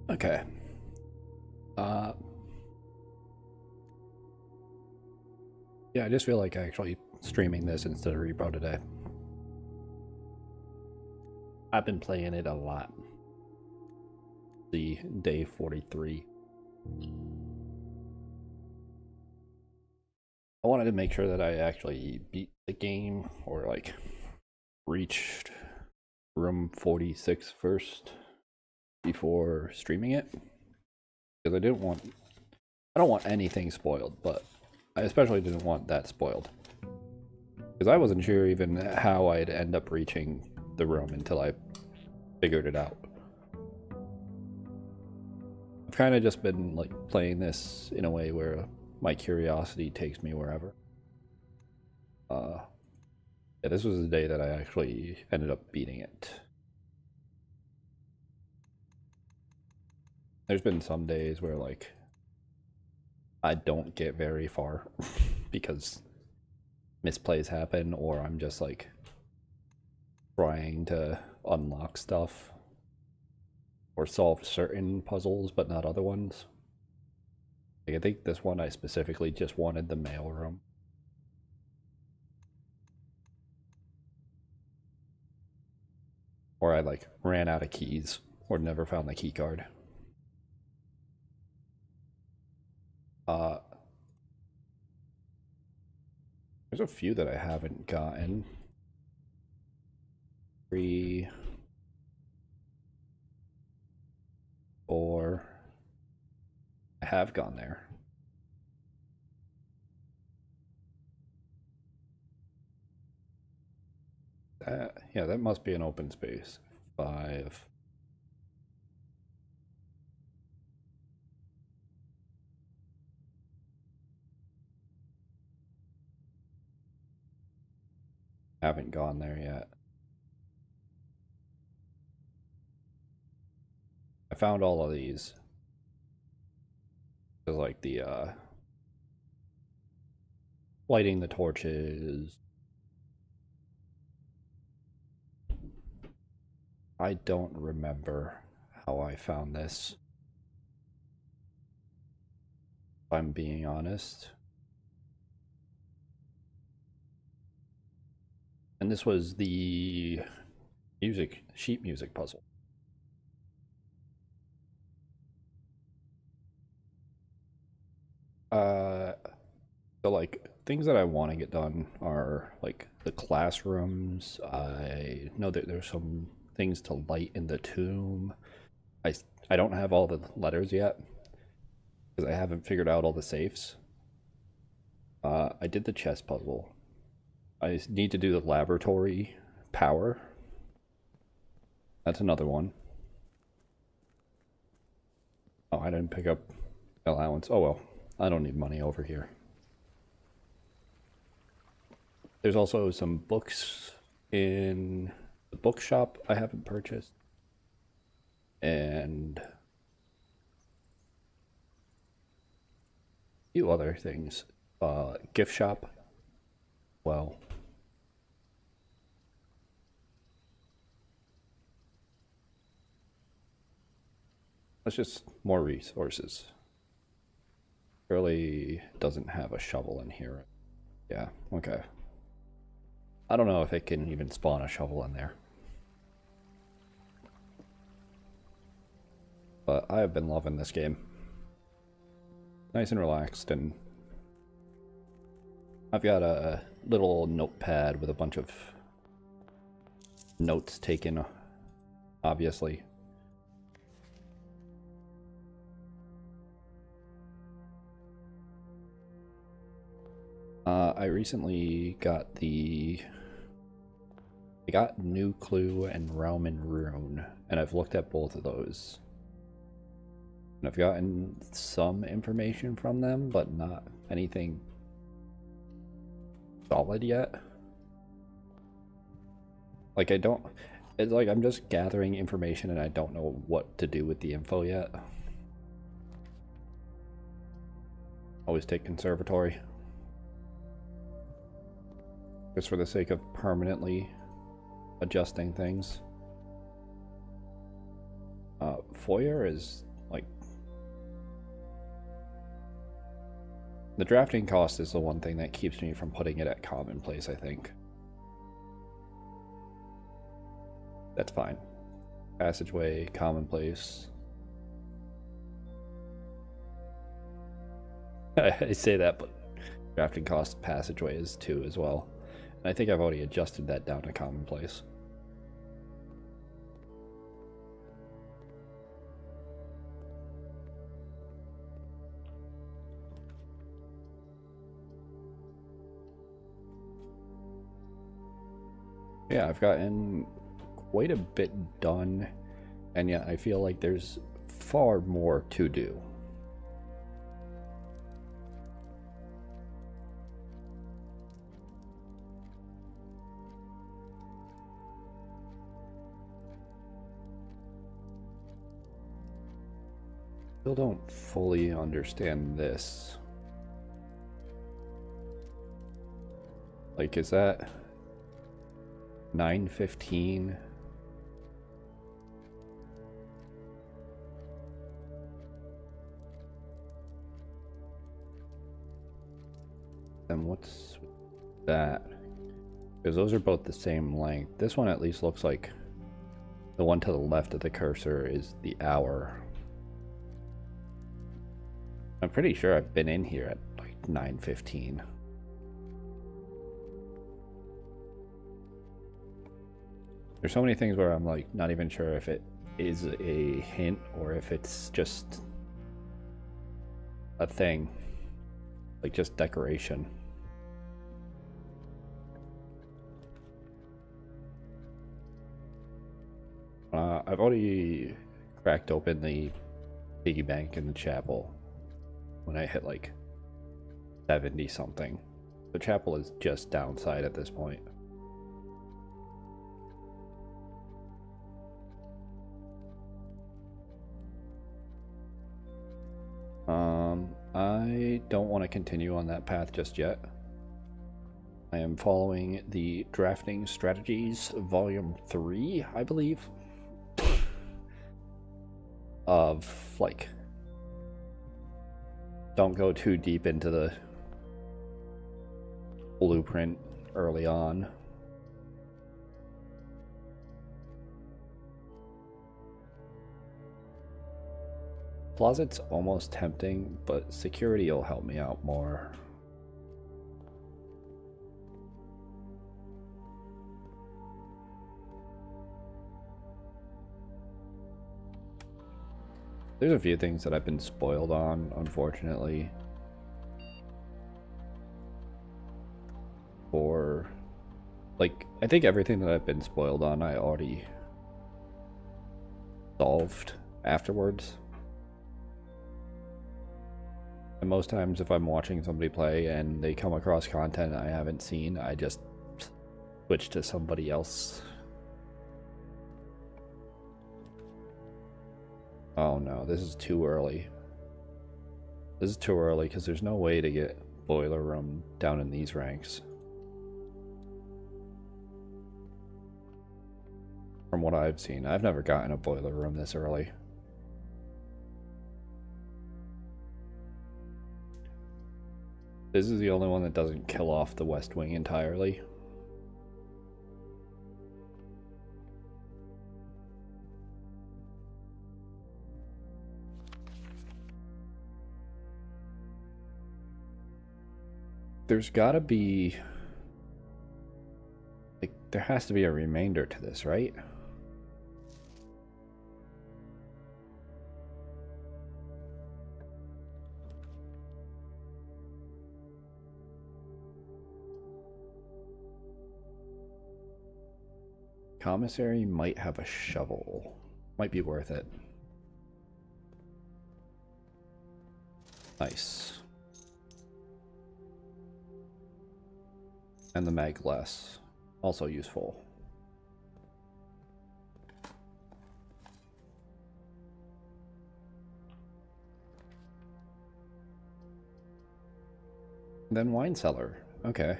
Okay. Uh, yeah, I just feel like actually streaming this instead of repo today. I've been playing it a lot. The day 43. I wanted to make sure that I actually beat the game or like reached room 46 first before streaming it. Because I don't want anything spoiled, but I especially didn't want that spoiled. Because I wasn't sure even how I'd end up reaching the room until I figured it out. I've kind of just been like playing this in a way where my curiosity takes me wherever. Yeah, this was the day that I actually ended up beating it. There's been some days where like I don't get very far because misplays happen, or I'm just like trying to unlock stuff or solve certain puzzles but not other ones. Like I think this one I specifically just wanted the mail room. Or I like ran out of keys or never found the key card. Uh there's a few that I haven't gotten. 3, 4. I have gone there. Yeah, that must be an open space. 5. Haven't gone there yet. I found all of these. There's like the lighting the torches. I don't remember how I found this, if I'm being honest. And this was the sheet music puzzle. Uh, so like things that I want to get done are like the classrooms. I know that there's some things to light in the tomb. I I don't have all the letters yet because I haven't figured out all the safes. I did the chess puzzle. I need to do the laboratory power. That's another one. Oh, I didn't pick up allowance. Oh well, I don't need money over here. There's also some books in the bookshop I haven't purchased. And a few other things. Gift shop. Well, that's just more resources. Really doesn't have a shovel in here. Yeah, okay. I don't know if it can even spawn a shovel in there. But I have been loving this game. Nice and relaxed, and I've got a little notepad with a bunch of notes taken, obviously. I recently got I got New Clue and Roman Rune, and I've looked at both of those. And I've gotten some information from them, but not anything solid yet. Like it's like I'm just gathering information and I don't know what to do with the info yet. Always take conservatory. Just for the sake of permanently adjusting things. Foyer is Like, the drafting cost is the one thing that keeps me from putting it at commonplace, I think. That's fine. Passageway, commonplace. I say that, but drafting cost passageway is 2 as well. And I think I've already adjusted that down to commonplace. Yeah, I've gotten quite a bit done, and yet I feel like there's far more to do. Still don't fully understand this. Like, is that 9:15? Then what's that? Because those are both the same length. This one at least looks like the one to the left of the cursor is the hour. I'm pretty sure I've been in here at like 9:15. There's so many things where I'm like not even sure if it is a hint or if it's just a thing, like just decoration. I've already cracked open the piggy bank in the chapel when I hit like 70 something. The chapel is just downside at this point. I don't want to continue on that path just yet. I am following the Drafting Strategies Volume 3, I believe, of like, don't go too deep into the blueprint early on. Closet's almost tempting, but security will help me out more. There's a few things that I've been spoiled on, unfortunately. Or, like, I think everything that I've been spoiled on I already solved afterwards. And most times if I'm watching somebody play and they come across content I haven't seen, I just switch to somebody else. Oh no, this is too early. This is too early because there's no way to get Boiler Room down in these ranks. From what I've seen, I've never gotten a Boiler Room this early. This is the only one that doesn't kill off the West Wing entirely. There's gotta be, like, there has to be a remainder to this, right? Commissary might have a shovel. Might be worth it. Nice. And the mag glass, also useful. Then wine cellar, okay.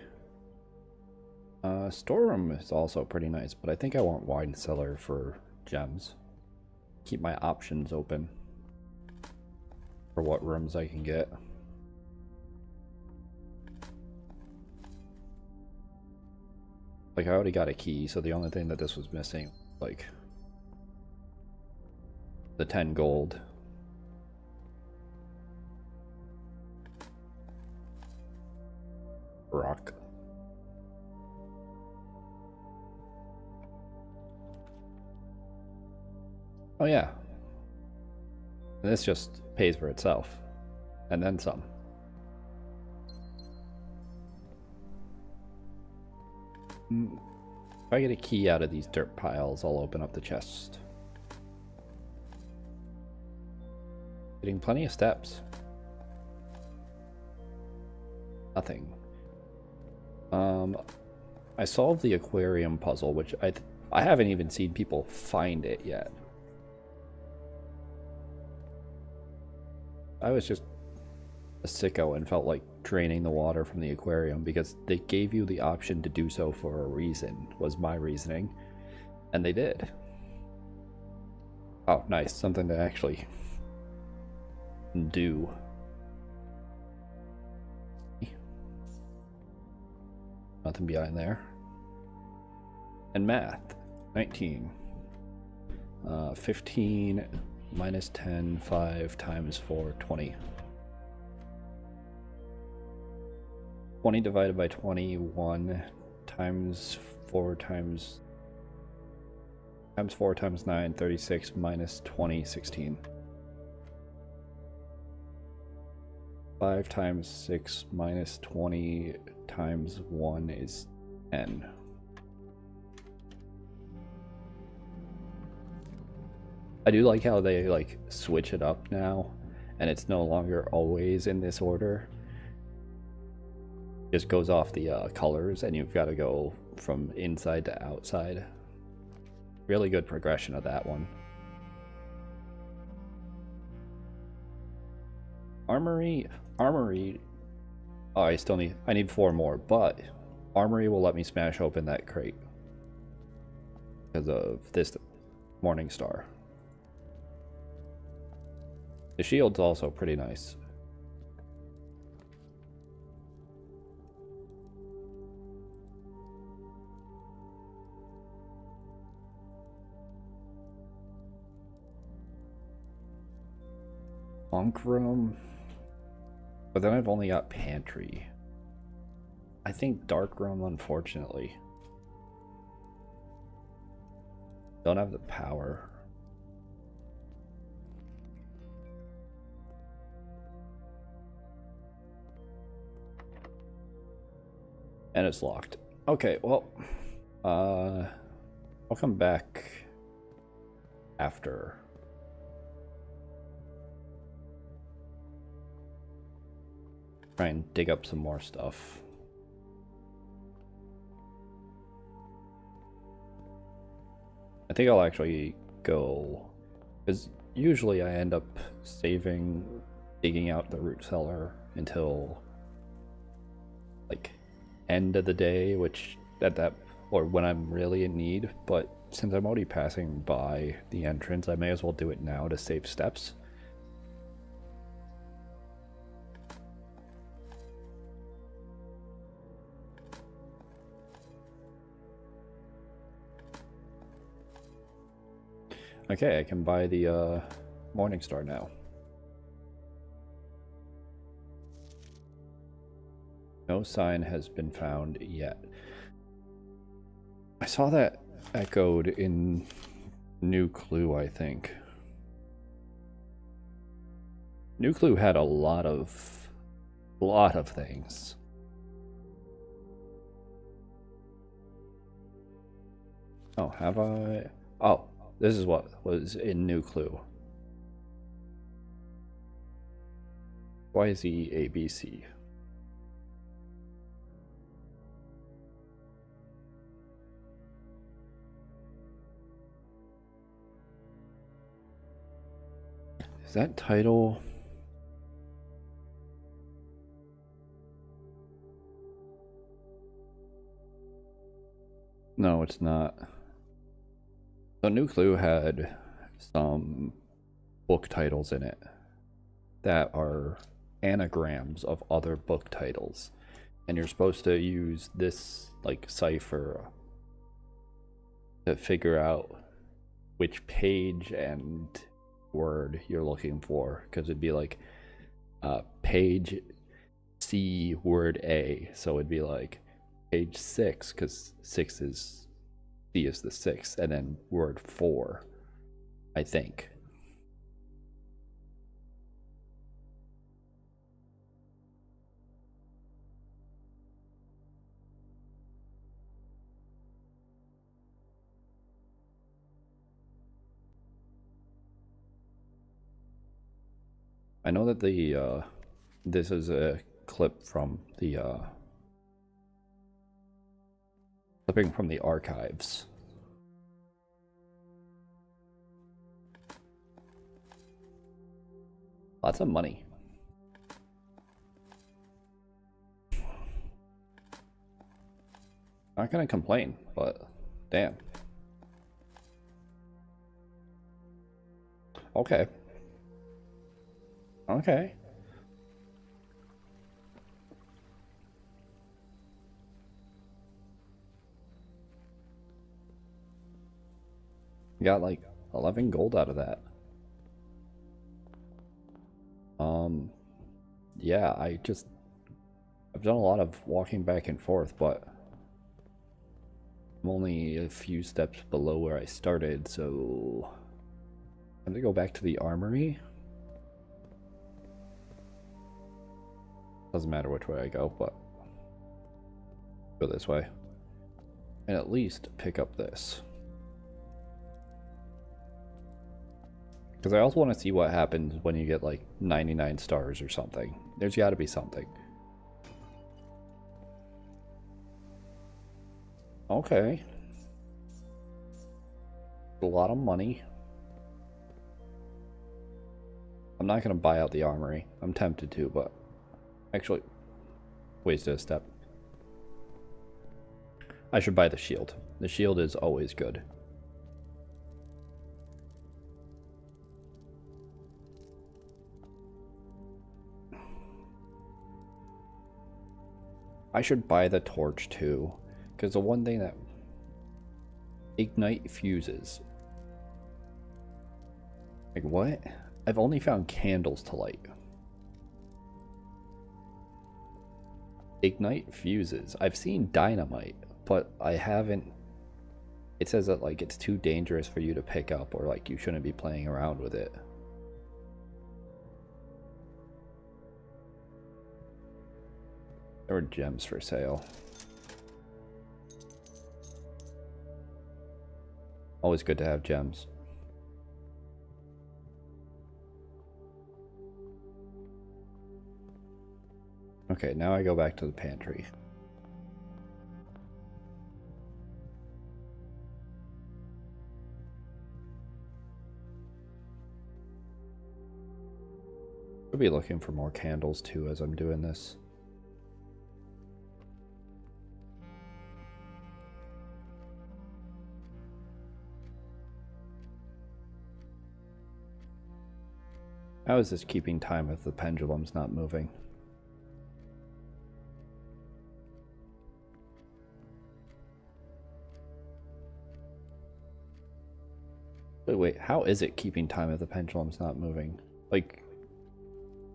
Storeroom is also pretty nice, but I think I want wine cellar for gems. Keep my options open. for what rooms I can get. Like, I already got a key, so the only thing that this was missing, like, the 10 gold. Rock. Oh yeah. And this just pays for itself. And then some. If I get a key out of these dirt piles, I'll open up the chest. Getting plenty of steps. Nothing. I solved the aquarium puzzle, which I haven't even seen people find it yet. I was just a sicko and felt like draining the water from the aquarium because they gave you the option to do so for a reason, was my reasoning. And they did. Oh, nice. Something to actually do. Nothing behind there. And math. 19. 15 minus 10, 5 times 4, 20. 20 divided by 21 times 4 times 4 times 9, 36 minus 20, 16. 5 times 6 minus 20 times 1 is 10. I do like how they like switch it up now, and it's no longer always in this order. It just goes off the colors, and you've got to go from inside to outside. Really good progression of that one. Armory. Oh, I need 4 more, but Armory will let me smash open that crate because of this Morning Star. The shield's also pretty nice. Bunk room. But then I've only got pantry. I think dark room, unfortunately. Don't have the power. And it's locked. Okay, well, I'll come back after. Try and dig up some more stuff. I think I'll actually go, because usually I end up digging out the root cellar until like end of the day, which or when I'm really in need. But since I'm already passing by the entrance, I may as well do it now to save steps. Okay, I can buy the Morning Star now. No sign has been found yet. I saw that echoed in New Clue, I think. New Clue had a lot of things. Oh, have I? Oh, this is what was in New Clue. YZABC. Is that title? No, it's not. So New Clue had some book titles in it that are anagrams of other book titles, and you're supposed to use this like cipher to figure out which page and word you're looking for, because it'd be like page C word A, so it'd be like page 6 because 6 is C is the 6th, and then word 4, I think. I know that the this is a clip from the clipping from the archives. Lots of money. Not gonna complain, but damn. Okay. Okay. Got like 11 gold out of that. Yeah, I've done a lot of walking back and forth, but I'm only a few steps below where I started, so I'm gonna go back to the armory. Doesn't matter which way I go, but go this way. And at least pick up this. Because I also want to see what happens when you get like 99 stars or something. There's got to be something. Okay. A lot of money. I'm not going to buy out the armory. I'm tempted to, but actually, wasted a step. I should buy the shield. The shield is always good. I should buy the torch too, because the one thing that ignite fuses. Like what? I've only found candles to light. Ignite fuses. I've seen dynamite, but I haven't. It says that like it's too dangerous for you to pick up, or like you shouldn't be playing around with it. There were gems for sale. Always good to have gems. Okay, now I go back to the pantry. I'll be looking for more candles too as I'm doing this. How is this keeping time if the pendulum's not moving? Wait, how is it keeping time if the pendulum's not moving? Like,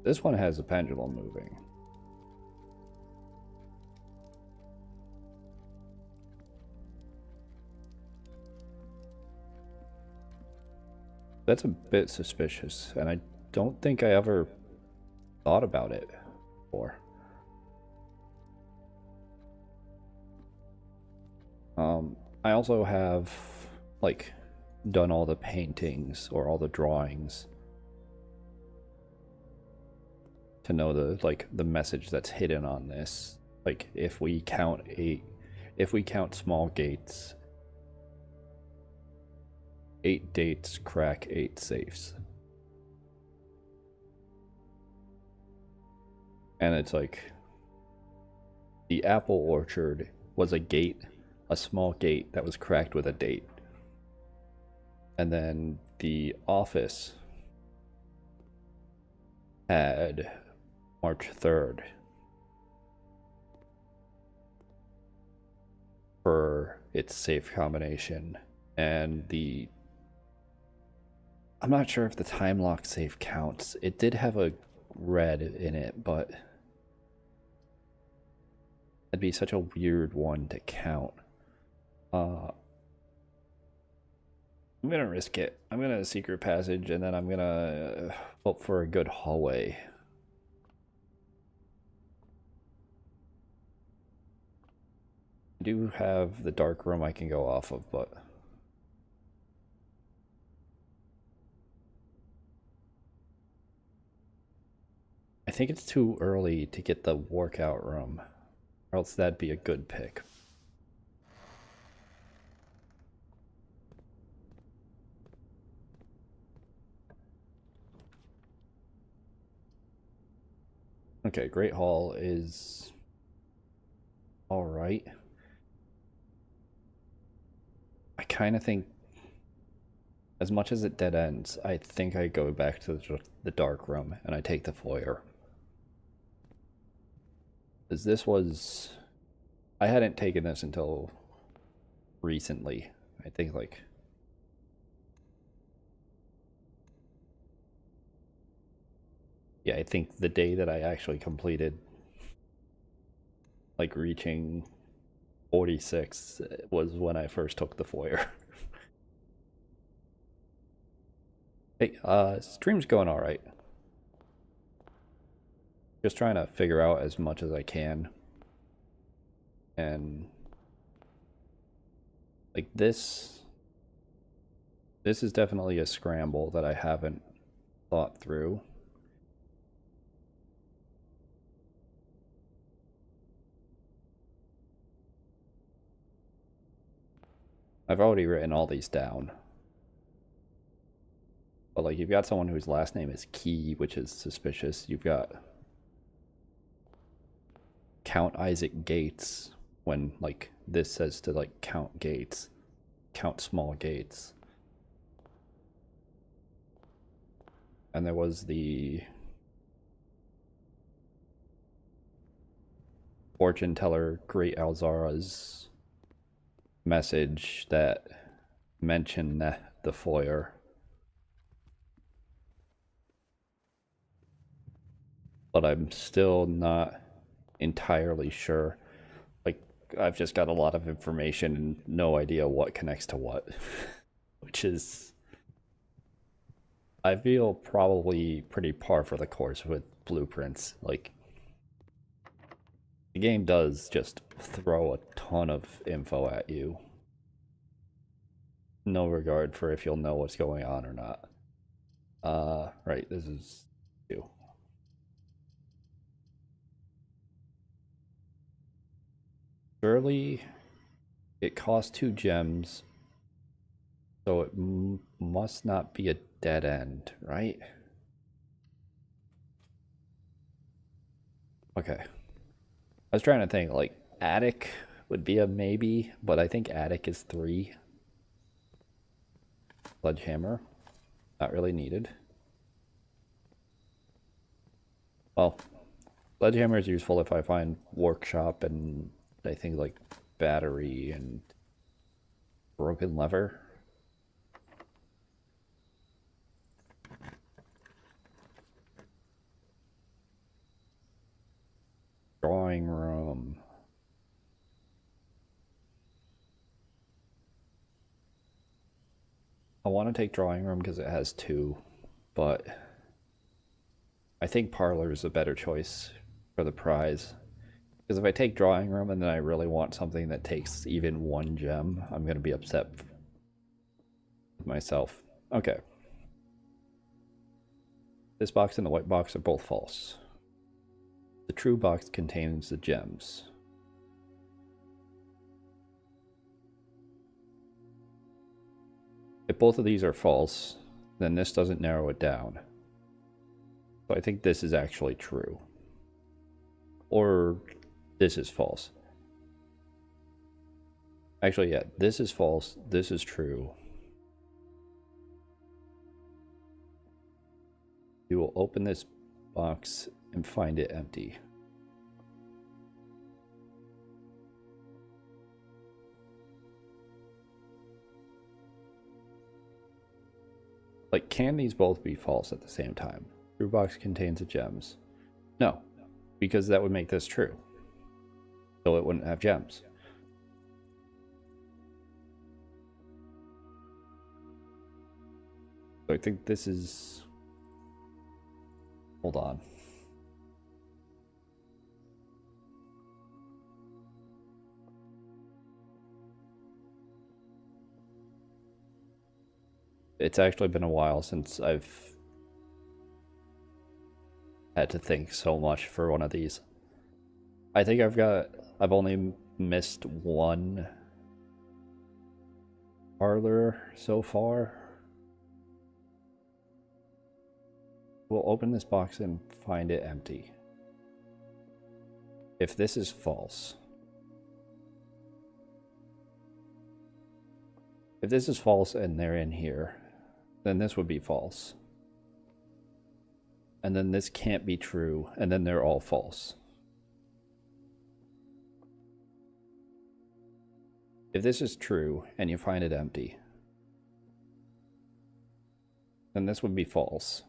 this one has a pendulum moving. That's a bit suspicious, and I don't think I ever thought about it before. I also have, like, done all the paintings or all the drawings to know the message that's hidden on this. Like, if we count small gates, 8 dates crack 8 safes. And it's like the apple orchard was a gate, a small gate that was cracked with a date. And then the office had March 3rd for its safe combination, and I'm not sure if the time lock save counts. It did have a red in it, but that'd be such a weird one to count. I'm gonna risk it. I'm gonna secret passage, and then I'm gonna hope for a good hallway. I do have the dark room I can go off of, but I think it's too early to get the workout room, or else that'd be a good pick. Okay, Great Hall is all right. I kind of think, as much as it dead ends, I think I go back to the dark room and I take the foyer. Because this was, I hadn't taken this until recently. I think like, yeah, I think the day that I actually completed, like reaching 46 was when I first took the foyer. Hey, stream's going all right. Just trying to figure out as much as I can. And like this is definitely a scramble that I haven't thought through. I've already written all these down. But like, you've got someone whose last name is Key, which is suspicious. You've got Count Isaac Gates, when like this says to like count gates, count small gates. And there was the fortune teller Great Alzara's message that mentioned the foyer. But I'm still not entirely sure. Like, I've just got a lot of information and no idea what connects to what. Which is, I feel, probably pretty par for the course with blueprints. Like, the game does just throw a ton of info at you. No regard for if you'll know what's going on or not. Right, this is 2. Surely it costs 2 gems, so it must not be a dead end, right? Okay. I was trying to think, like, attic would be a maybe, but I think attic is 3. Sledgehammer, not really needed. Well, sledgehammer is useful if I find workshop and I think like battery and broken lever. Drawing room. I want to take drawing room because it has 2, but I think parlor is a better choice for the prize. Because if I take drawing room and then I really want something that takes even 1 gem, I'm going to be upset with myself. Okay. This box and the white box are both false. The true box contains the gems. If both of these are false, then this doesn't narrow it down. So I think this is actually true. Or this is false. Actually, yeah, this is false. This is true. You will open this box and find it empty. Like, can these both be false at the same time? True box contains the gems. No, because that would make this true. So it wouldn't have gems. So I think this is... Hold on. It's actually been a while since I've had to think so much for one of these. I think I've only missed one parlor so far. We'll open this box and find it empty. If this is false, if this is false and they're in here, then this would be false. And then this can't be true, and then they're all false. If this is true and you find it empty, then this would be false.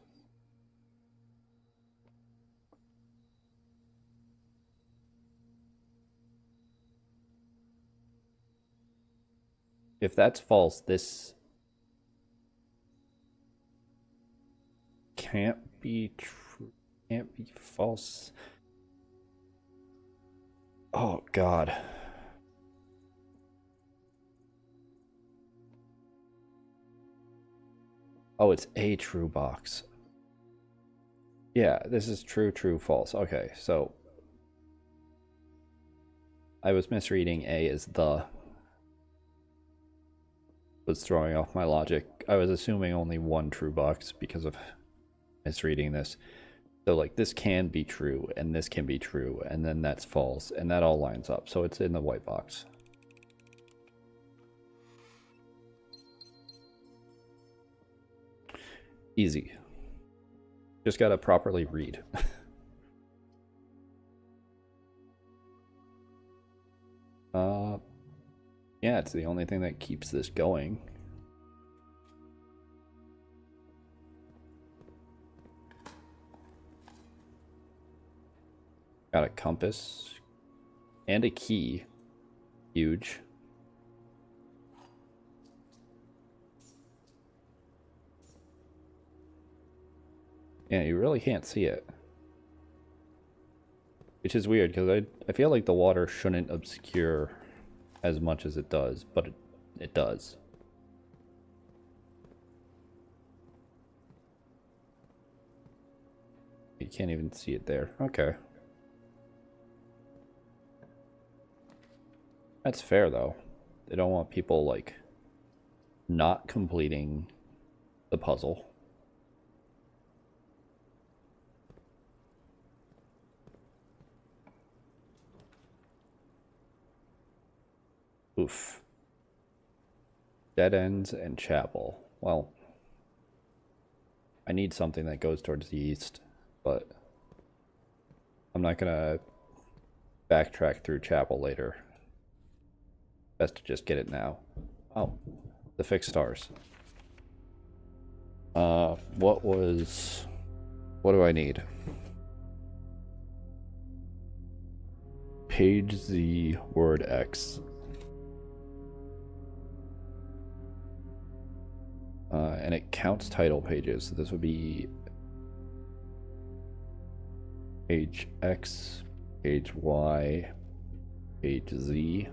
If that's false, this can't be true, can't be false. Oh, God. Oh, it's a true box. Yeah, this is true, true, false. Okay, so I was misreading A as the. Was throwing off my logic. I was assuming only one true box because of misreading this. So like this can be true and this can be true and then that's false and that all lines up. So it's in the white box. Easy. Just gotta properly read. Yeah, it's the only thing that keeps this going. Got a compass and a key. Huge. Yeah, you really can't see it. Which is weird, because I feel like the water shouldn't obscure as much as it does, but it does. You can't even see it there. Okay. That's fair, though. They don't want people, like, not completing the puzzle. Oof. Dead ends and chapel. Well, I need something that goes towards the east, but I'm not gonna backtrack through chapel later. Best to just get it now. Oh, the fixed stars. What do I need? Page Z, word X. And it counts title pages. So this would be page X, page Y, page Z.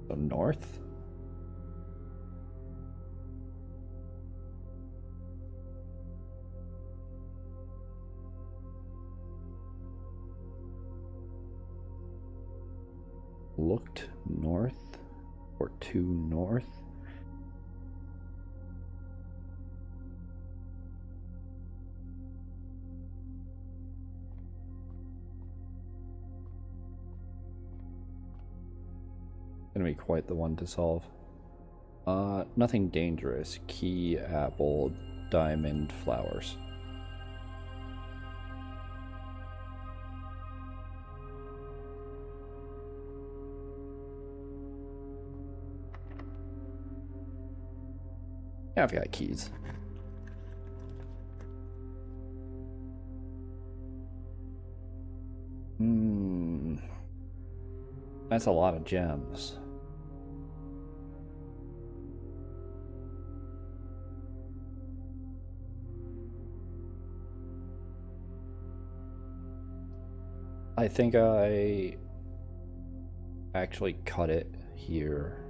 So north. Looked north. Or to north. Gonna be quite the one to solve. Nothing dangerous. Key, apple, diamond flowers. Yeah, I've got keys. That's a lot of gems. I think I actually cut it here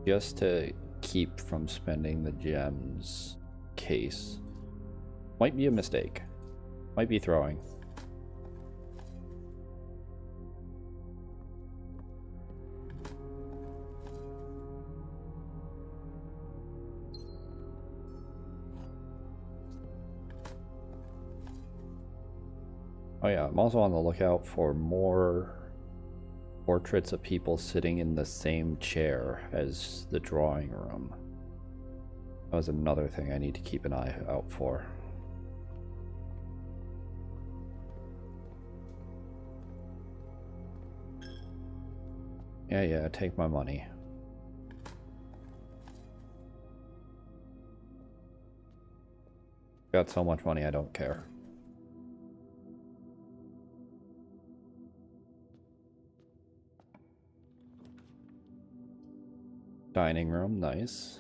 just to keep from spending the gems case. Might be a mistake. Might be throwing. Oh yeah, I'm also on the lookout for more portraits of people sitting in the same chair as the drawing room. That was another thing I need to keep an eye out for. Yeah, take my money. Got so much money, I don't care. Dining room, nice.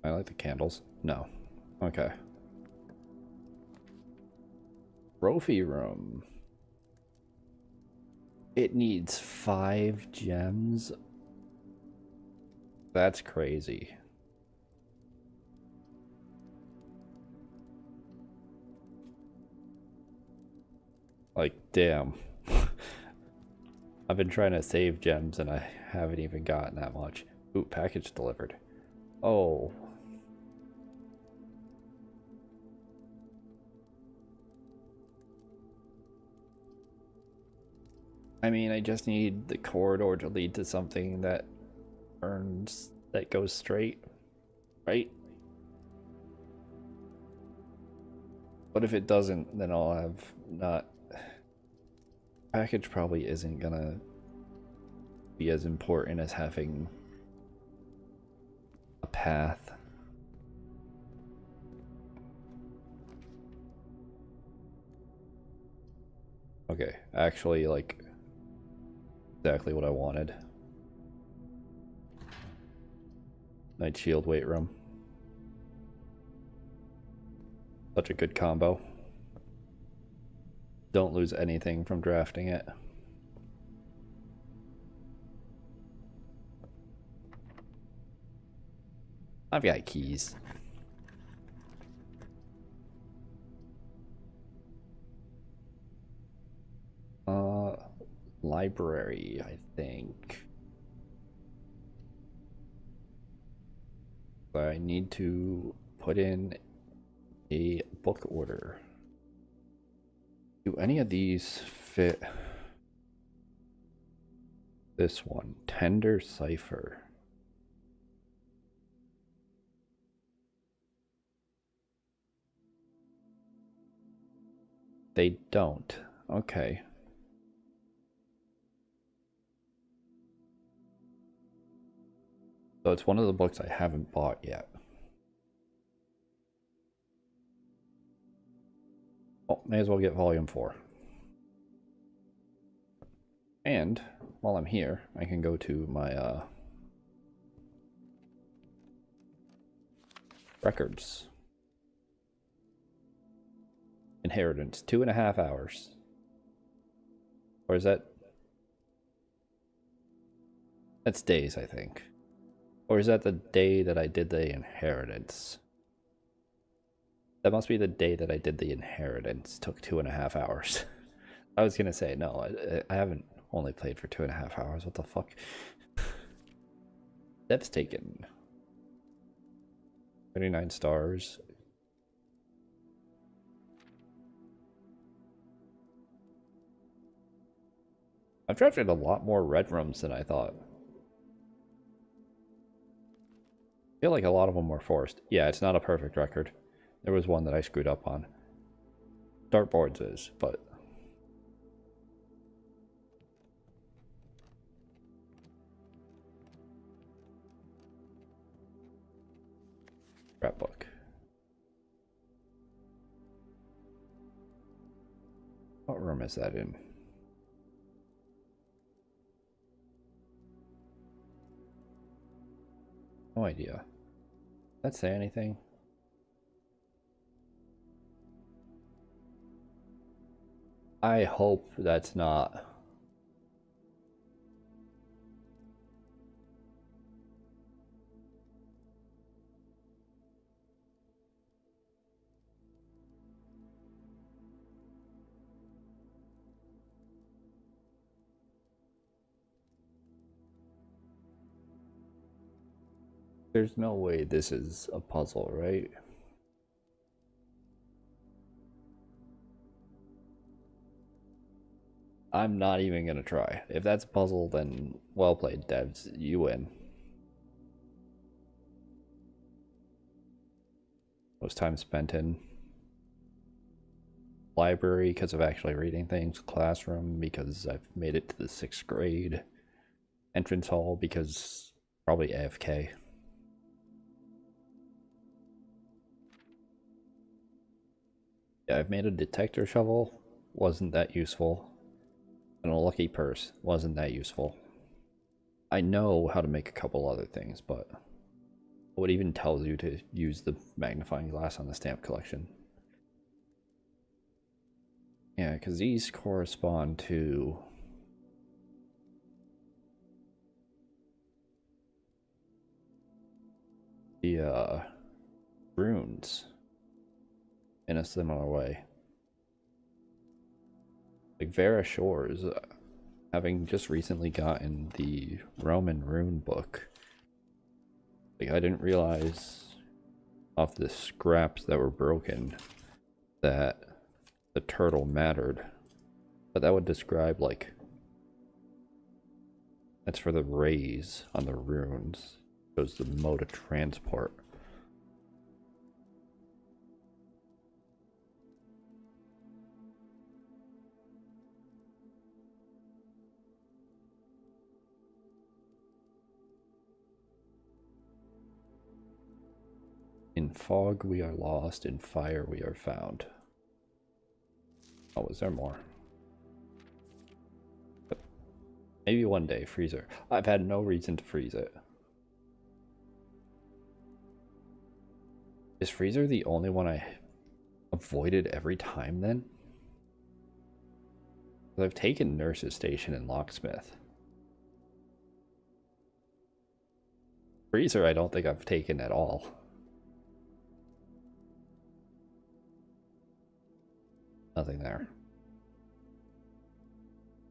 I like the candles. No. Okay. Trophy room. It needs 5 gems. That's crazy. Like, damn. I've been trying to save gems and I haven't even gotten that much. Ooh, package delivered. Oh. I mean, I just need the corridor to lead to something that goes straight, right? But if it doesn't, then I'll have not... Package probably isn't gonna be as important as having a path. Okay, actually, like, exactly what I wanted. Night shield weight room. Such a good combo. Don't lose anything from drafting it. I've got keys. Library, I think. I need to put in a book order. Do any of these fit? This one, Tender Cipher. They don't. Okay. So it's one of the books I haven't bought yet. Oh, may as well get volume 4. And while I'm here, I can go to my records. Inheritance, 2.5 hours. Or is that... That's days, I think. Or is that the day that I did the inheritance? That must be the day that I did the inheritance. Took 2.5 hours. I was gonna say, no, I haven't only played for 2.5 hours. What the fuck? That's taken 39 stars. I've drafted a lot more red rooms than I thought. I feel like a lot of them were forced. Yeah, it's not a perfect record. There was one that I screwed up on. Dartboards is, but... Scrapbook. What room is that in? No idea. Does that say anything? I hope that's not... There's no way this is a puzzle, right? I'm not even gonna try. If that's a puzzle, then well played, devs. You win. Most time spent in library because of actually reading things, classroom because I've made it to the 6th grade, entrance hall because probably AFK. Yeah, I've made a detector shovel, wasn't that useful, and a lucky purse, wasn't that useful. I know how to make a couple other things, but what even tells you to use the magnifying glass on the stamp collection? Yeah, because these correspond to the runes in a similar way. Like Vera Shores, having just recently gotten the Roman rune book, like I didn't realize off the scraps that were broken that the turtle mattered, but that would describe like that's for the rays on the runes, shows the mode of transport. In fog we are lost, in fire we are found. Oh, is there more? Maybe one day, freezer. I've had no reason to freeze it. Is freezer the only one I avoided every time then? I've taken nurse's station and locksmith. Freezer I don't think I've taken at all. Nothing there.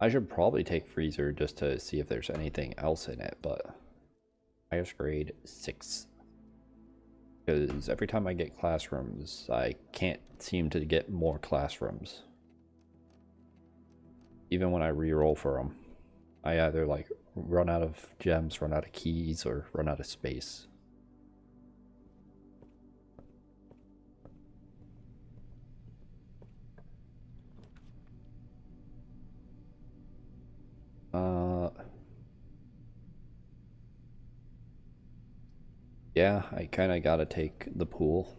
I should probably take freezer just to see if there's anything else in it, but highest grade 6. Because every time I get classrooms, I can't seem to get more classrooms. Even when I re-roll for them, I either like run out of gems, run out of keys, or run out of space. Yeah, I kind of gotta take the pool.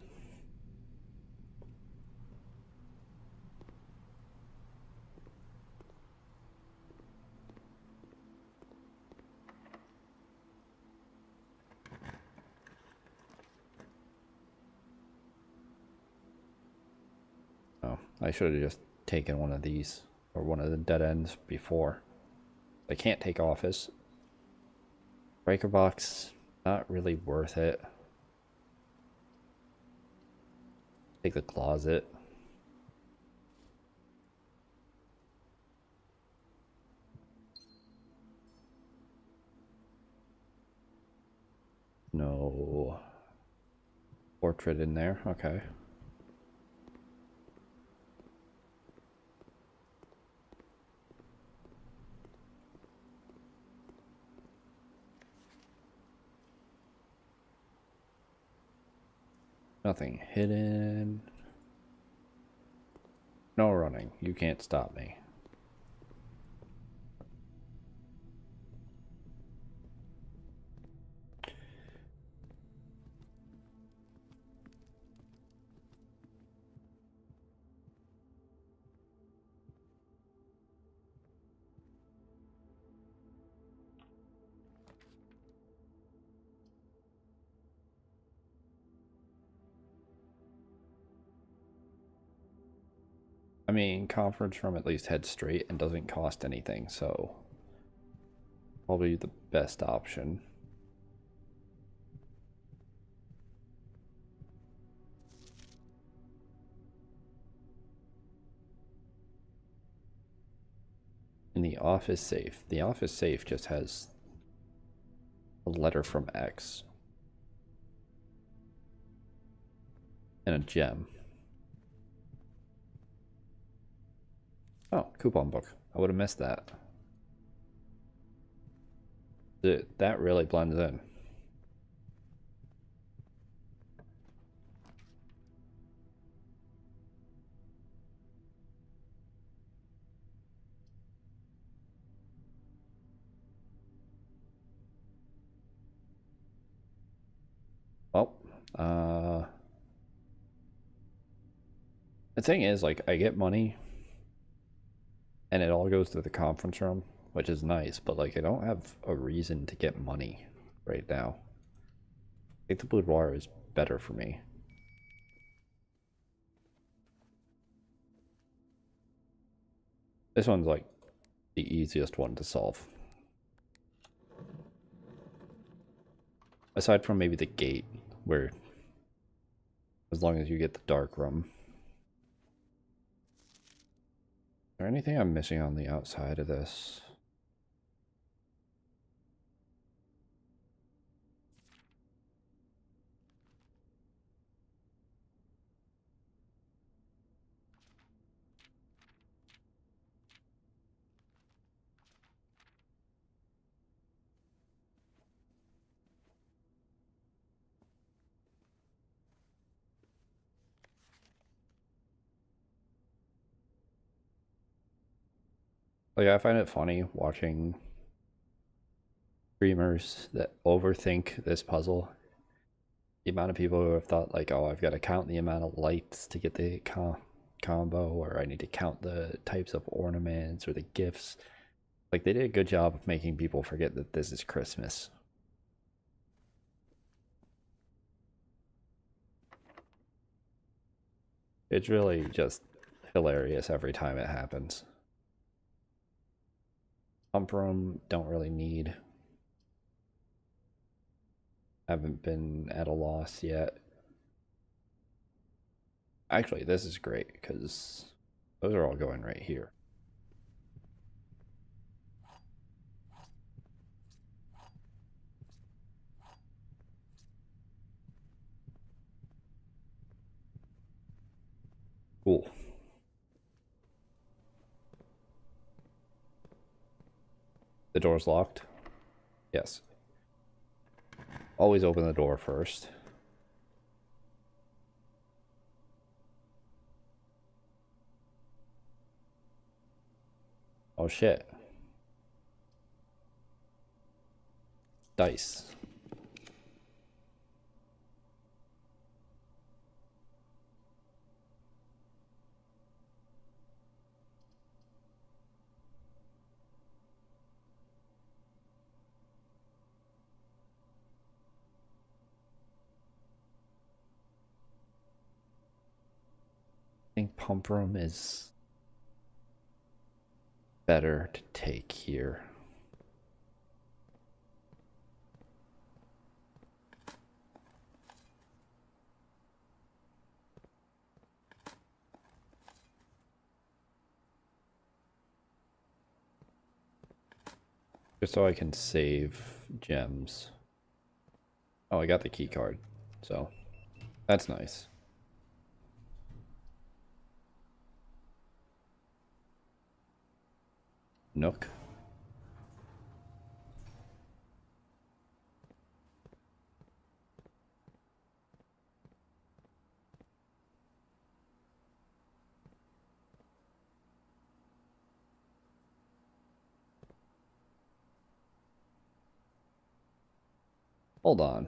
Oh, I should have just taken one of these, or one of the dead ends before. I can't take office. Breaker box, not really worth it. Take the closet. No portrait in there. Okay. Nothing hidden. No running. You can't stop me. I mean, conference room at least heads straight and doesn't cost anything, so probably the best option. In the office safe. The office safe just has a letter from X and a gem. Oh, coupon book. I would have missed that. That really blends in. Well, the thing is, like, I get money and it all goes to the conference room, which is nice, but like I don't have a reason to get money right now. I think the boudoir is better for me. This one's like the easiest one to solve. Aside from maybe the gate, where as long as you get the dark room. Is there anything I'm missing on the outside of this? Like, I find it funny watching streamers that overthink this puzzle. The amount of people who have thought like, oh, I've got to count the amount of lights to get the combo, or I need to count the types of ornaments or the gifts. Like, they did a good job of making people forget that this is Christmas. It's really just hilarious every time it happens. Pump room, don't really need. Haven't been at a loss yet. Actually, this is great because those are all going right here. Cool. The door's locked? Yes. Always open the door first. Oh shit. Dice. I think pump room is better to take here. Just so I can save gems. Oh, I got the key card, so that's nice. Nook. Hold on.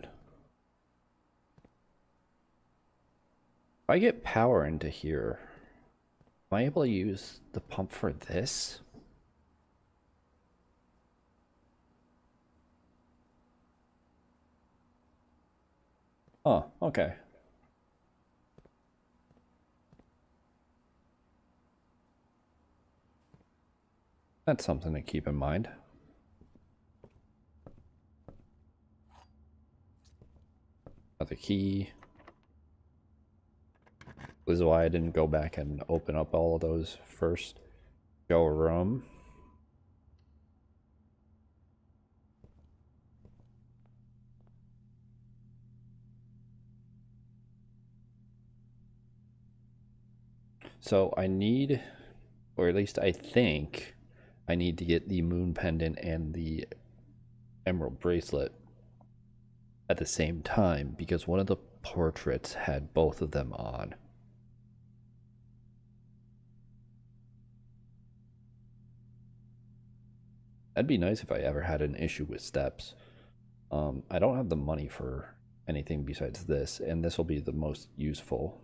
If I get power into here, am I able to use the pump for this? Oh, okay. That's something to keep in mind. Got the key. This is why I didn't go back and open up all of those first. Go room. So I need, or at least I think, I need to get the moon pendant and the emerald bracelet at the same time because one of the portraits had both of them on. That'd be nice if I ever had an issue with steps. I don't have the money for anything besides this, and this will be the most useful.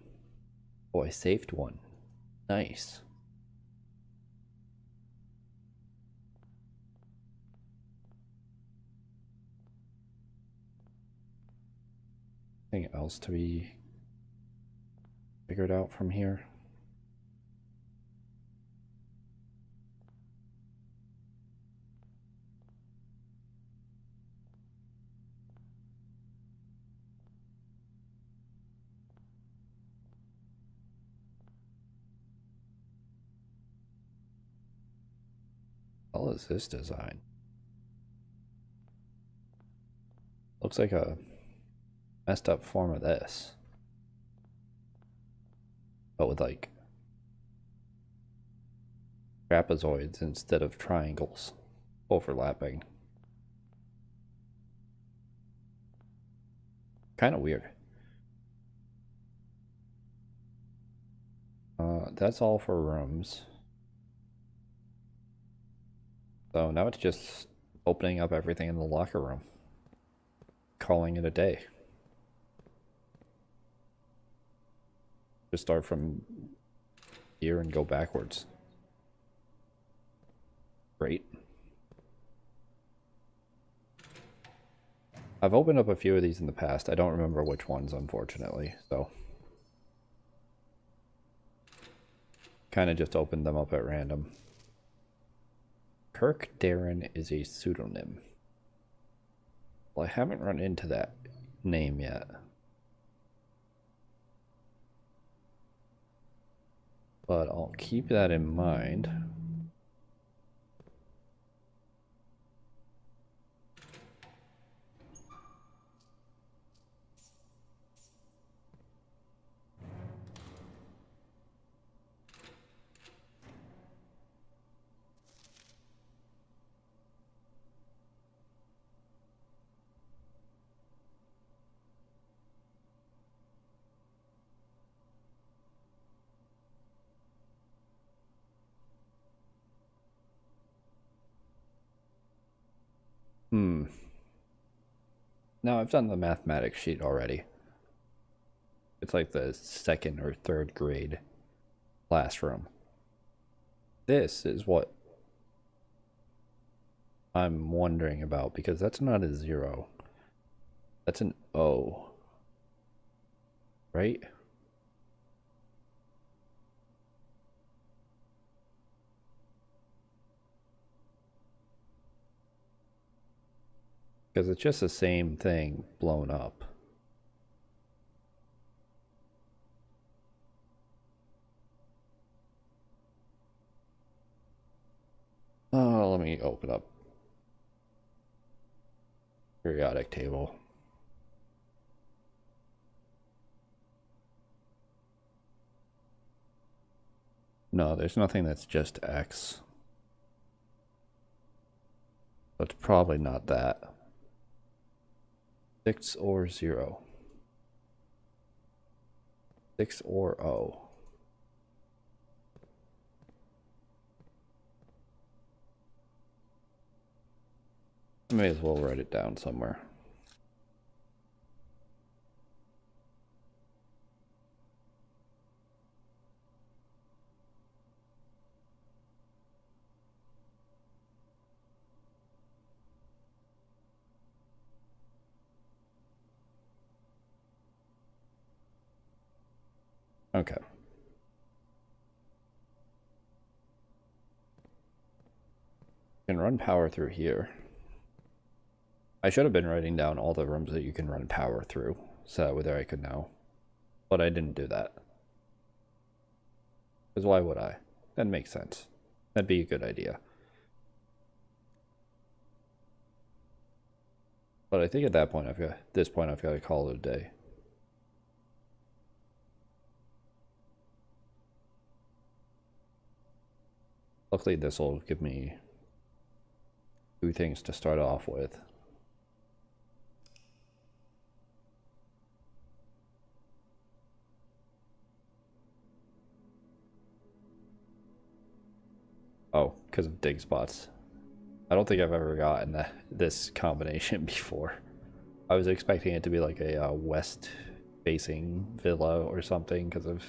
Oh, I saved one. Nice. Anything else to be figured out from here? What is this design? Looks like a messed up form of this, but with like trapezoids instead of triangles overlapping. Kind of weird. That's all for rooms. So now it's just opening up everything in the locker room. Calling it a day. Just start from here and go backwards. Great. I've opened up a few of these in the past. I don't remember which ones, unfortunately, so kind of just opened them up at random. Kirk Darren is a pseudonym. Well, I haven't run into that name yet. But I'll keep that in mind. Now I've done the mathematics sheet already. It's like the second or third grade classroom. This is what I'm wondering about because that's not a 0. That's an O. Right? Because it's just the same thing blown up. Oh, let me open up periodic table. No, there's nothing that's just X. So it's probably not that. 6 or 0. 6 or O. I may as well write it down somewhere. Okay. Can run power through here. I should have been writing down all the rooms that you can run power through, so that way I could know. But I didn't do that. Because why would I? That makes sense. That'd be a good idea. But I think at that point, I've got to call it a day. Luckily, this will give me 2 things to start off with. Oh, because of dig spots. I don't think I've ever gotten this combination before. I was expecting it to be like a west-facing villa or something because of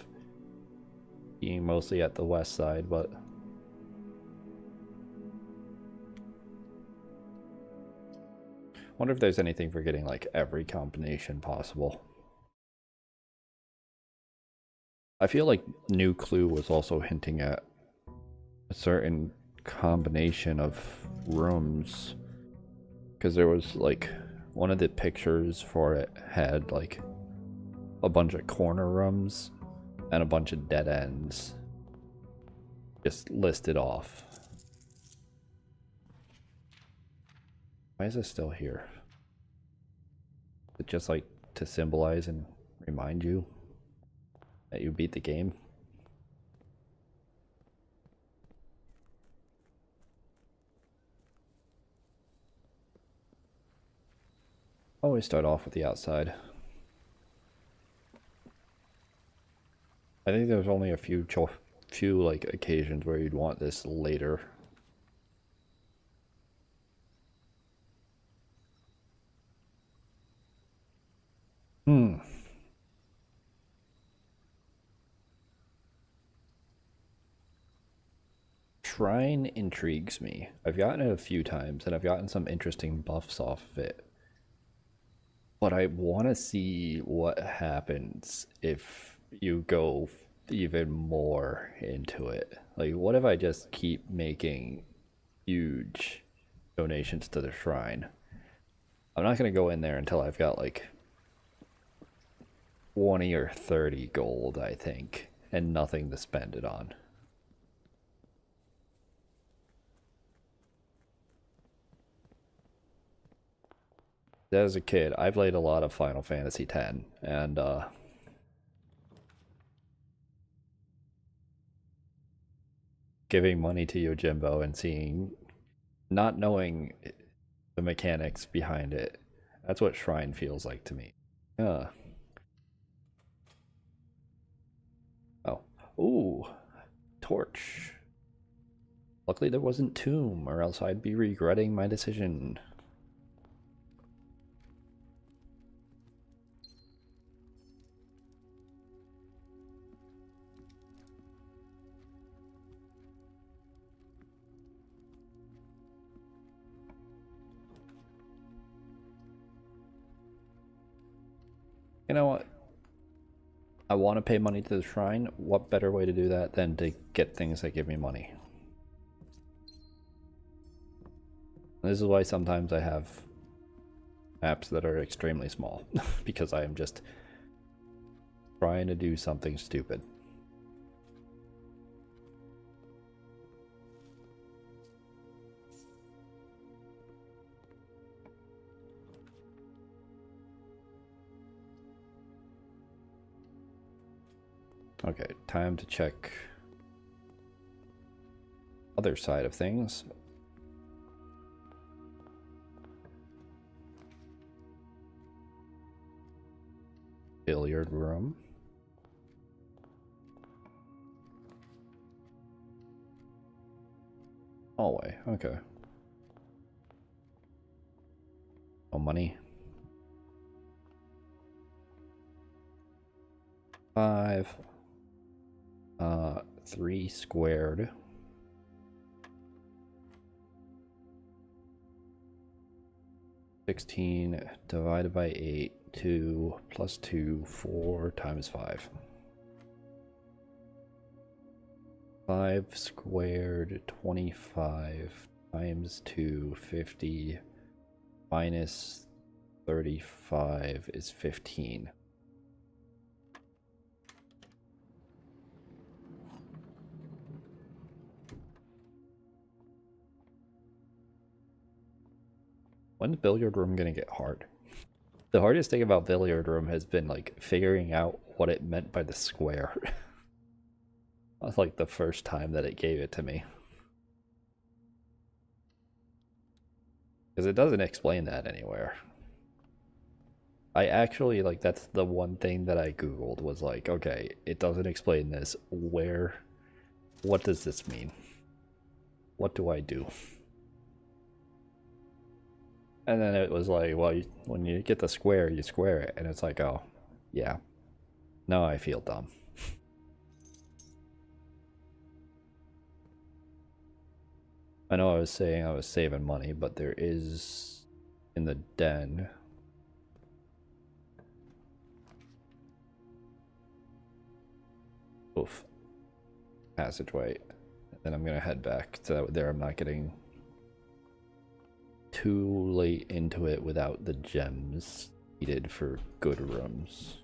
being mostly at the west side, but... wonder if there's anything for getting like every combination possible. I feel like New Clue was also hinting at a certain combination of rooms, because there was like one of the pictures for it had like a bunch of corner rooms and a bunch of dead ends just listed off. Why is this still here? Is it just like to symbolize and remind you that you beat the game? Always start off with the outside. I think there's only a few like occasions where you'd want this later. Shrine intrigues me. I've gotten it a few times and I've gotten some interesting buffs off of it. But I want to see what happens if you go even more into it. Like, what if I just keep making huge donations to the shrine? I'm not going to go in there until I've got like 20 or 30 gold, I think, and nothing to spend it on. As a kid, I played a lot of Final Fantasy X, and giving money to Yojimbo and seeing, not knowing the mechanics behind it, that's what Shrine feels like to me. Yeah. Oh. Ooh. Torch. Luckily there wasn't Tomb, or else I'd be regretting my decision. You know what? I want to pay money to the shrine. What better way to do that than to get things that give me money? This is why sometimes I have maps that are extremely small, because I am just trying to do something stupid. Okay, time to check other side of things. Billiard room. Hallway, okay. No money. 5. 3 squared. 16 divided by 8, 2 plus 2, 4 times 5. 5 squared, 25 times 2, 50 minus 35 is 15. When's billiard room gonna get hard? The hardest thing about billiard room has been like figuring out what it meant by the square. That's like the first time that it gave it to me. Because it doesn't explain that anywhere. I actually, like, that's the one thing that I googled was like, okay, it doesn't explain this. What does this mean? What do I do? And then it was like, well, when you get the square, you square it. And it's like, oh, yeah. Now I feel dumb. I know I was saying I was saving money, but there is in the den. Oof. Passageway. And then I'm going to head back so that there I'm not getting too late into it without the gems needed for good rooms.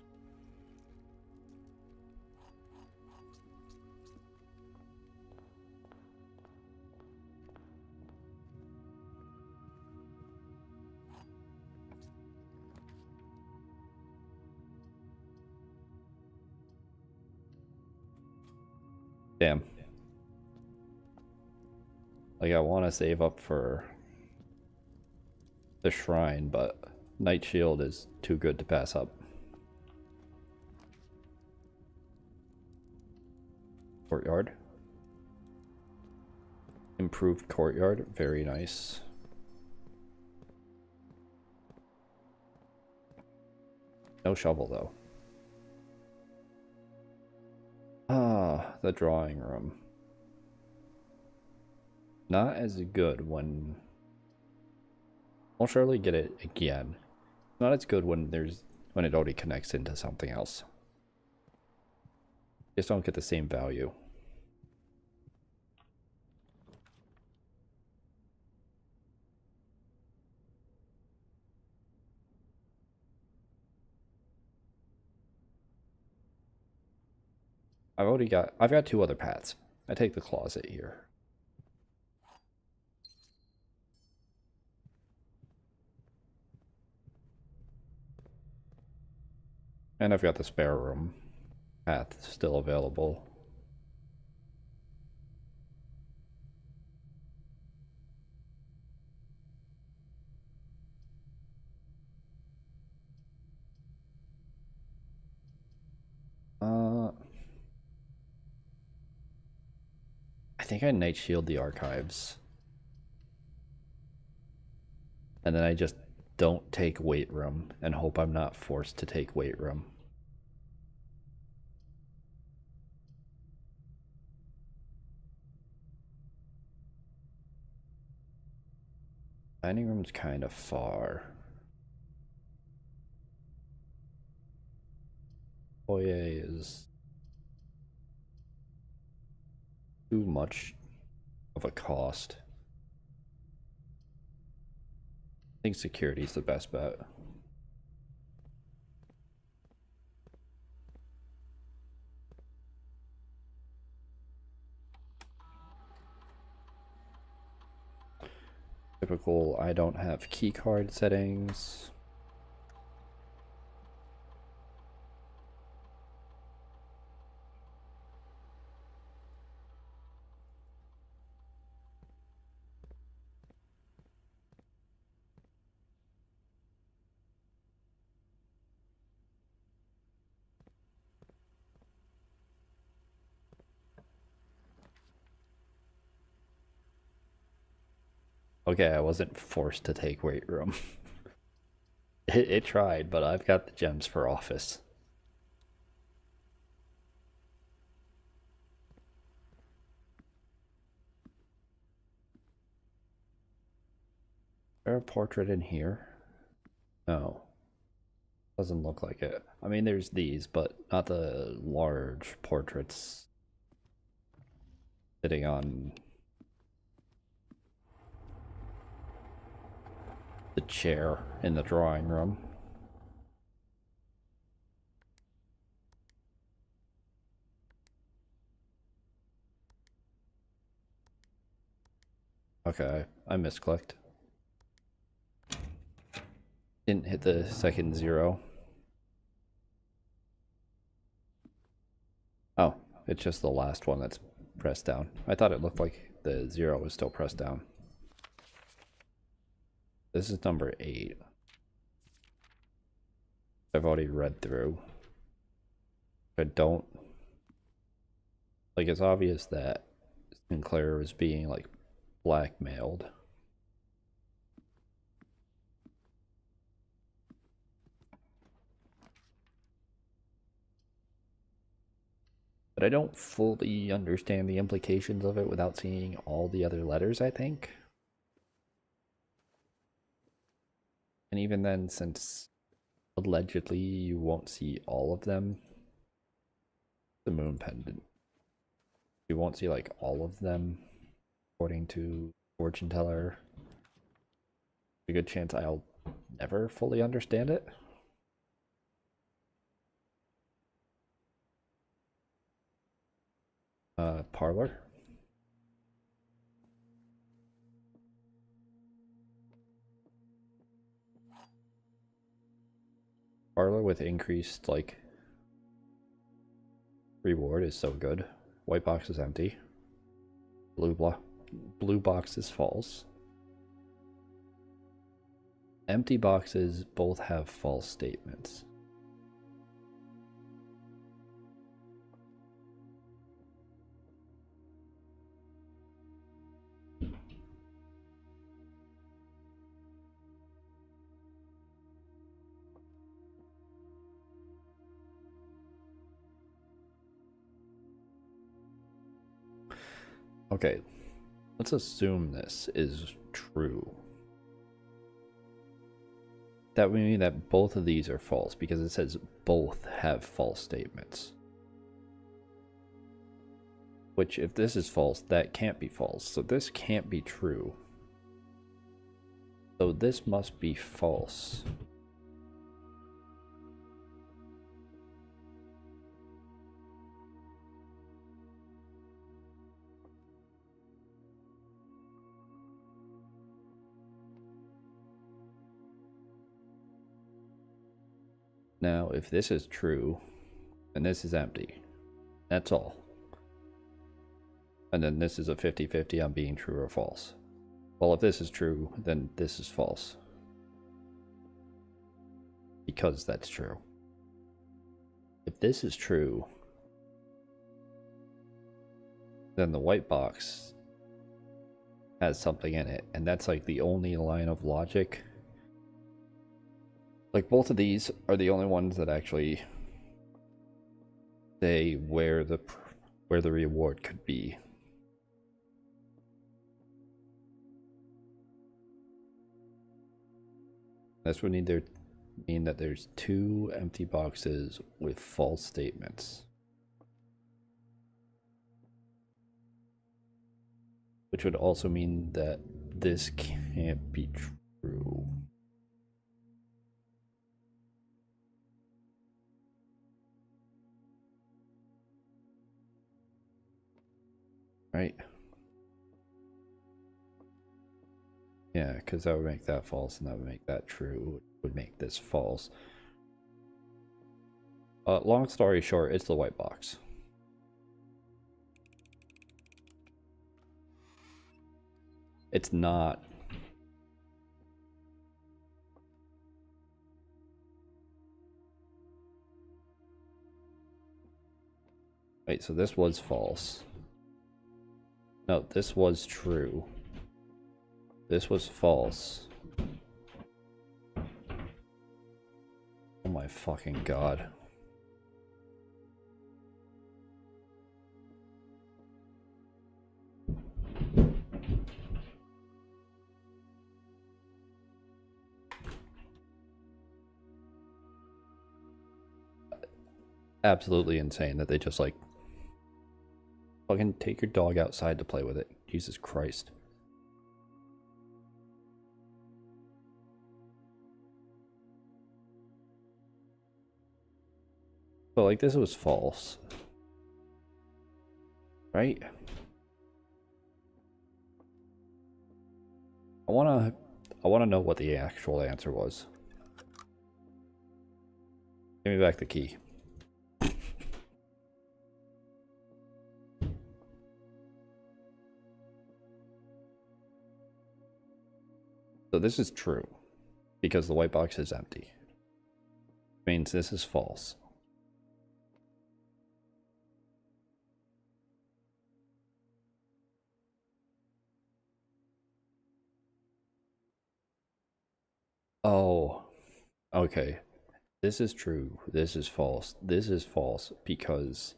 Damn. Like, I want to save up for the shrine, but Night Shield is too good to pass up. Courtyard. Improved courtyard, very nice. No shovel though. Ah, the drawing room. Not as good when... I'll surely get it again. Not as good when it already connects into something else. Just don't get the same value. I've got 2 other paths. I take the closet here. And I've got the spare room path still available. I think I Night Shield the archives. And then I just don't take weight room and hope I'm not forced to take weight room. Dining room's kind of far. Foyer is too much of a cost. I think security's the best bet. Typical, I don't have keycard settings. Okay, I wasn't forced to take weight room. It tried, but I've got the gems for office. Is there a portrait in here? No. Doesn't look like it. I mean, there's these, but not the large portraits sitting on the chair in the drawing room. Okay, I misclicked. Didn't hit the second 0. Oh, it's just the last one that's pressed down. I thought it looked like the 0 was still pressed down. This is number 8. I've already read through. I don't... Like, it's obvious that Sinclair is being, like, blackmailed. But I don't fully understand the implications of it without seeing all the other letters, I think. And even then, since allegedly you won't see all of them, the moon pendant, you won't see like all of them, according to fortune teller. A good chance I'll never fully understand it. Parlor. Parlor with increased like reward is so good. White box is empty. Blue box is false. Empty boxes both have false statements. Okay, let's assume this is true. That would mean that both of these are false because it says both have false statements. Which, if this is false, that can't be false. So this can't be true. So this must be false. Now, if this is true, and this is empty, that's all. And then this is a 50-50 on being true or false. Well, if this is true, then this is false. Because that's true. If this is true, then the white box has something in it, and that's like the only line of logic. Like, both of these are the only ones that actually say where the reward could be. This would either mean that there's 2 empty boxes with false statements, which would also mean that this can't be true. Right? Yeah, because that would make that false and that would make that true, would make this false. Long story short, it's the white box. It's not. Wait, so this was false. No, this was true. This was false. Oh my fucking god. Absolutely insane that they just like fucking take your dog outside to play with it. Jesus Christ. But like this was false. Right? I wanna know what the actual answer was. Give me back the key. So this is true, because the white box is empty. Means this is false. Oh, okay. This is true. This is false. This is false because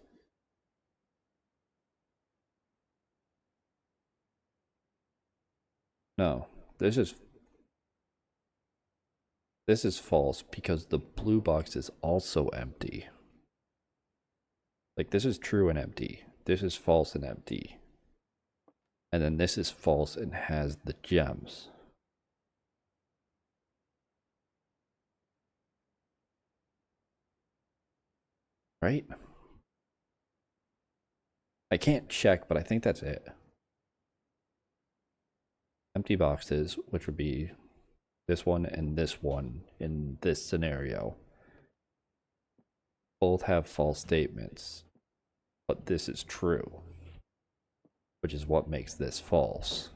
no, this is false because the blue box is also empty. Like this is true and empty. This is false and empty. And then this is false and has the gems. Right? I can't check, but I think that's it. Empty boxes, which would be this one and this one in this scenario, both have false statements, but this is true, which is what makes this false.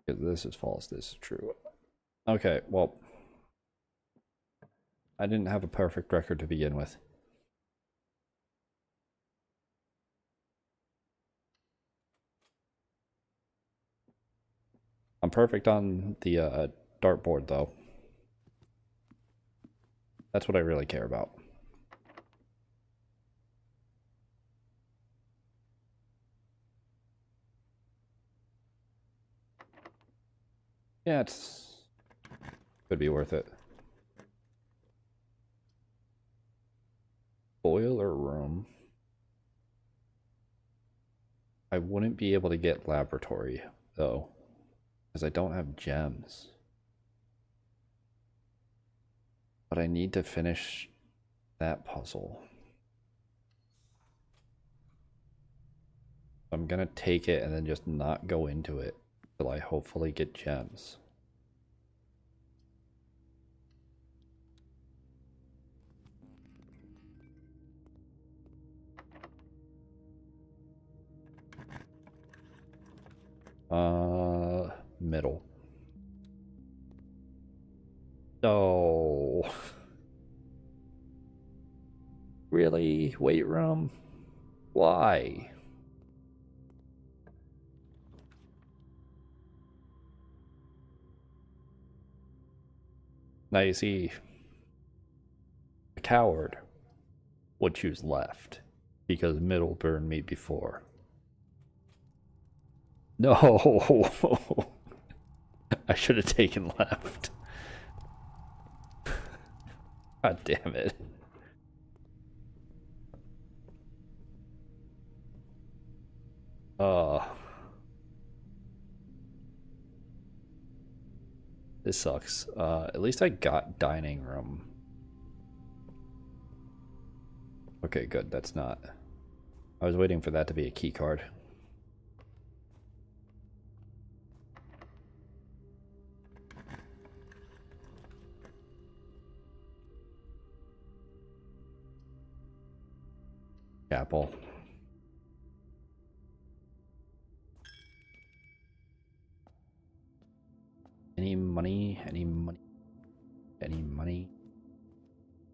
Because this is false, this is true. Okay, well, I didn't have a perfect record to begin with. I'm perfect on the dartboard, though. That's what I really care about. Yeah, it's could be worth it. Boiler room. I wouldn't be able to get laboratory, though, because I don't have gems. But I need to finish that puzzle. I'm gonna take it and then just not go into it till I hopefully get gems. Middle. No. Really? Weight room? Why? Now you see, a coward would choose left because middle burned me before. No. I should have taken left. God damn it. This sucks. At least I got dining room. Okay, good. That's not. I was waiting for that to be a key card. Chapel. Any money? Any money? Any money?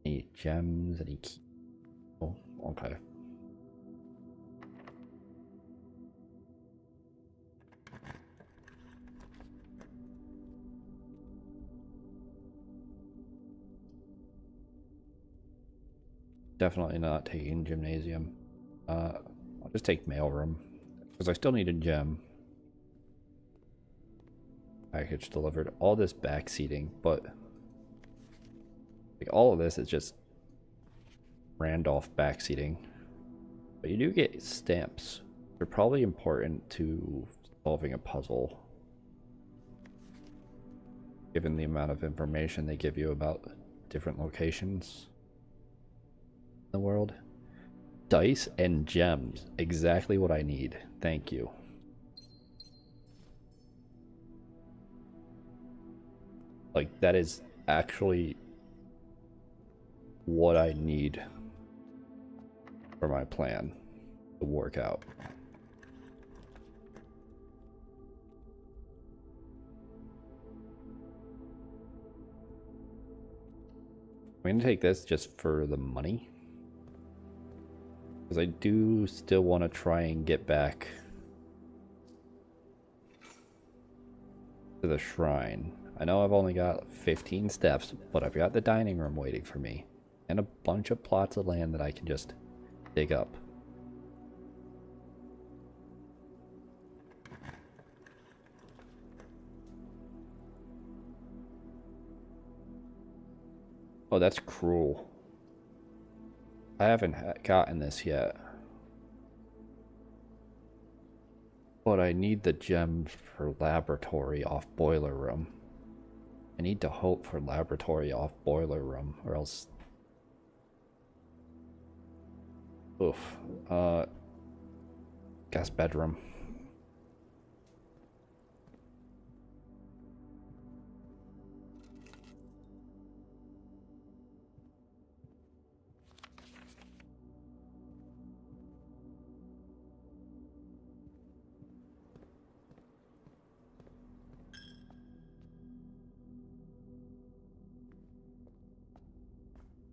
Any gems? Any key? Oh, okay. Definitely not taking gymnasium. I'll just take mailroom because I still need a gem. Package delivered. All this backseating, but like all of this is just Randolph backseating. But you do get stamps. They're probably important to solving a puzzle, given the amount of information they give you about different locations in the world. Dice and gems. Exactly what I need. Thank you. Like, that is actually what I need for my plan to work out. I'm going to take this just for the money, because I do still want to try and get back to the shrine. I know I've only got 15 steps, but I've got the dining room waiting for me, and a bunch of plots of land that I can just dig up. Oh, that's cruel. I haven't gotten this yet. But I need the gem for laboratory off boiler room. I need to hope for laboratory off boiler room, or else... Oof. Guest bedroom.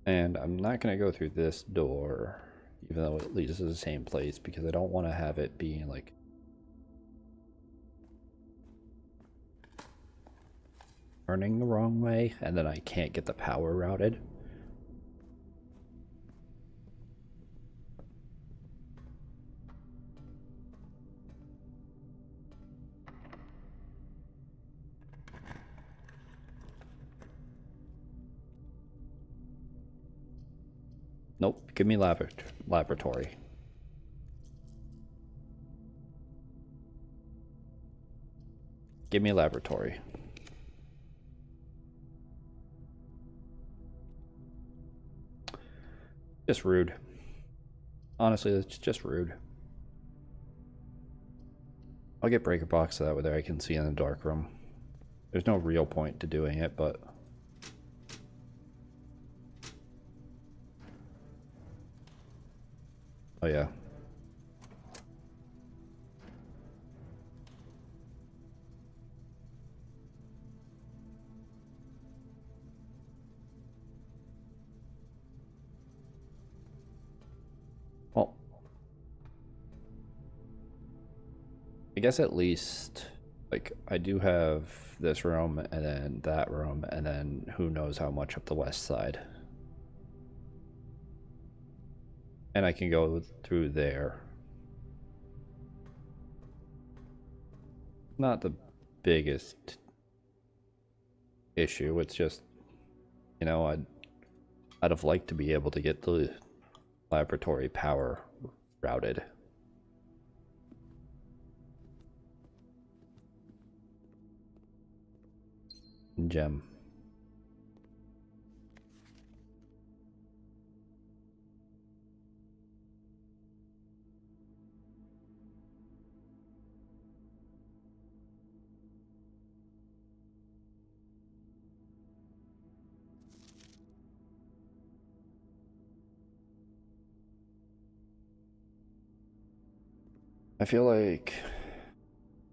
And I'm not going to go through this door, even though it leads to the same place, because I don't want to have it being like... turning the wrong way, and then I can't get the power routed. Nope, give me laboratory. Give me laboratory. Just rude. Honestly, that's just rude. I'll get breaker box so that way I can see in the dark room. There's no real point to doing it, but... Oh yeah. Well, I guess at least, like, I do have this room and then that room and then who knows how much up the west side. And I can go through there. Not the biggest issue, it's just, you know, I'd have liked to be able to get the laboratory power routed. Gem. I feel like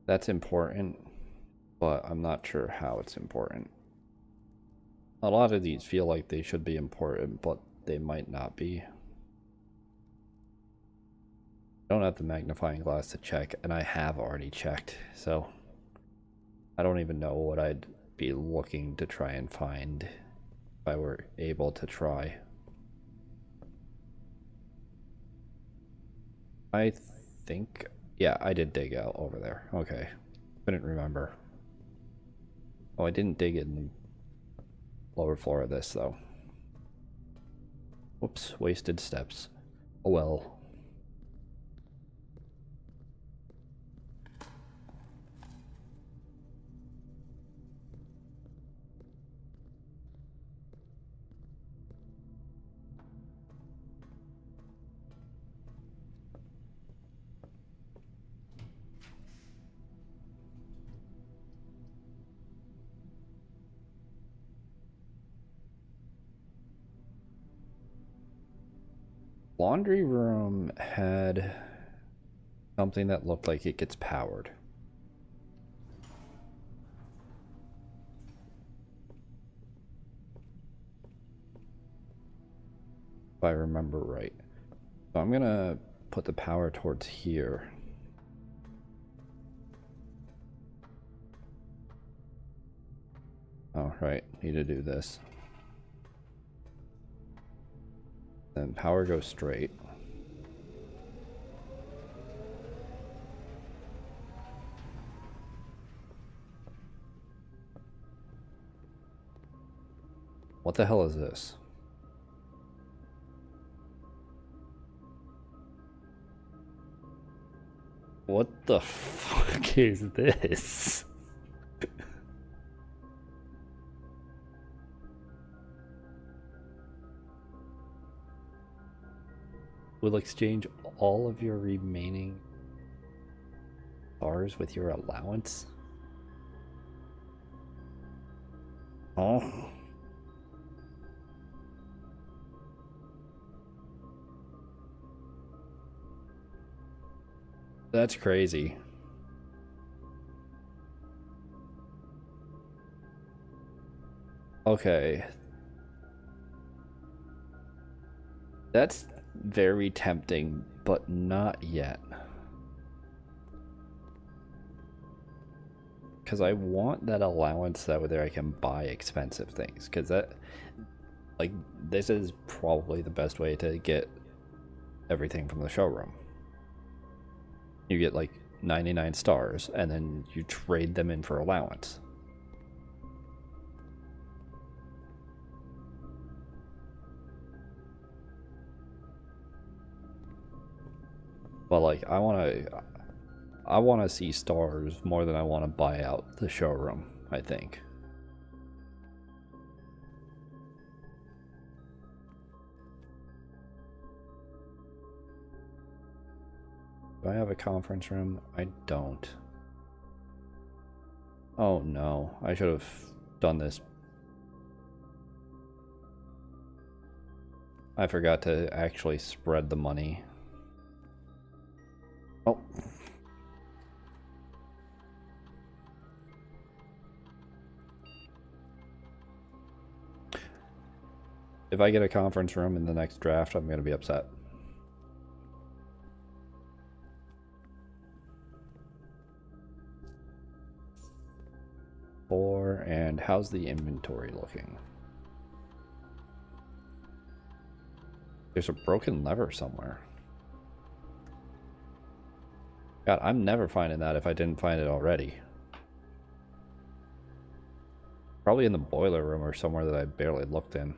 that's important, but I'm not sure how it's important. A lot of these feel like they should be important, but they might not be. I don't have the magnifying glass to check, and I have already checked, so I don't even know what I'd be looking to try and find if I were able to try. I think, yeah, I did dig out over there. Okay. Couldn't remember. Oh, I didn't dig in the lower floor of this, though. Whoops, wasted steps. Oh well. Laundry room had something that looked like it gets powered. If I remember right. So I'm gonna put the power towards here. Oh, right. Need to do this. Then power goes straight. What the hell is this? What the fuck is this? Will exchange all of your remaining bars with your allowance? Oh. That's crazy. Okay. That's very tempting, but not yet. Because I want that allowance that way I can buy expensive things. Because that, like, this is probably the best way to get everything from the showroom. You get like 99 stars, and then you trade them in for allowance. But like, I want to see stars more than I want to buy out the showroom, I think. Do I have a conference room? I don't. Oh no, I should have done this. I forgot to actually spread the money. Oh. If I get a conference room in the next draft, I'm going to be upset. And how's the inventory looking? There's a broken lever somewhere. God, I'm never finding that if I didn't find it already. Probably in the boiler room or somewhere that I barely looked in.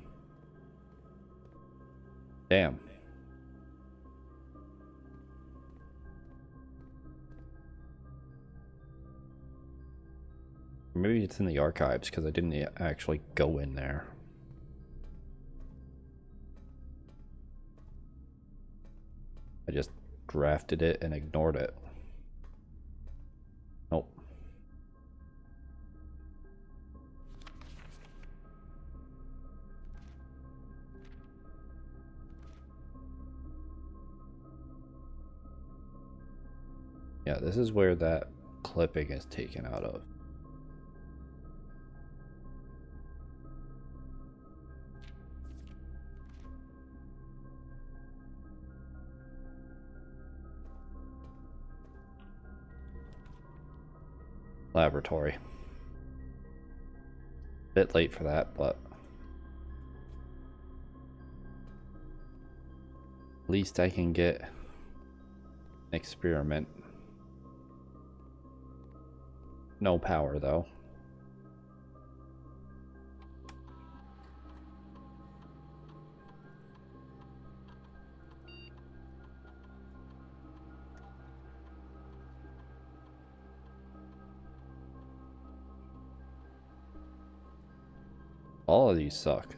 Damn. Maybe it's in the archives because I didn't actually go in there. I just drafted it and ignored it. Nope. Yeah, this is where that clipping is taken out of. Laboratory. Bit late for that, but at least I can get experiment. No power, though. All of these suck.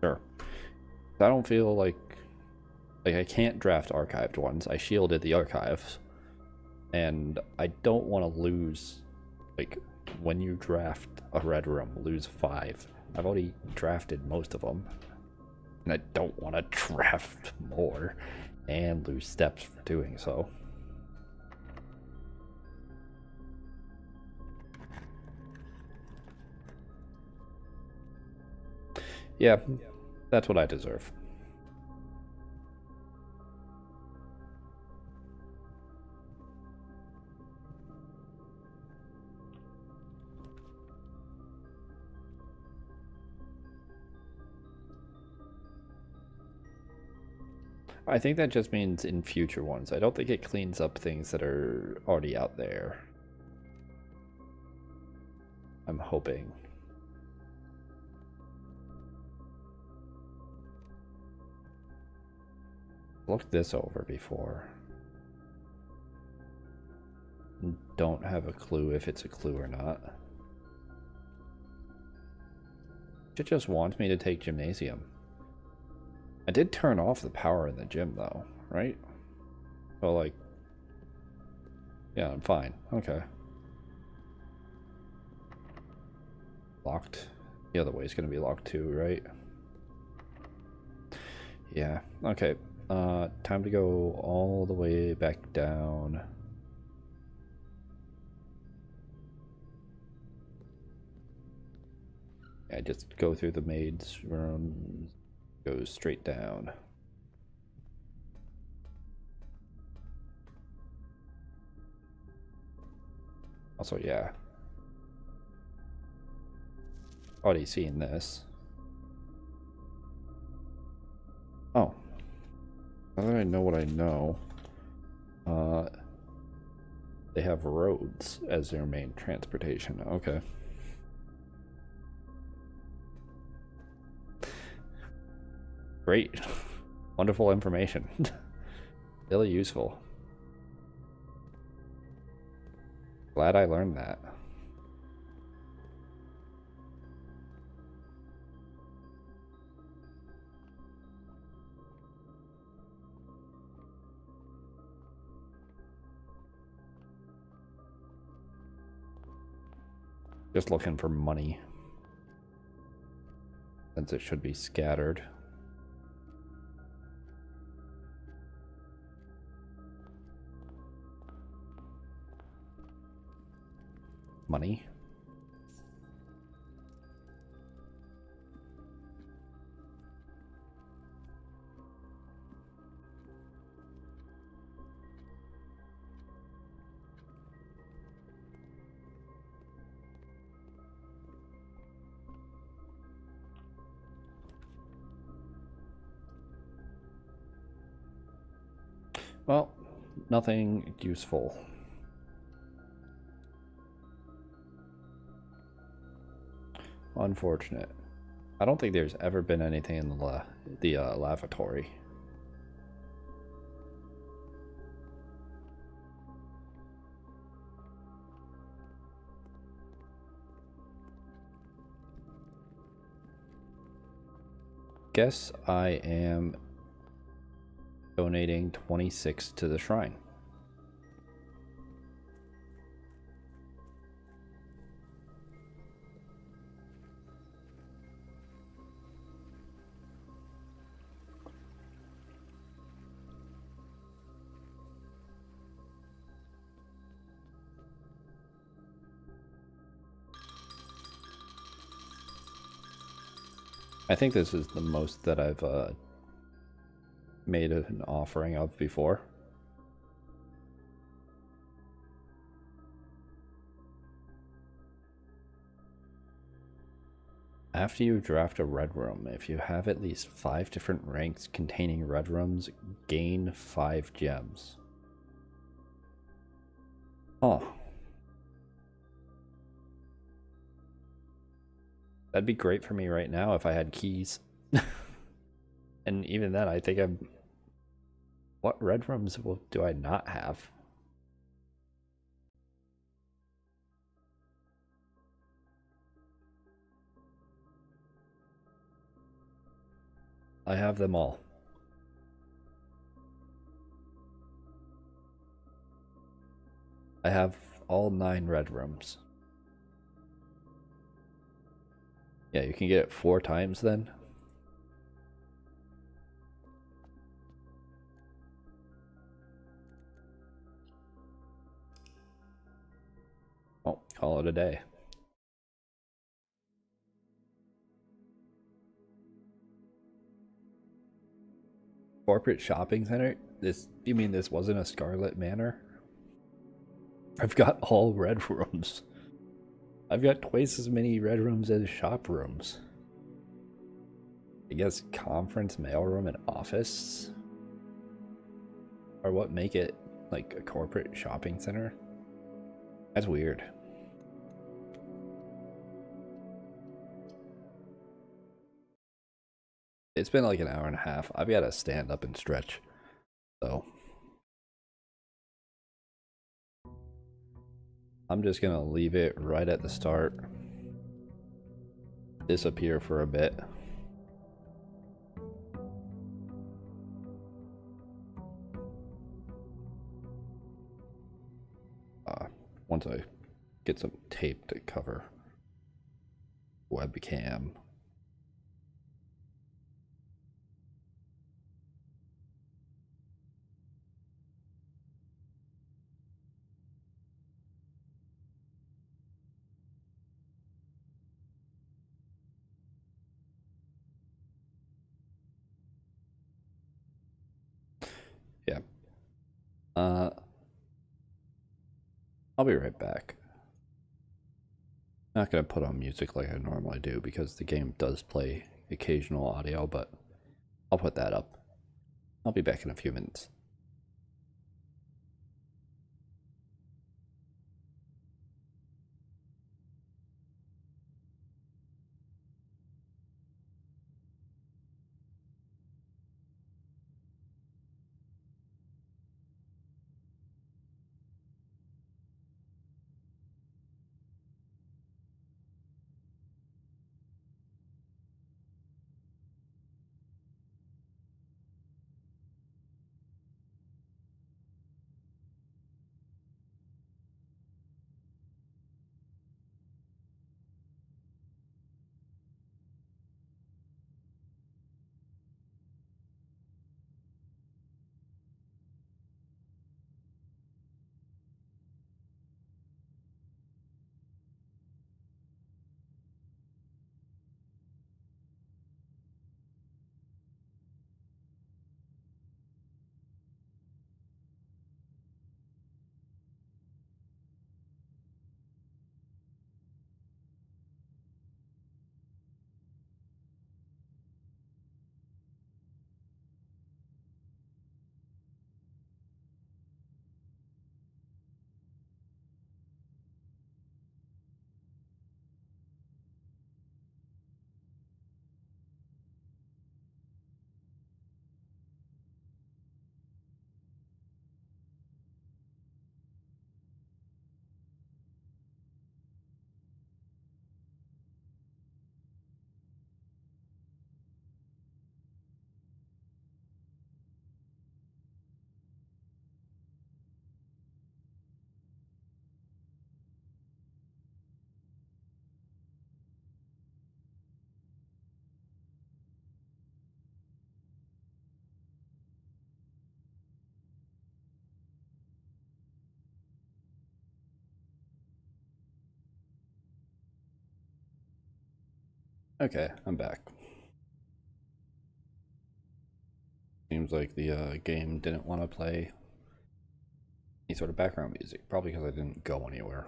Sure. I don't feel like I can't draft archived ones. I shielded the archives. And I don't want to lose, like, when you draft a red room, lose 5. I've already drafted most of them. And I don't want to draft more and lose steps for doing so. Yeah, that's what I deserve. I think that just means in future ones. I don't think it cleans up things that are already out there. I'm hoping. Look this over before. Don't have a clue if it's a clue or not. It just wants me to take gymnasium. I did turn off the power in the gym though, right? So like, yeah, I'm fine. Okay. Locked. The other way is going to be locked too, right? Yeah. Okay. Time to go all the way back down. Yeah, just go through the maid's room, go straight down. Also, yeah. Already seen this. Oh. Now that I know what I know, they have roads as their main transportation. Okay. Great. Wonderful information. Really useful. Glad I learned that. Just looking for money, since it should be scattered. Money. Well, nothing useful. Unfortunate. I don't think there's ever been anything in the lavatory. Guess I am donating 26 to the shrine. I think this is the most that I've made an offering of before. After you draft a red room, if you have at least 5 different ranks containing red rooms, gain 5 gems. Oh. That'd be great for me right now if I had keys. And even then, I think I'm... What red rooms do I not have? I have them all. I have all 9 red rooms. Yeah, you can get it 4 times then. Oh, call it a day. Corporate shopping center? You mean this wasn't a Scarlet Manor? I've got all red rooms. I've got twice as many red rooms as shop rooms. I guess conference, mailroom, and office are what make it like a corporate shopping center. That's weird. It's been like an hour and a half. I've got to stand up and stretch. So I'm just gonna leave it right at the start. Disappear for a bit. Once I get some tape to cover webcam. Yeah. I'll be right back. Not gonna put on music like I normally do because the game does play occasional audio, but I'll put that up. I'll be back in a few minutes. Okay, I'm back. Seems like the game didn't want to play any sort of background music, probably because I didn't go anywhere.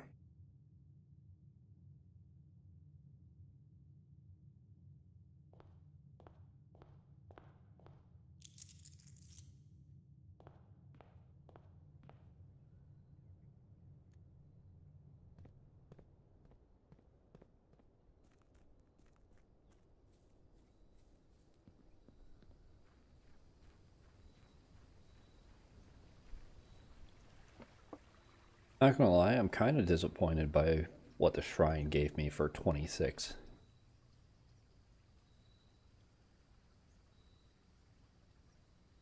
Not gonna lie, I'm kind of disappointed by what the shrine gave me for 26.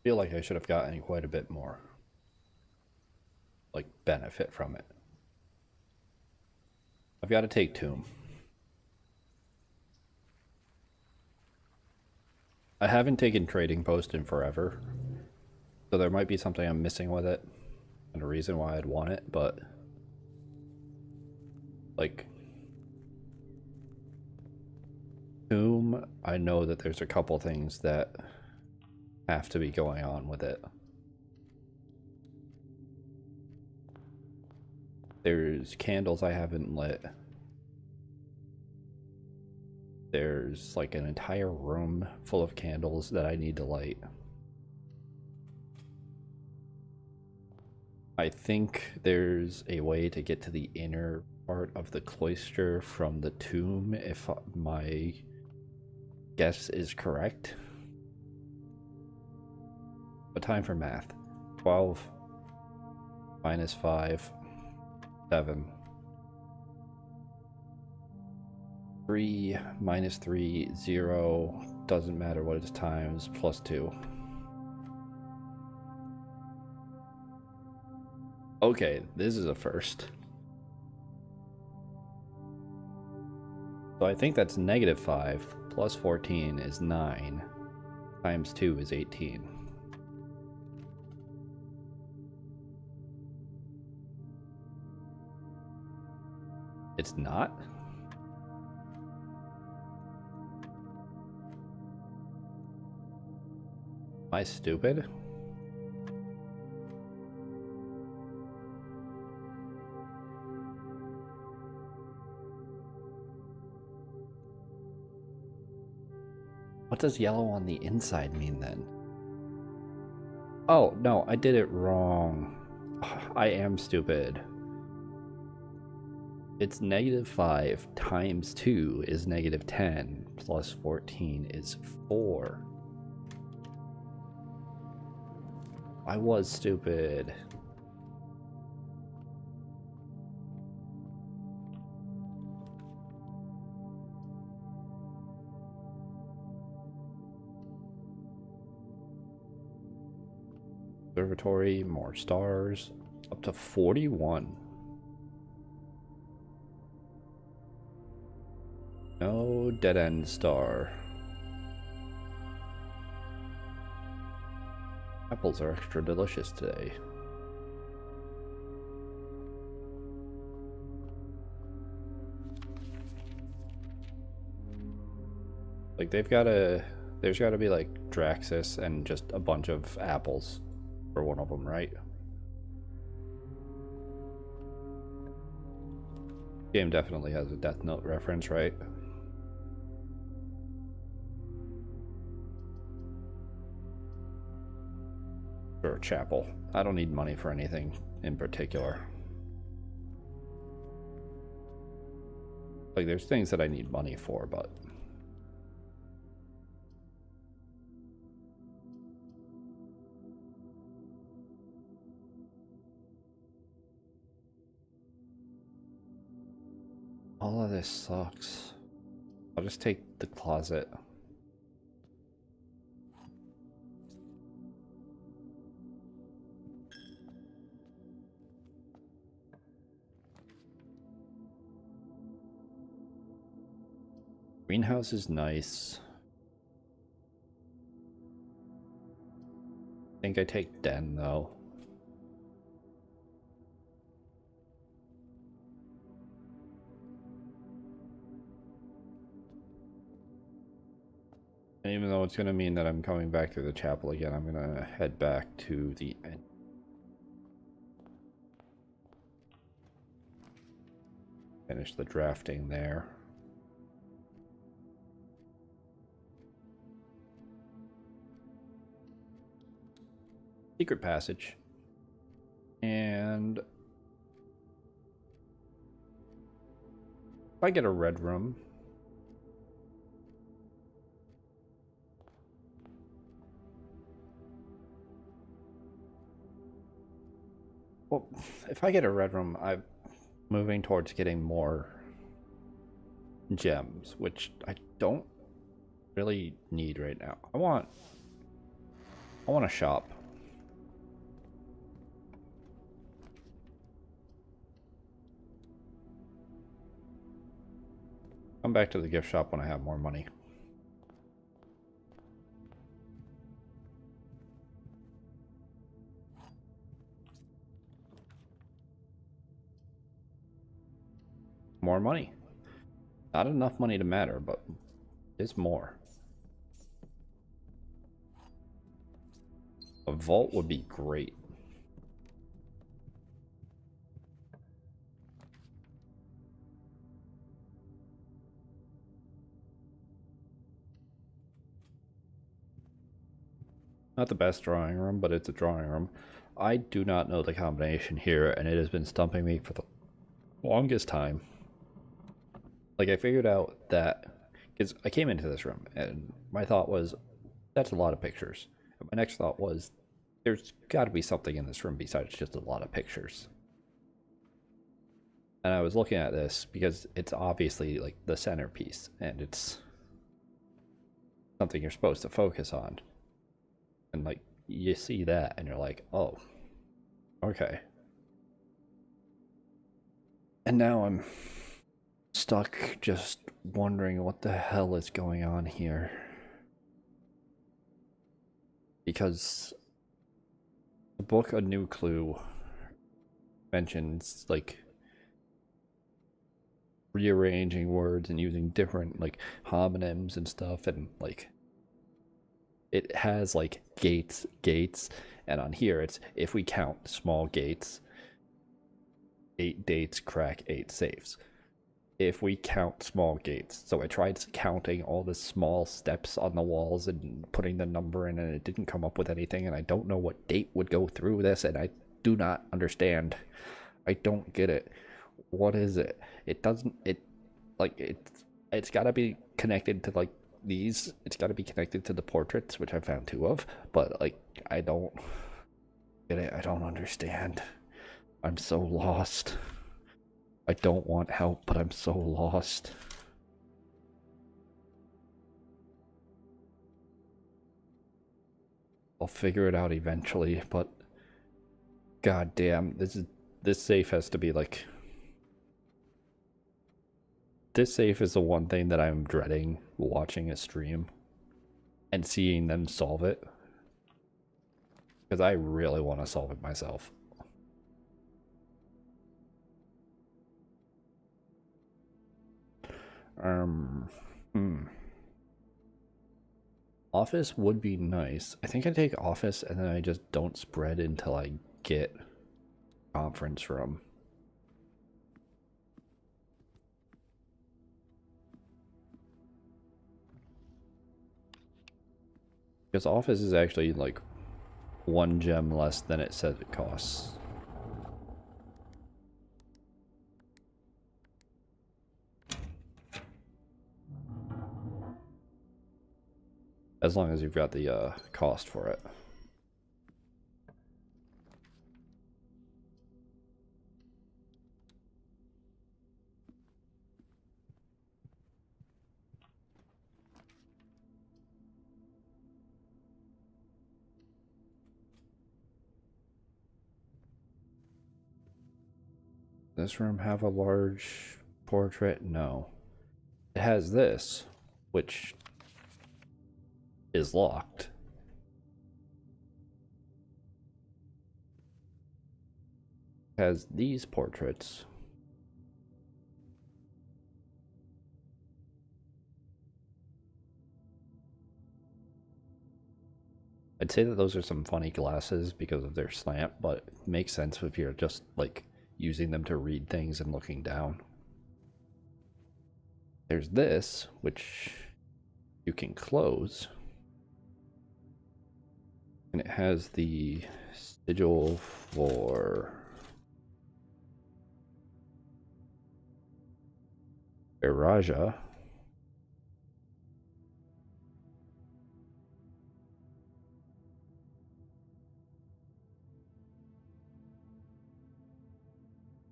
Feel like I should have gotten quite a bit more, like, benefit from it. I've got to take Tomb. I haven't taken Trading Post in forever, so there might be something I'm missing with it, and a reason why I'd want it, but like Tomb, I know that there's a couple things that have to be going on with it. There's candles I haven't lit. There's like an entire room full of candles that I need to light. I think there's a way to get to the inner part of the cloister from the tomb, if my guess is correct. What time for math? 12 minus 5, 7. 3 minus 3, 0. Doesn't matter what it's times, plus 2. Okay, this is a first. So I think that's negative 5 plus 14 is 9 times 2 is 18. It's not? Am I stupid? What does yellow on the inside mean then? Oh, no, I did it wrong. I am stupid. It's negative 5 times 2 is negative 10 plus 14 is 4. I was stupid. Observatory, more stars, up to 41. No dead end star. Apples are extra delicious today. Like there's gotta be like Draxus and just a bunch of apples for one of them, right? Game definitely has a Death Note reference, right? Or a chapel. I don't need money for anything in particular. Like there's things that I need money for, but all of this sucks. I'll just take the closet. Greenhouse is nice. I think I take Den though. And even though it's going to mean that I'm coming back to the chapel again, I'm going to head back to the end. Finish the drafting there. Secret passage. And if I get a red room, Well, if I get a red room, I'm moving towards getting more gems, which I don't really need right now. I want a shop. Come back to the gift shop when I have more money. More money. Not enough money to matter, but it's more. A vault would be great. Not the best drawing room, but it's a drawing room. I do not know the combination here, and it has been stumping me for the longest time. Like, I figured out that, because I came into this room, and my thought was, that's a lot of pictures. And my next thought was, there's got to be something in this room besides just a lot of pictures. And I was looking at this because it's obviously like the centerpiece, and it's something you're supposed to focus on. And like, you see that, and you're like, oh, okay. And now I'm stuck just wondering what the hell is going on here. Because the book A New Clue mentions like rearranging words and using different like homonyms and stuff, and like it has like gates, and on here it's if we count small gates, 8 dates crack 8 safes. If we count small gates. So I tried counting all the small steps on the walls and putting the number in, and it didn't come up with anything, and I don't know what date would go through this, and I do not understand. I don't get it. What is it? It doesn't, it, like, it's gotta be connected to, like, these. It's gotta be connected to the portraits, which I found 2 of, but, like, I don't get it. I don't understand. I'm so lost. I don't want help, but I'm so lost. I'll figure it out eventually, but god damn, this safe has to be like, this safe is the one thing that I'm dreading watching a stream and seeing them solve it, because I really want to solve it myself. Office would be nice. I think I take office and then I just don't spread until I get conference room. Because office is actually like 1 gem less than it says it costs. As long as you've got the cost for it. Does this room have a large portrait? No. It has this, which is locked. It has these portraits. I'd say that those are some funny glasses because of their slant, but it makes sense if you're just like using them to read things and looking down. There's this, which you can close. And it has the sigil for Iraja.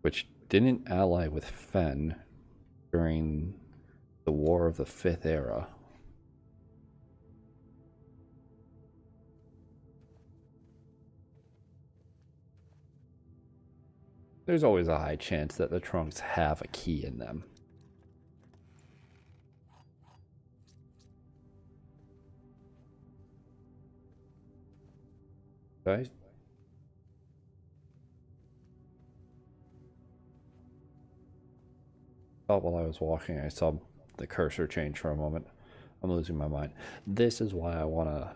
which didn't ally with Fen during the War of the Fifth Era. There's always a high chance that the trunks have a key in them. Okay. Thought while I was walking, I saw the cursor change for a moment. I'm losing my mind. This is why I want to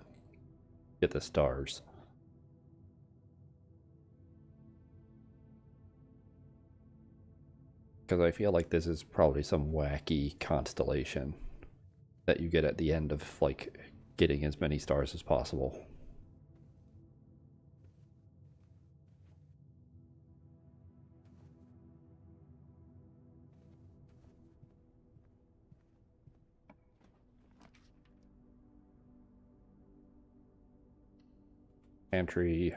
get the stars. Because I feel like this is probably some wacky constellation that you get at the end of, like, getting as many stars as possible. Pantry.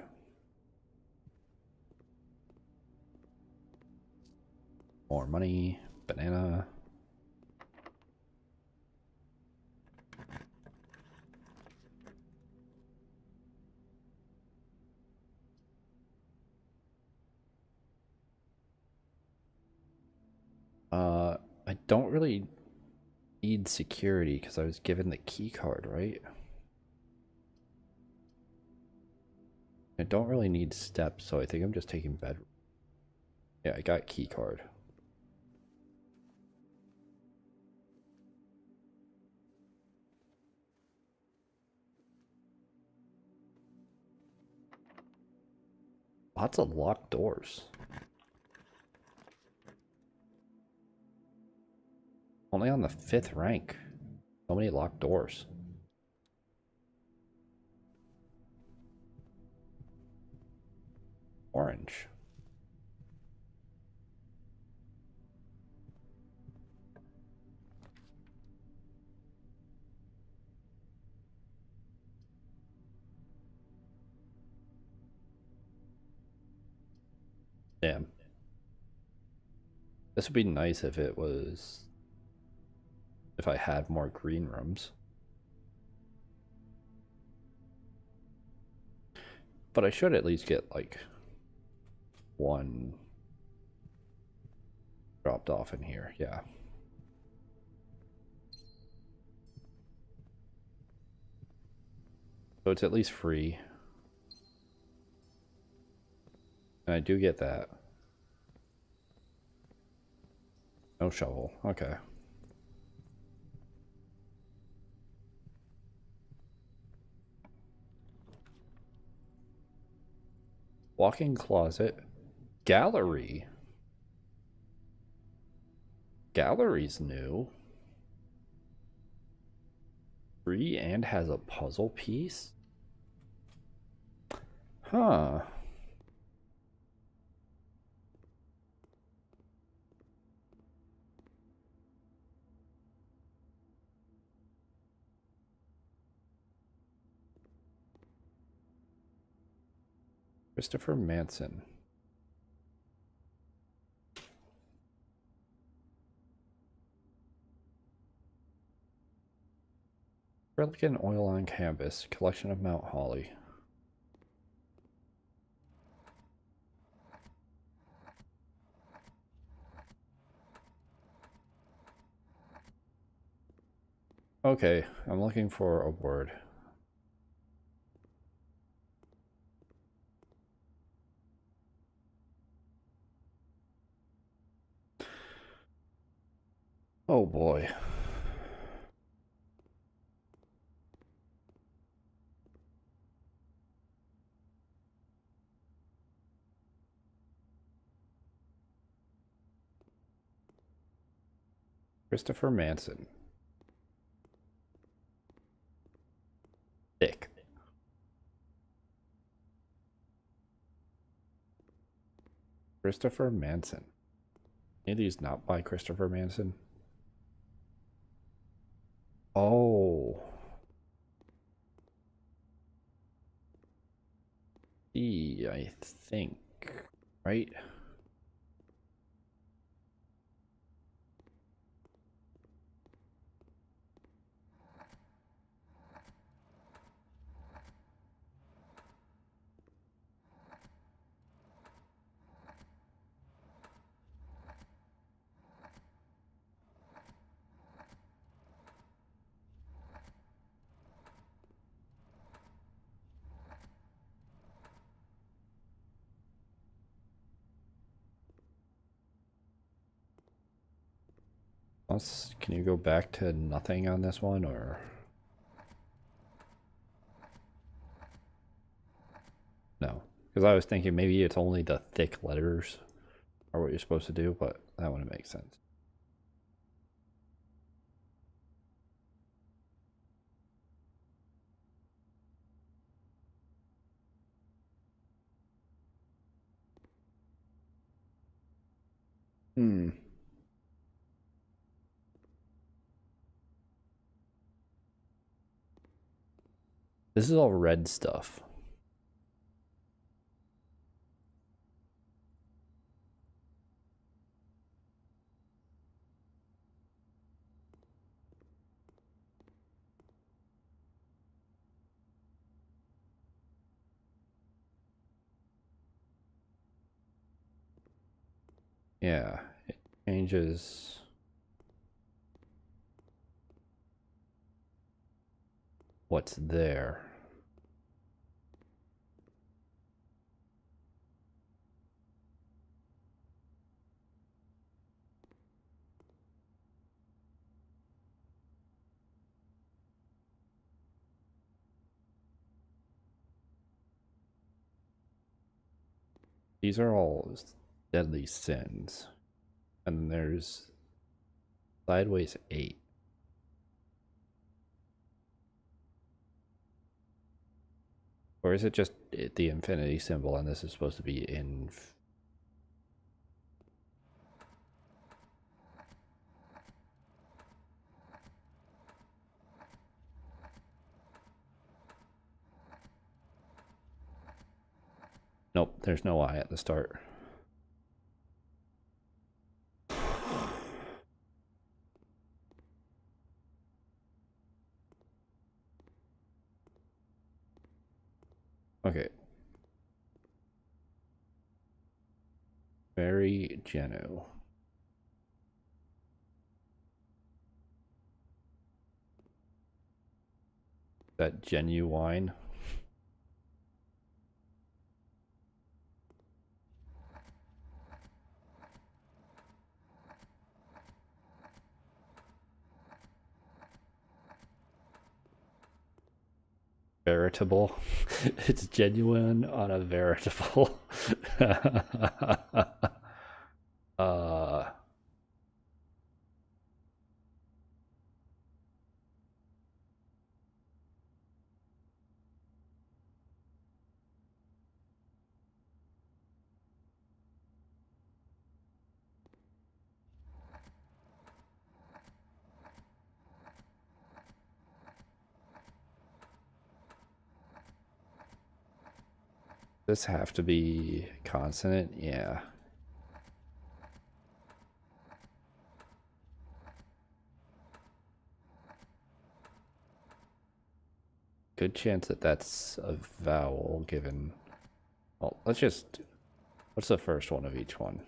More money. Banana. I don't really need security because I was given the key card, right? I don't really need steps, so I think I'm just taking bed. Yeah, I got key card. Lots of locked doors. Only on the 5th rank. So many locked doors. Orange. Damn. This would be nice if it was... if I had more green rooms. But I should at least get, like, one dropped off in here, yeah. So it's at least free. And I do get that. No shovel, okay. Walk-in closet. Gallery. Gallery's new. Free and has a puzzle piece? Huh. Christopher Manson. Relican oil on canvas. Collection of Mount Holly. Okay, I'm looking for a word. Oh boy. Christopher Manson. Thick. Christopher Manson. Any of these not by Christopher Manson? Oh. I think. Right? Can you go back to nothing on this one, or no? Because I was thinking maybe it's only the thick letters are what you're supposed to do, but that wouldn't make sense. Hmm. This is all red stuff. Yeah, it changes what's there. These are all deadly sins. And there's sideways 8. Or is it just the infinity symbol and this is supposed to be in... Nope, there's no I at the start. Okay. Very genu. That genuine. Veritable. It's genuine on a veritable. uh this have to be consonant? Yeah. Good chance that that's a vowel given. Well, let's just... What's the first one of each one?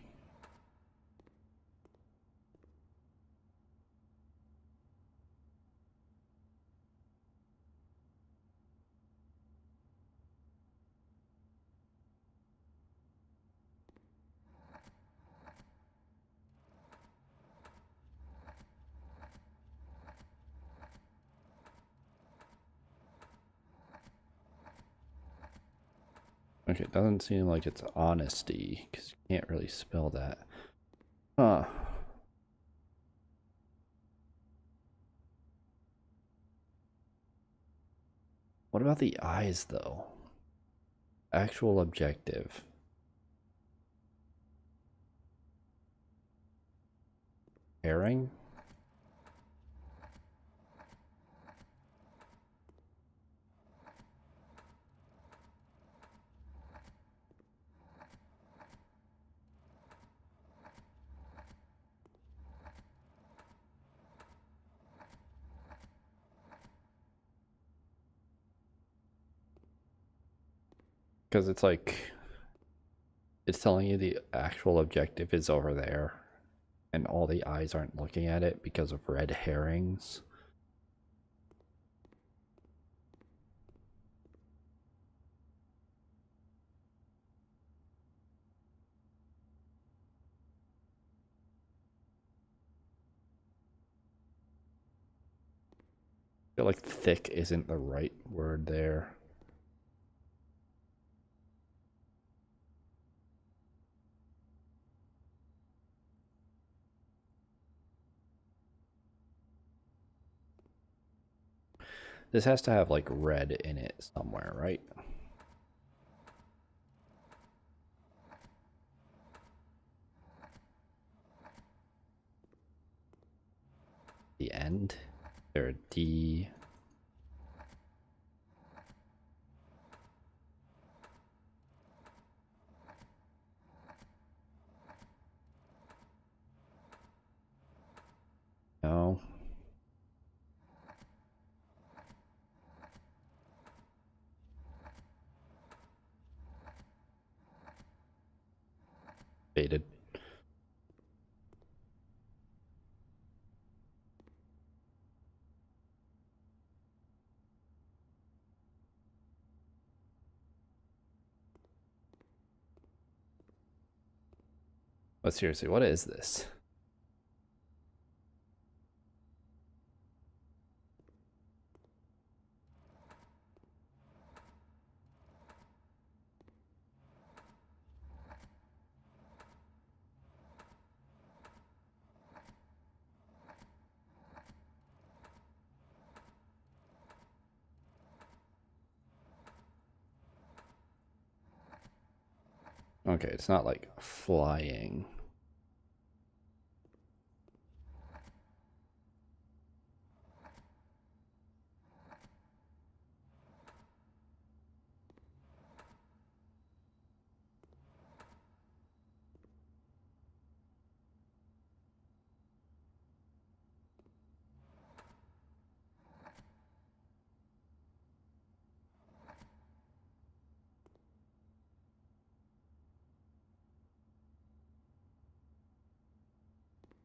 Okay, it doesn't seem like it's honesty, because you can't really spell that. Huh. What about the eyes, though? Actual objective. Herring? Because it's like... It's telling you the actual objective is over there. And all the eyes aren't looking at it because of red herrings. feel like thick isn't the right word there. This has to have like red in it somewhere, right? The end. There a D. No. Faded. But seriously, what is this? Okay, it's not like flying.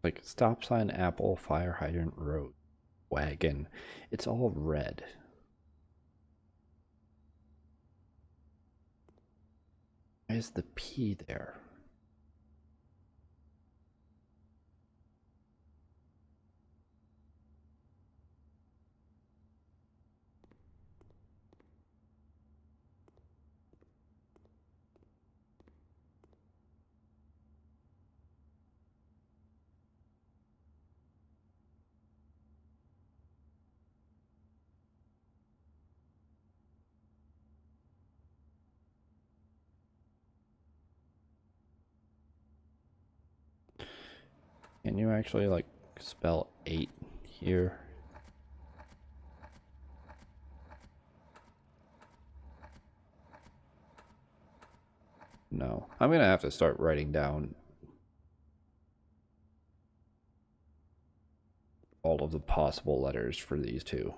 Like stop sign, apple, fire hydrant, road, wagon. It's all red. Why is the P there? Can you actually like spell 8 here? No. I'm gonna have to start writing down all of the possible letters for these two.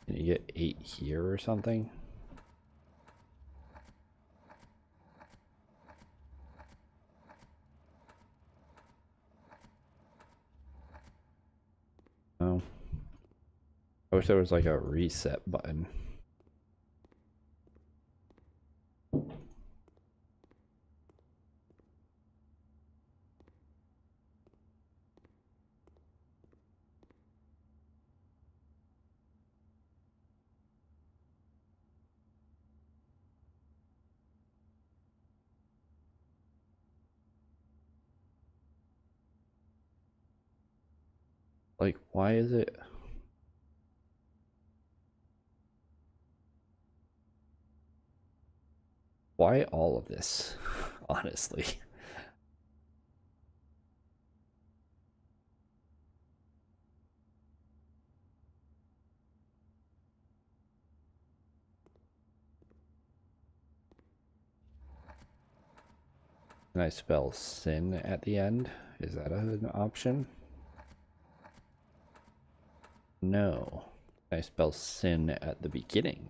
Can you get 8 here or something? No. I wish there was like a reset button. Like, why is it? Why all of this? Honestly. Can I spell sin at the end? Is that an option? No. Can I spell sin at the beginning?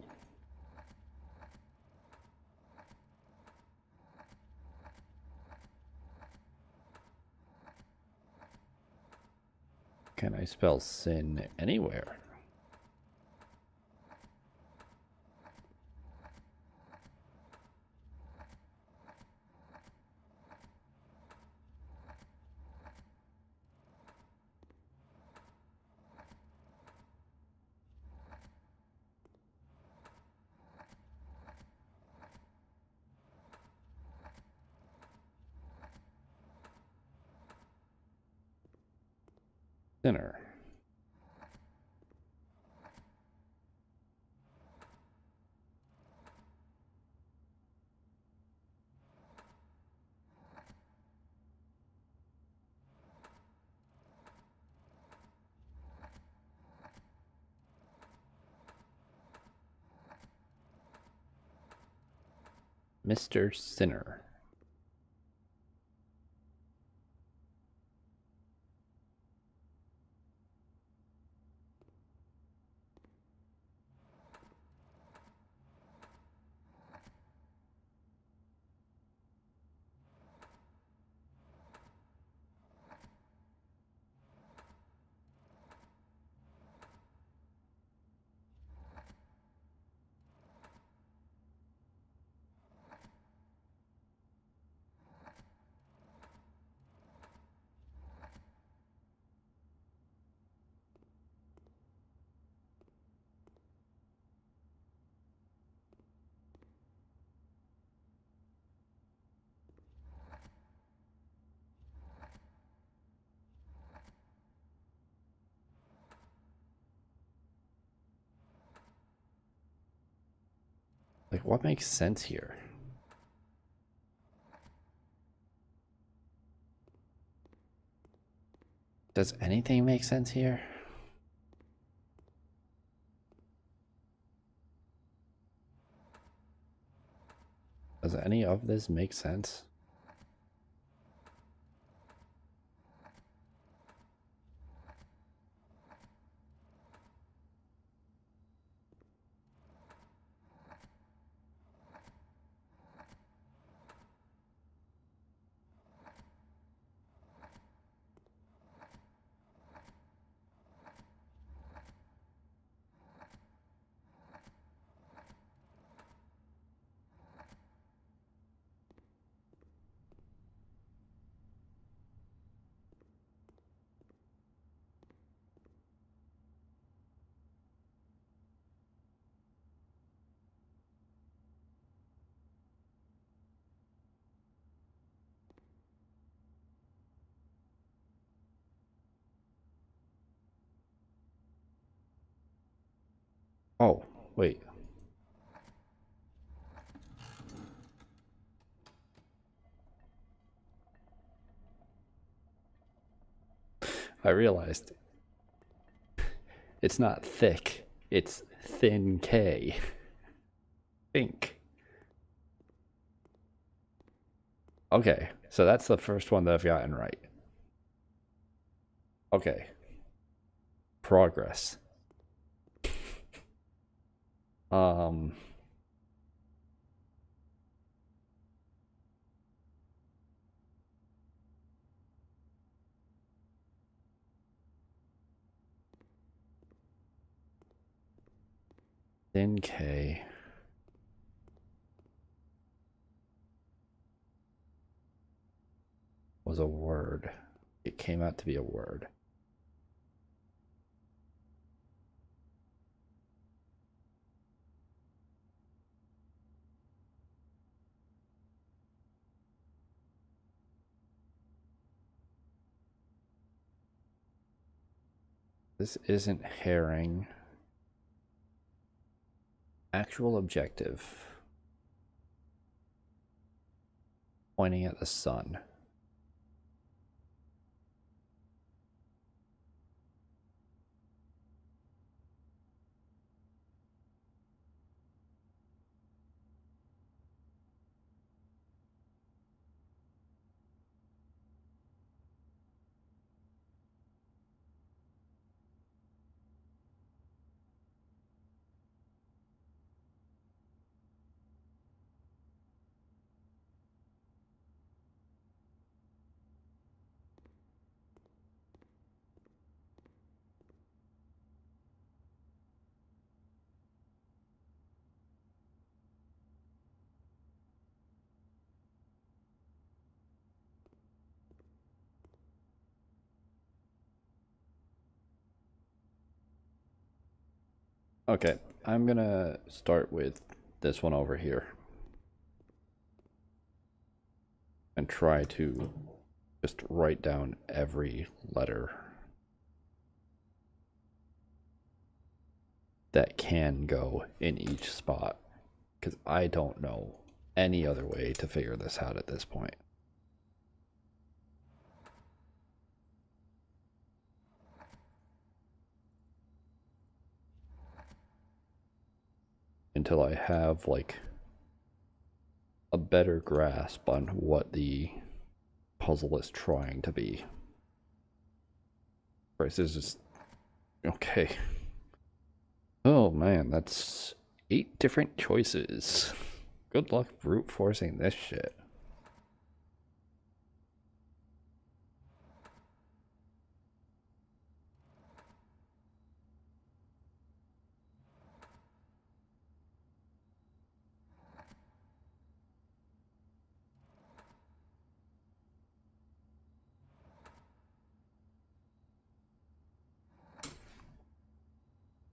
Can I spell sin anywhere? Sinner. Mr. Sinner. Like, what makes sense here? Does anything make sense here? Does any of this make sense? Oh, wait. I realized it's not thick, it's thin K. Think. Okay, so that's the first one that I've gotten right. Okay. Progress. Um, thin K. Was a word. It came out to be a word. This isn't herring. Actual objective. Pointing at the sun. Okay, I'm gonna start with this one over here and try to just write down every letter that can go in each spot, because I don't know any other way to figure this out at this point. Until I have like a better grasp on what the puzzle is trying to be. Christ, this is okay. Oh man, that's 8 different choices. Good luck brute forcing this shit.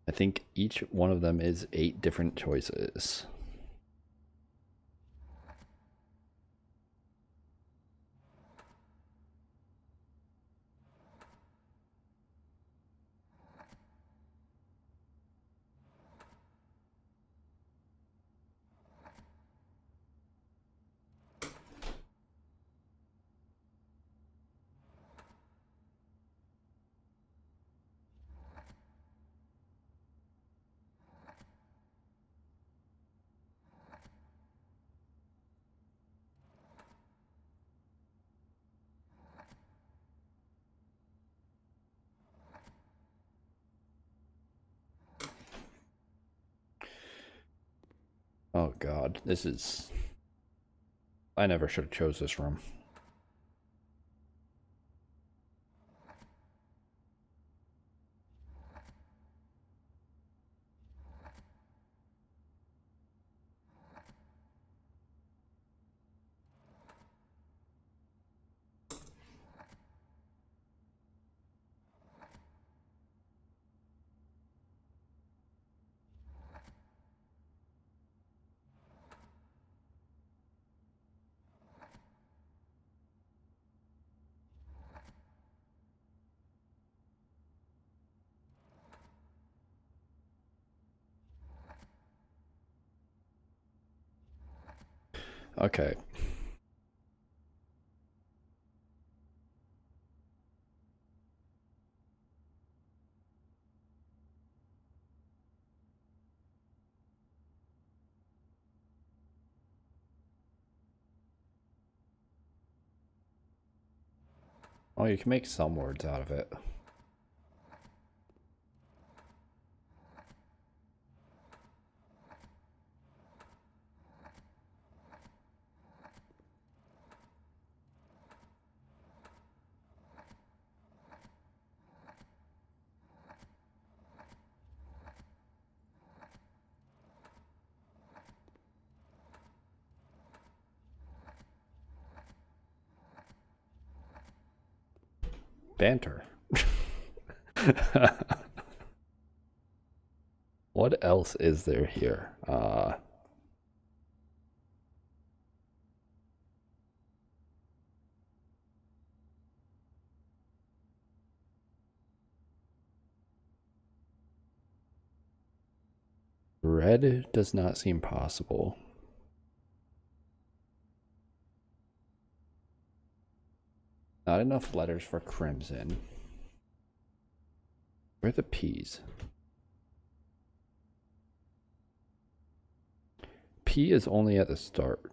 I think each one of them is 8 different choices. Oh god, this is... I never should have chose this room. Okay. Oh, you can make some words out of it. Banter. What else is there here? Red does not seem possible. Not enough letters for crimson. Where are the P's? P is only at the start.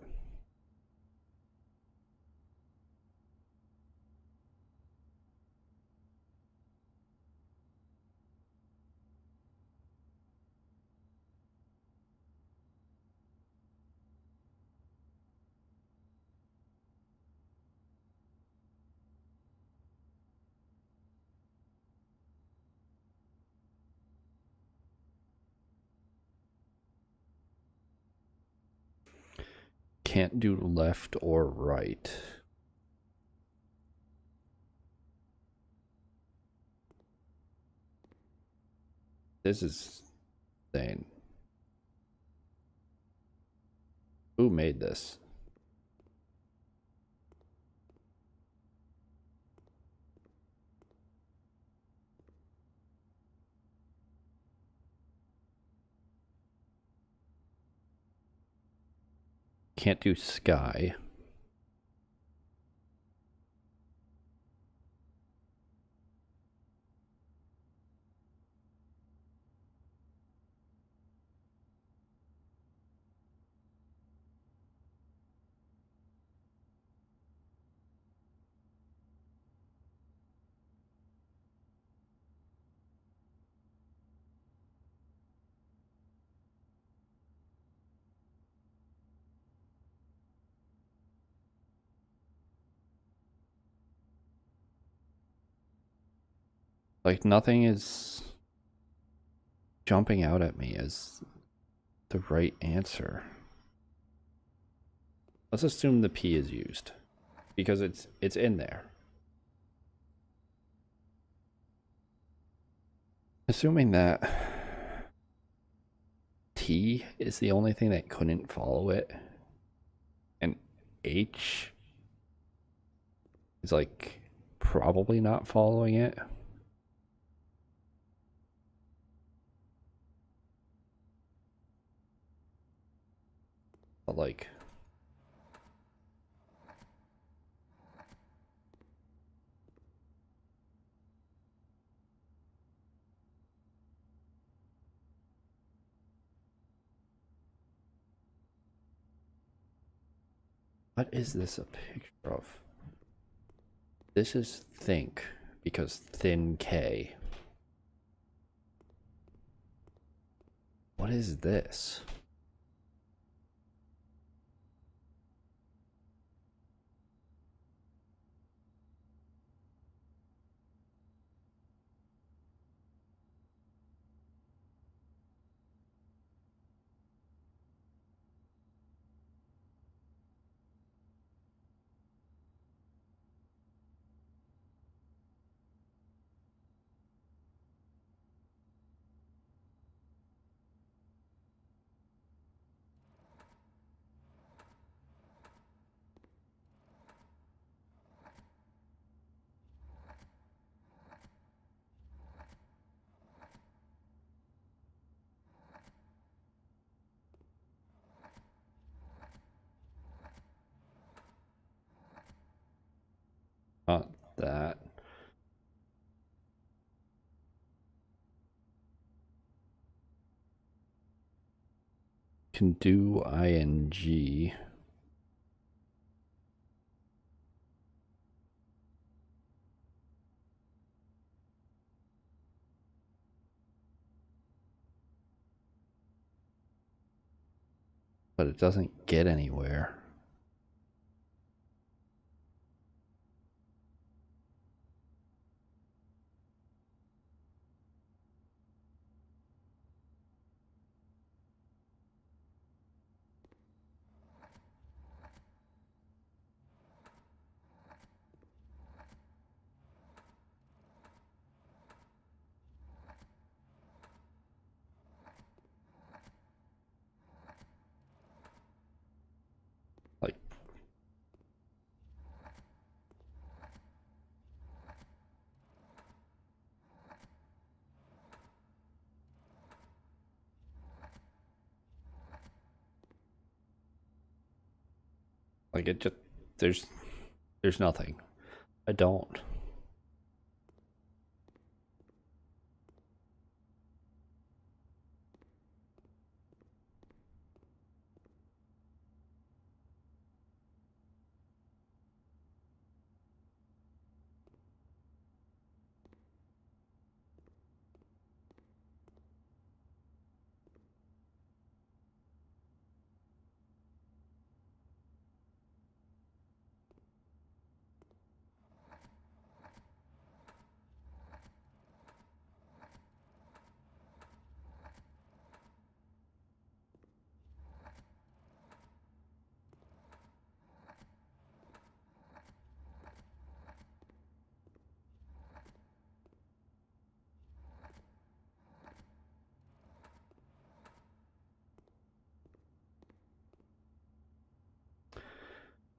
Can't do left or right. This is insane. Who made this? Can't do sky. Like nothing is jumping out at me as the right answer. Let's assume the P is used because it's in there. Assuming that T is the only thing that couldn't follow it, and H is like probably not following it. But like what is this a picture of? This is think because thin K. What is this? Not that. Can do ing. But it doesn't get anywhere. Like it just there's nothing. I don't.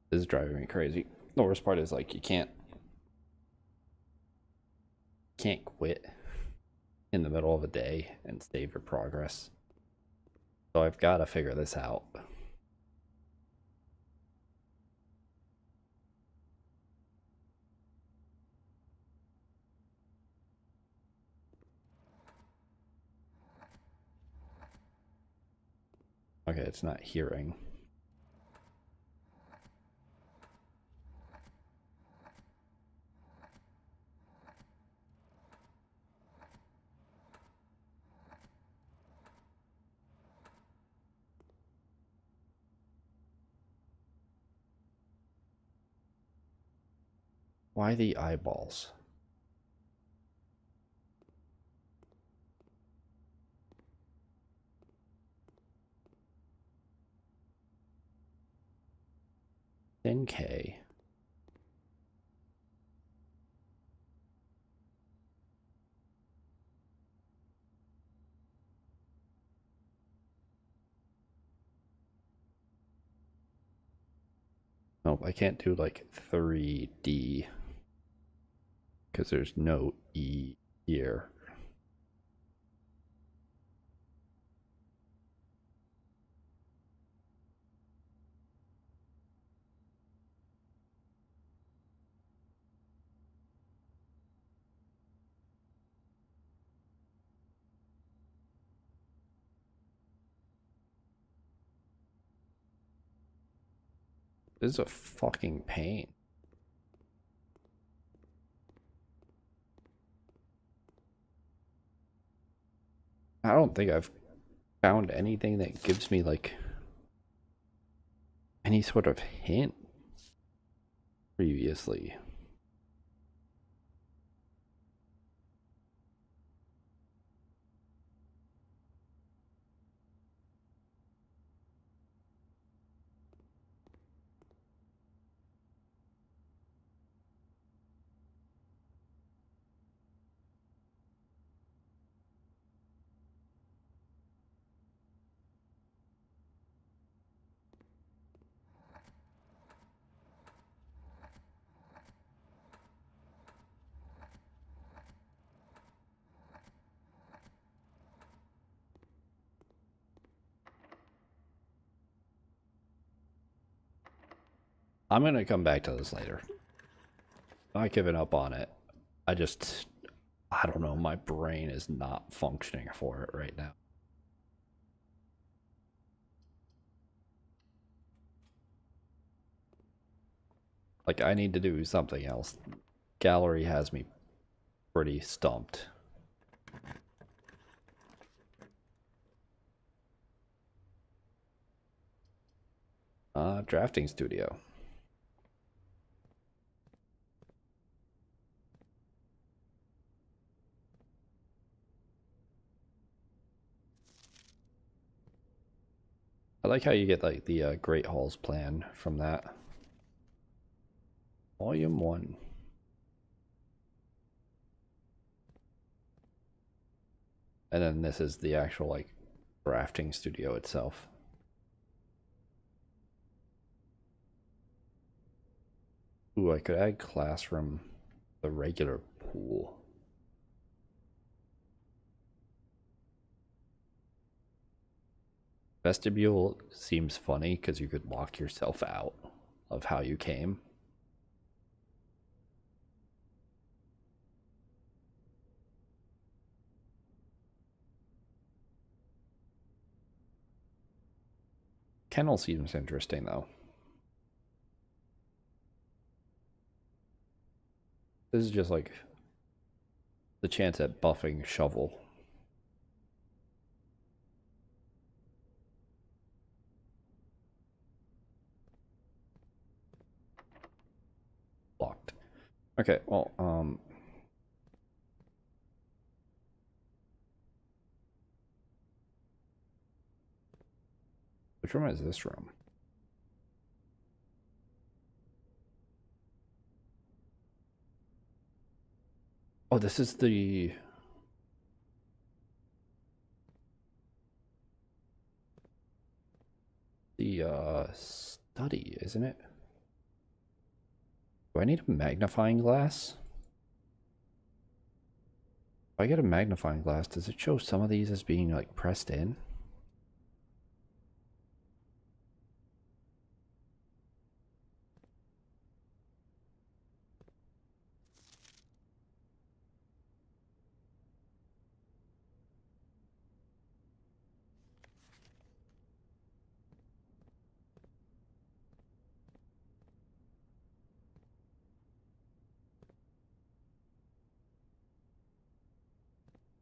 This is driving me crazy. The worst part is like you can't quit in the middle of a day and save your progress. So I've got to figure this out. Okay, it's not hearing. Why the eyeballs? $10K. Nope, I can't do like 3D because there's no E here. This is a fucking pain. I don't think I've found anything that gives me like any sort of hint previously. I'm gonna come back to this later. I'm not giving up on it. I don't know, my brain is not functioning for it right now. Like, I need to do something else. Gallery has me pretty stumped. Drafting studio. I like how you get like the Great Halls plan from that. Volume 1. And then this is the actual like drafting studio itself. Ooh, I could add classroom, the regular pool. Vestibule seems funny because you could lock yourself out of how you came. Kennel seems interesting though. This is just like the chance at buffing shovel. Locked. Okay, well, which room is this room? Oh, this is the study, isn't it? Do I need a magnifying glass? If I get a magnifying glass, does it show some of these as being like pressed in?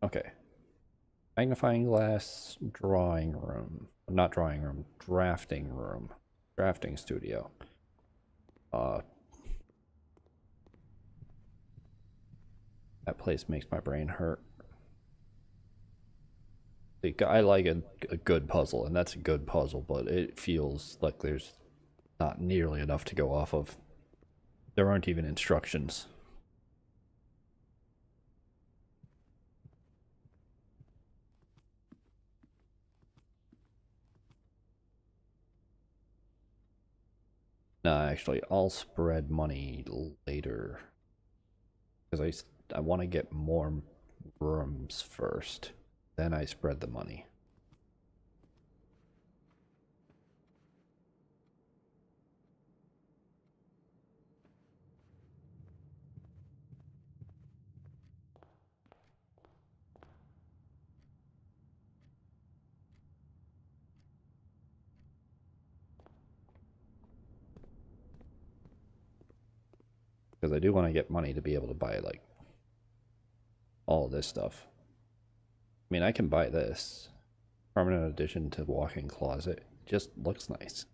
Okay. Magnifying glass, drawing room. Not drawing room, drafting room. Drafting studio. That place makes my brain hurt. Like, I like a good puzzle, and that's a good puzzle, but it feels like there's not nearly enough to go off of. There aren't even instructions. No, actually, I'll spread money later. Because I want to get more rooms first. Then I spread the money. Because I do want to get money to be able to buy, like, all this stuff. I mean, I can buy this. Permanent addition to walk-in closet. Just looks nice.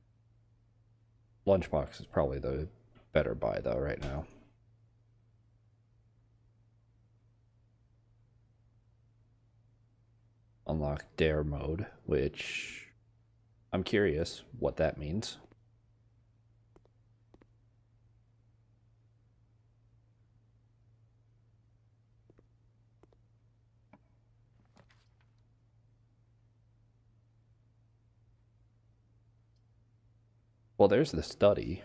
Lunchbox is probably the better buy, though, right now. Unlock dare mode, which I'm curious what that means. Well, there's the study.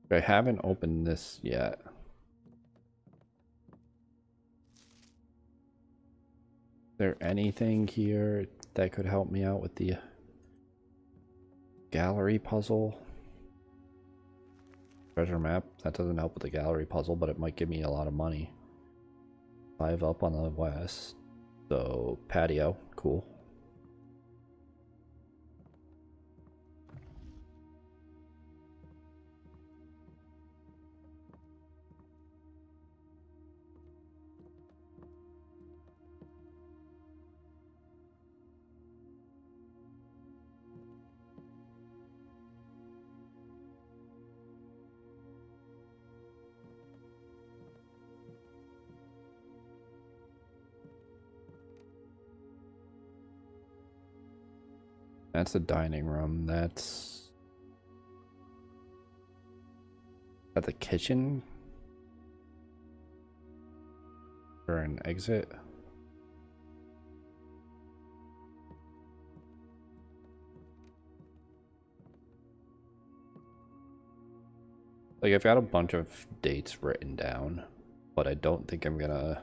I haven't opened this yet. Is there anything here that could help me out with the gallery puzzle? Treasure map. That doesn't help with the gallery puzzle, but it might give me a lot of money. 5 up on the west. So, patio. Cool. That's the dining room. That's at the kitchen or an exit. Like, I've got a bunch of dates written down, but I don't think I'm gonna.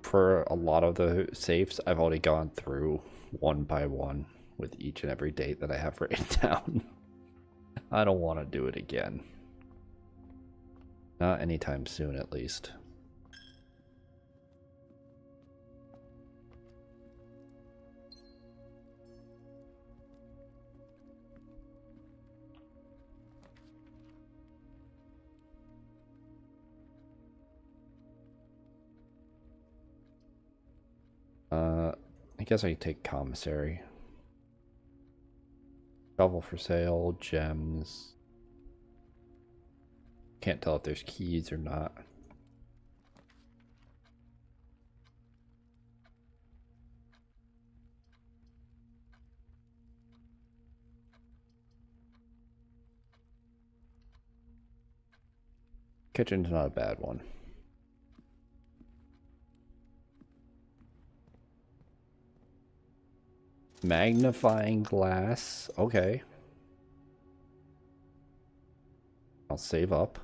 For a lot of the safes, I've already gone through one by one with each and every date that I have written down. I don't want to do it again. Not anytime soon, at least. I guess I could take commissary. Shovel for sale, gems. Can't tell if there's keys or not. Kitchen's not a bad one. Magnifying glass. Okay. I'll save up.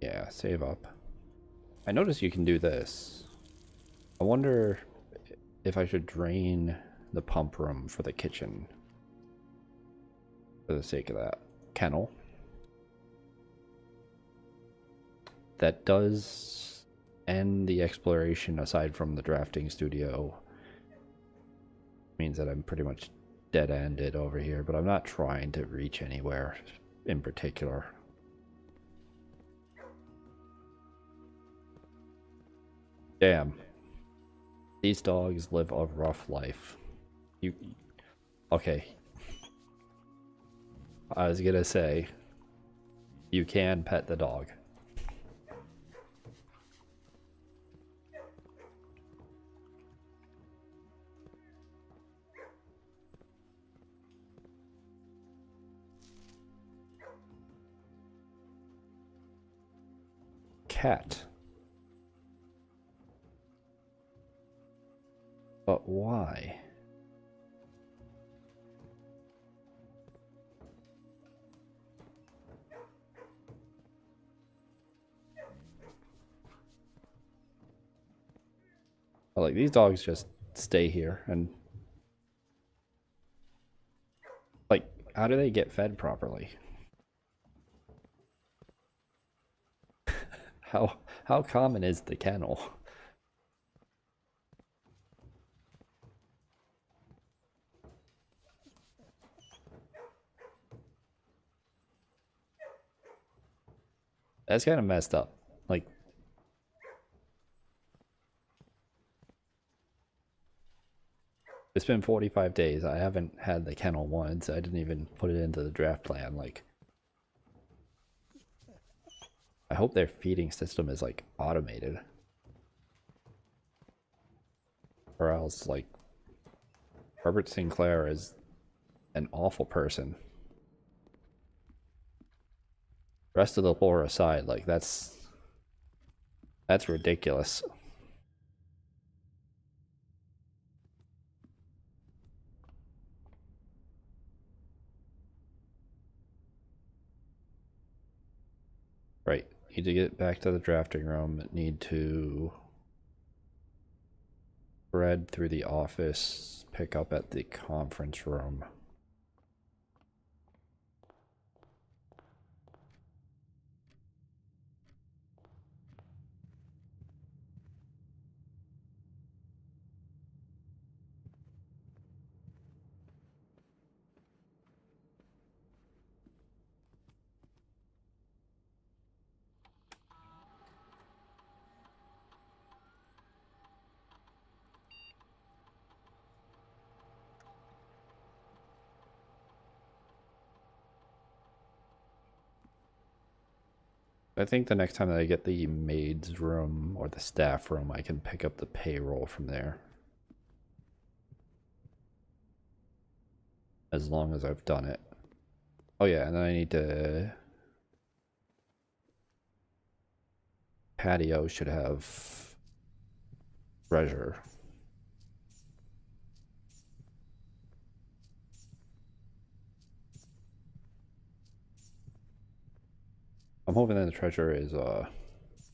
Yeah, save up. I noticed you can do this. I wonder if I should drain the pump room for the kitchen for the sake of that. Kennel. That does end the exploration aside from the drafting studio. Means that I'm pretty much dead-ended over here, but I'm not trying to reach anywhere in particular. Damn. These dogs live a rough life. You... Okay. I was gonna say, you can pet the dog. Cat. But why? Like, these dogs just stay here and... Like, how do they get fed properly? How common is the kennel? That's kind of messed up. Like, it's been 45 days. I haven't had the kennel once. I didn't even put it into the draft plan. Like, I hope their feeding system is like automated. Or else, like, Herbert Sinclair is an awful person. Rest of the lore aside, like, that's ridiculous. Right. Need to get back to the drafting room. Need to thread through the office, pick up at the conference room. I think the next time that I get the maid's room or the staff room, I can pick up the payroll from there. As long as I've done it. Oh yeah, and then I need to... Patio should have treasure. I'm hoping that the treasure is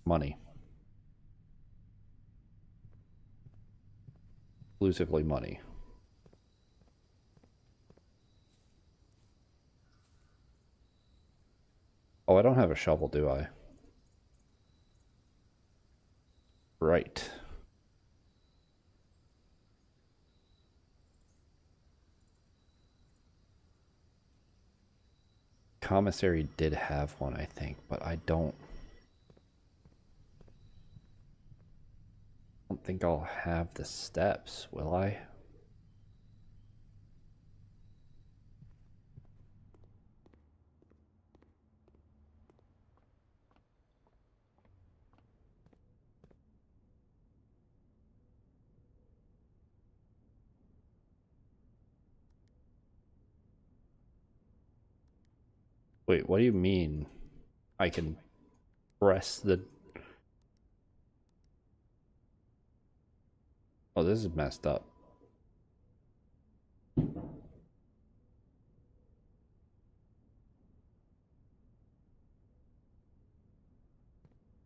money. Exclusively money. Oh, I don't have a shovel, do I? Right. Commissary did have one, I think, but I don't think I'll have the steps, will I? Wait, what do you mean? I can press the... Oh, this is messed up.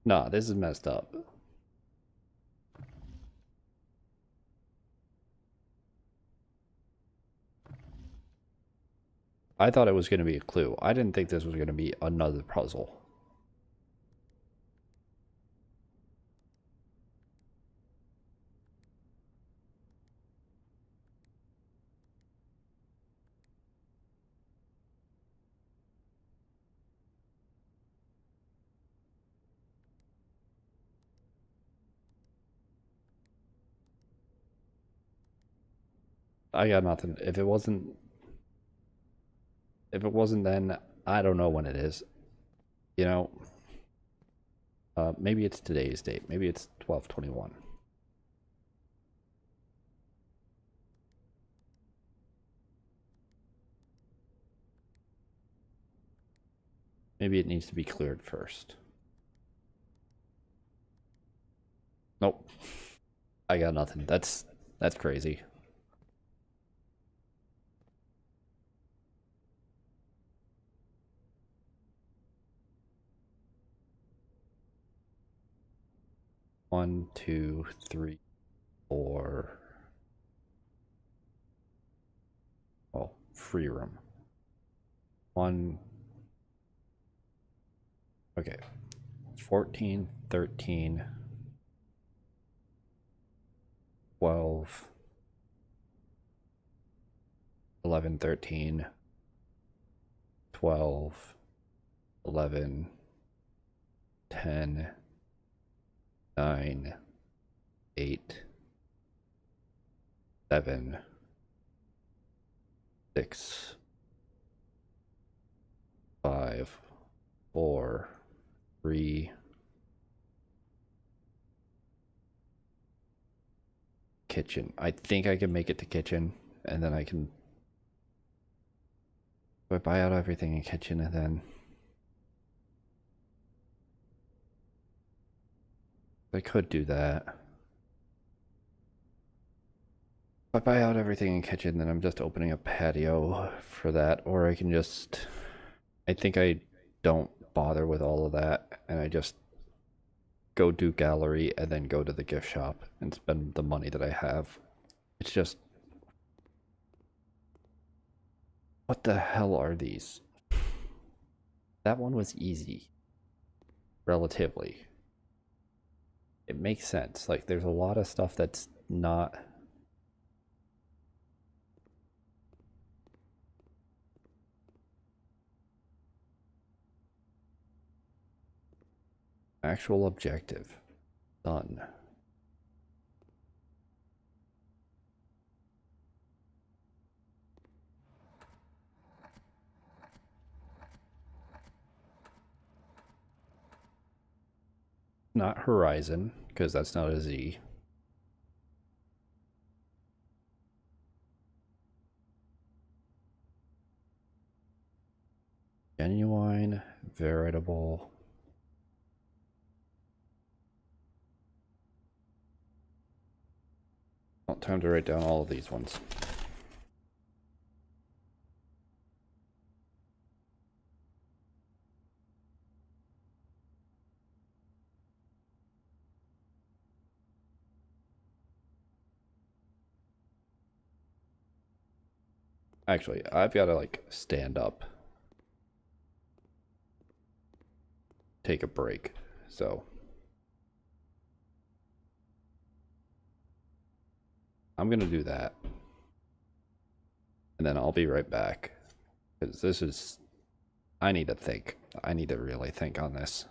Nah, this is messed up. I thought it was going to be a clue. I didn't think this was going to be another puzzle. I got nothing. If it wasn't then, I don't know when it is. You know, maybe it's today's date. Maybe it's 12/21. Maybe it needs to be cleared first. Nope. I got nothing. That's crazy. One, two, three, four. Oh, free room. One. Okay. 14, 13, 12, 11, 13, 12, 11, 10, 9, 8, 7, 6, 5, 4, 3, kitchen. I think I can make it to kitchen, and then I can... Do I buy out everything in kitchen and then... I could do that. If I buy out everything in kitchen, then I'm just opening a patio for that, or I can just... I think I don't bother with all of that, and I just go do gallery and then go to the gift shop and spend the money that I have. It's just... What the hell are these? That one was easy. Relatively. It makes sense. Like, there's a lot of stuff that's not... Actual objective. Done. Not horizon, because that's not a Z. Genuine, veritable. Well, time to write down all of these ones. Actually, I've got to like stand up, take a break. So I'm gonna do that, and then I'll be right back, because this is... I need to think. I need to really think on this.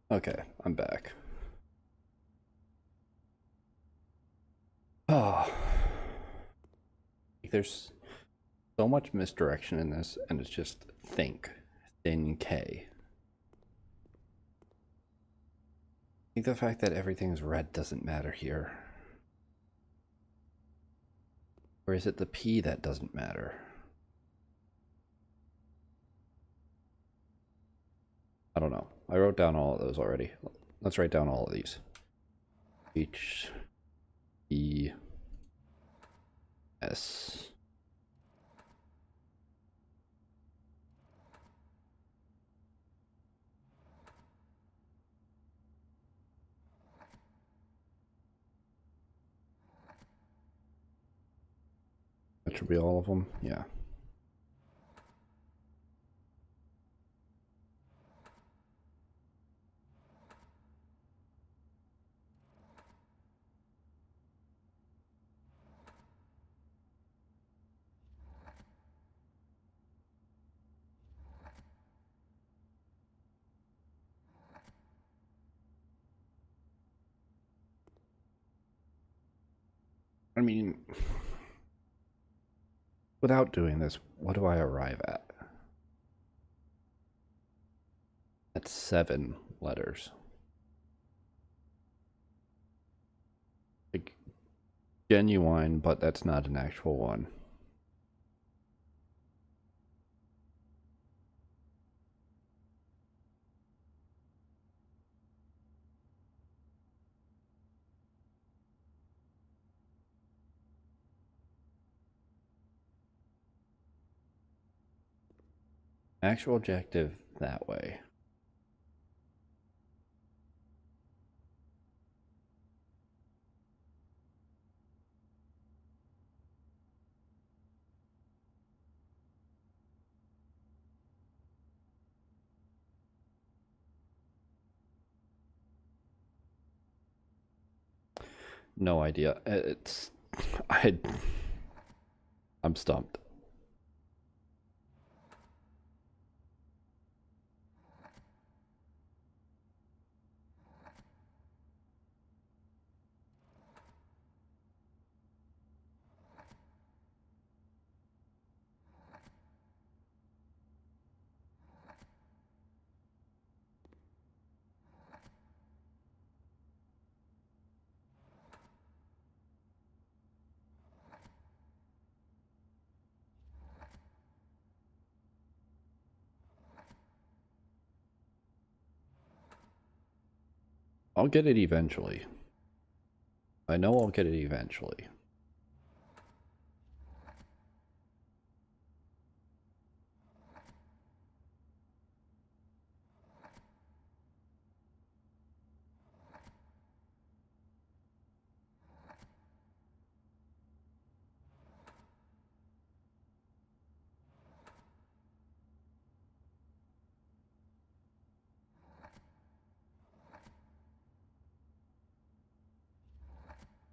Okay, I'm back. Oh, there's so much misdirection in this, and it's just think, thin K. I think the fact that everything's red doesn't matter here. Or is it the P that doesn't matter? I don't know. I wrote down all of those already. Let's write down all of these. H, E, S. That should be all of them. Yeah. I mean, without doing this, what do I arrive at? At 7 letters. Like, genuine, but that's not an actual one. Actual objective that way. No idea. It's I I'm stumped. I'll get it eventually. I know I'll get it eventually.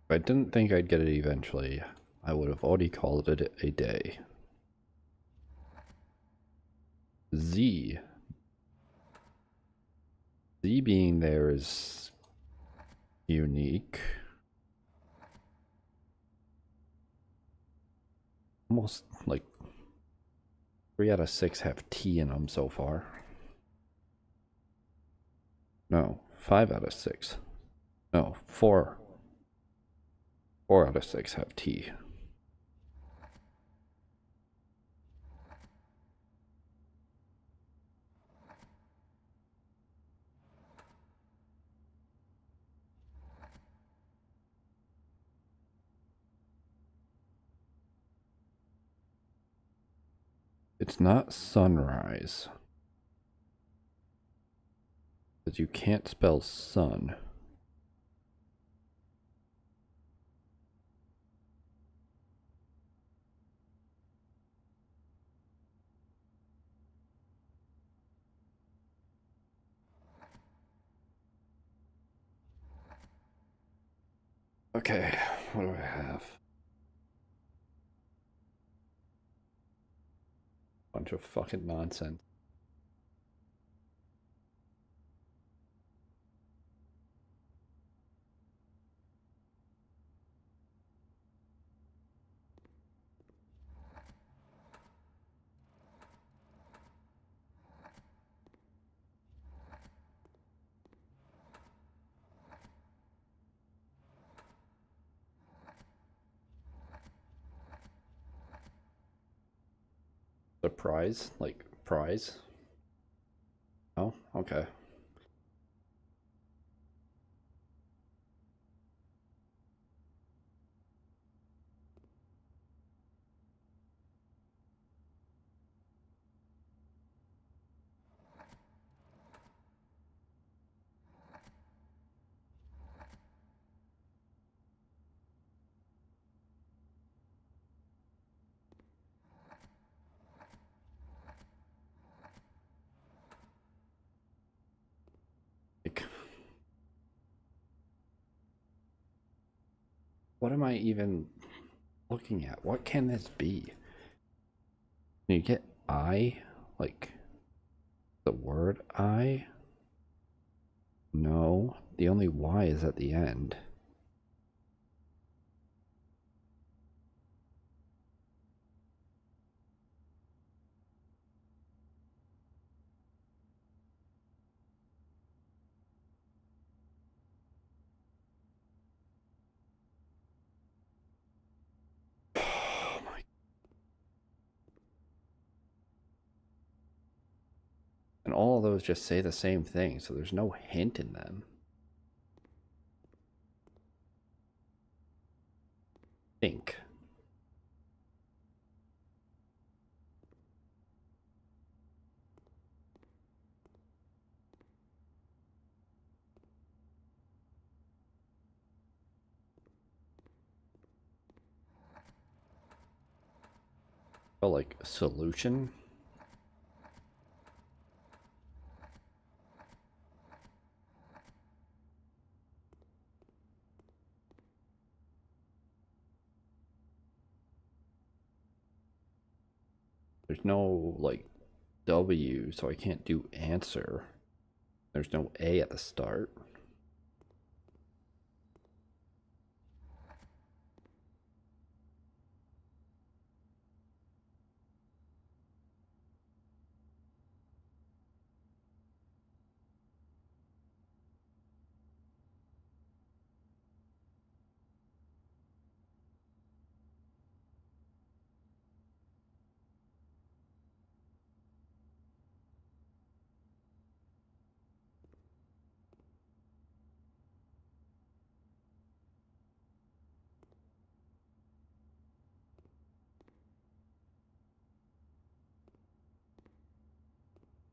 If I didn't think I'd get it eventually, I would have already called it a day. Z. Z being there is unique. Almost like 3 out of 6 have T in them so far. No, 5 out of 6. No, 4. 4 out of 6 have T. It's not sunrise. Because you can't spell sun. Okay, what do I have? Bunch of fucking nonsense. Surprise? Like prize? Oh, okay. Like, what am I even looking at? What can this be? Can you get I? Like the word I? No. The only Y is at the end. Oh my. And all of those just say the same thing, so there's no hint in them. Think. Oh, like solution? There's no like W, so I can't do answer. There's no A at the start.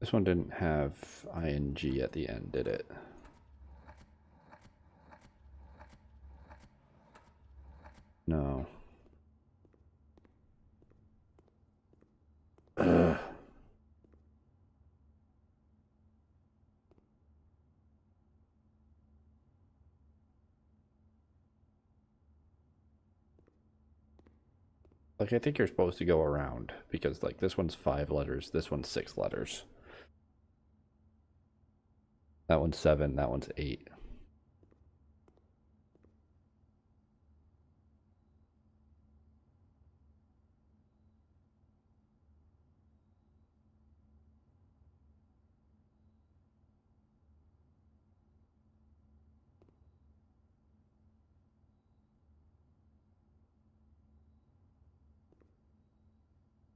This one didn't have ing at the end, did it? No. Ugh. Like, I think you're supposed to go around because, like, this one's 5 letters, this one's 6 letters. That one's 7, that one's 8.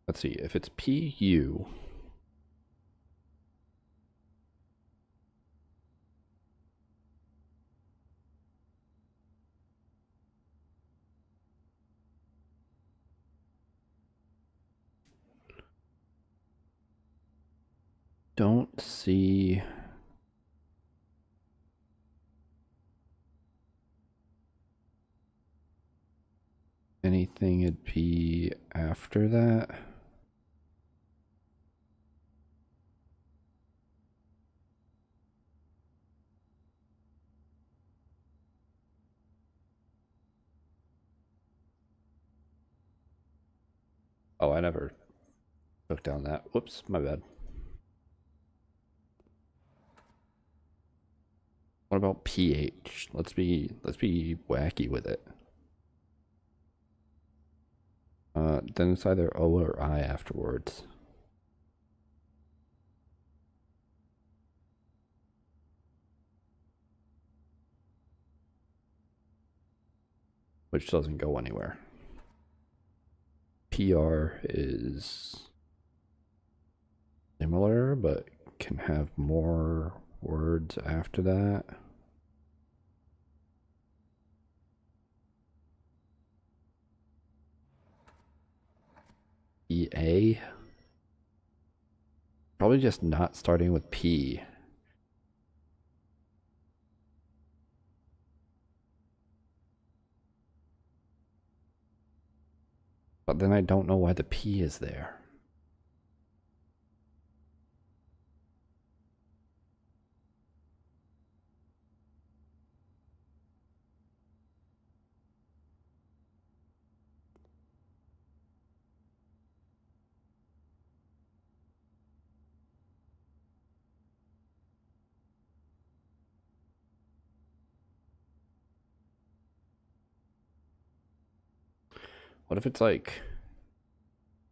Let's see, if it's PU, don't see anything it'd be after that. Oh, I never took down that. Whoops, my bad. What about PH? Let's be wacky with it. Then it's either O or I afterwards. Which doesn't go anywhere. PR is similar, but can have more words after that. EA? Probably just not starting with P. But then I don't know why the P is there. What if it's like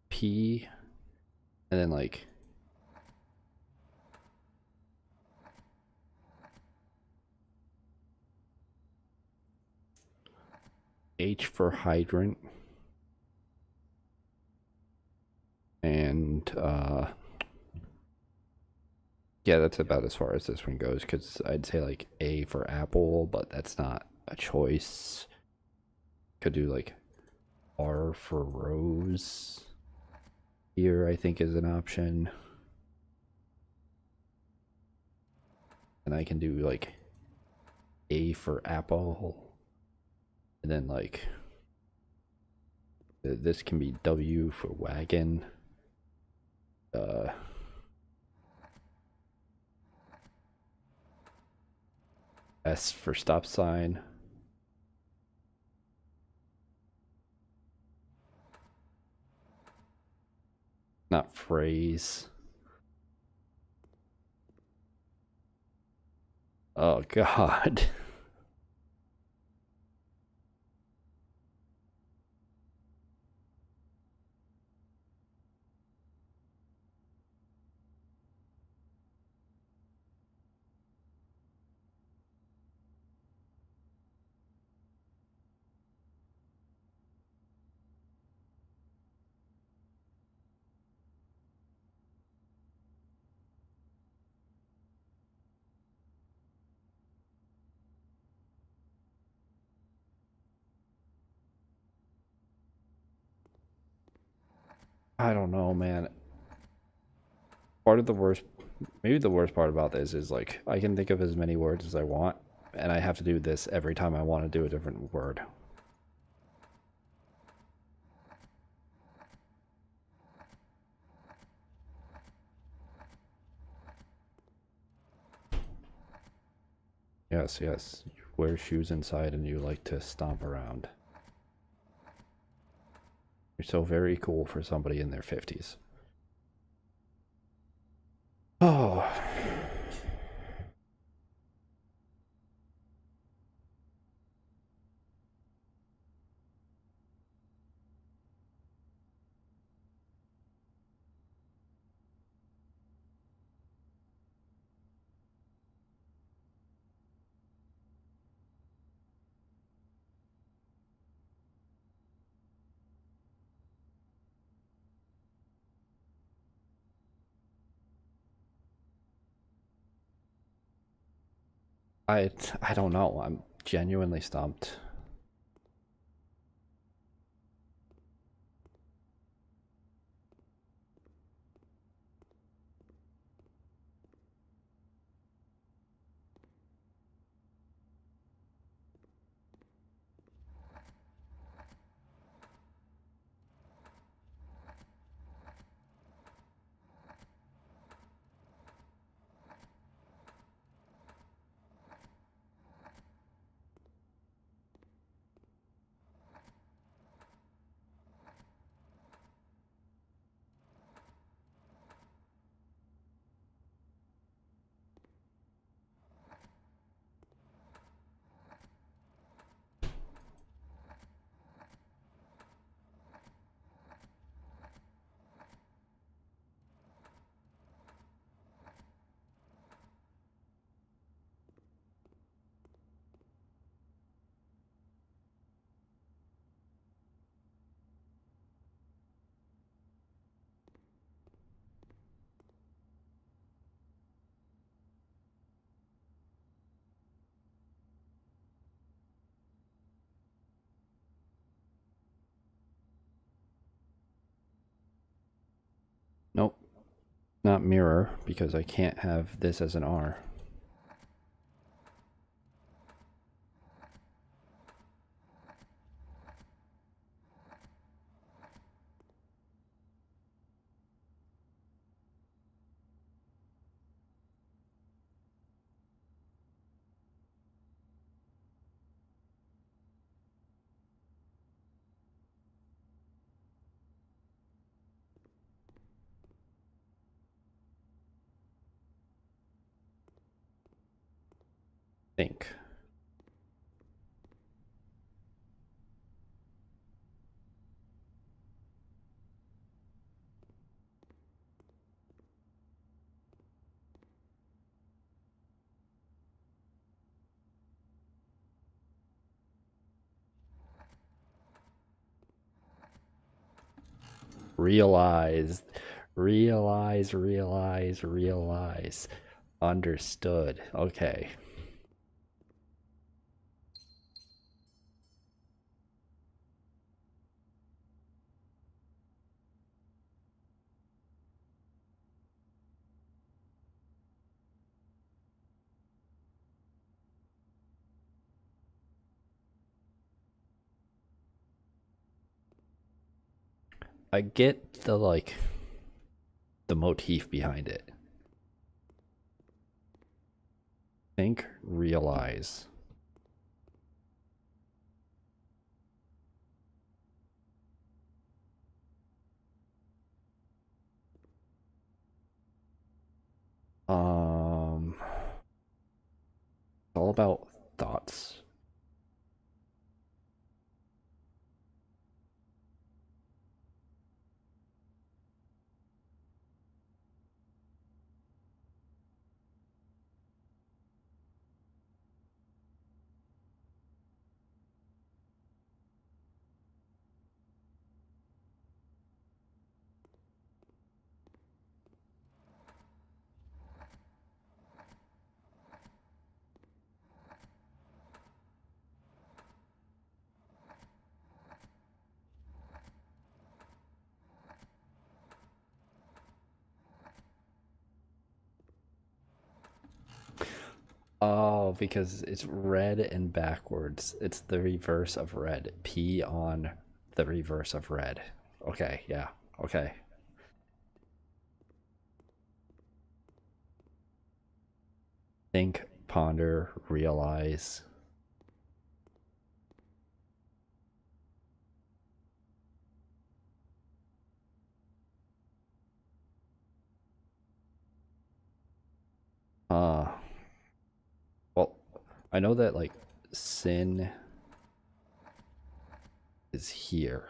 P and then like H for hydrant and yeah, that's about as far as this one goes, because I'd say like A for apple, but that's not a choice. Could do like R for rose here, I think, is an option. And I can do like A for apple. And then like this can be W for wagon. S for stop sign. Not phrase. Oh God. I don't know, man. Part of the worst, maybe the worst part about this is like I can think of as many words as I want, and I have to do this every time I want to do a different word. Yes, yes. You wear shoes inside and you like to stomp around. You're so very cool for somebody in their 50s. Oh. I don't know. I'm genuinely stumped. Nope, not mirror, because I can't have this as an R. Think. Realize. Realize, realize, realize. Understood. Okay. I get the like the motif behind it. Think, realize. It's all about thoughts. Oh, because it's red and backwards. It's the reverse of red. P on the reverse of red. Okay, yeah. Okay. Think, ponder, realize. Uh, well, I know that like sin is here.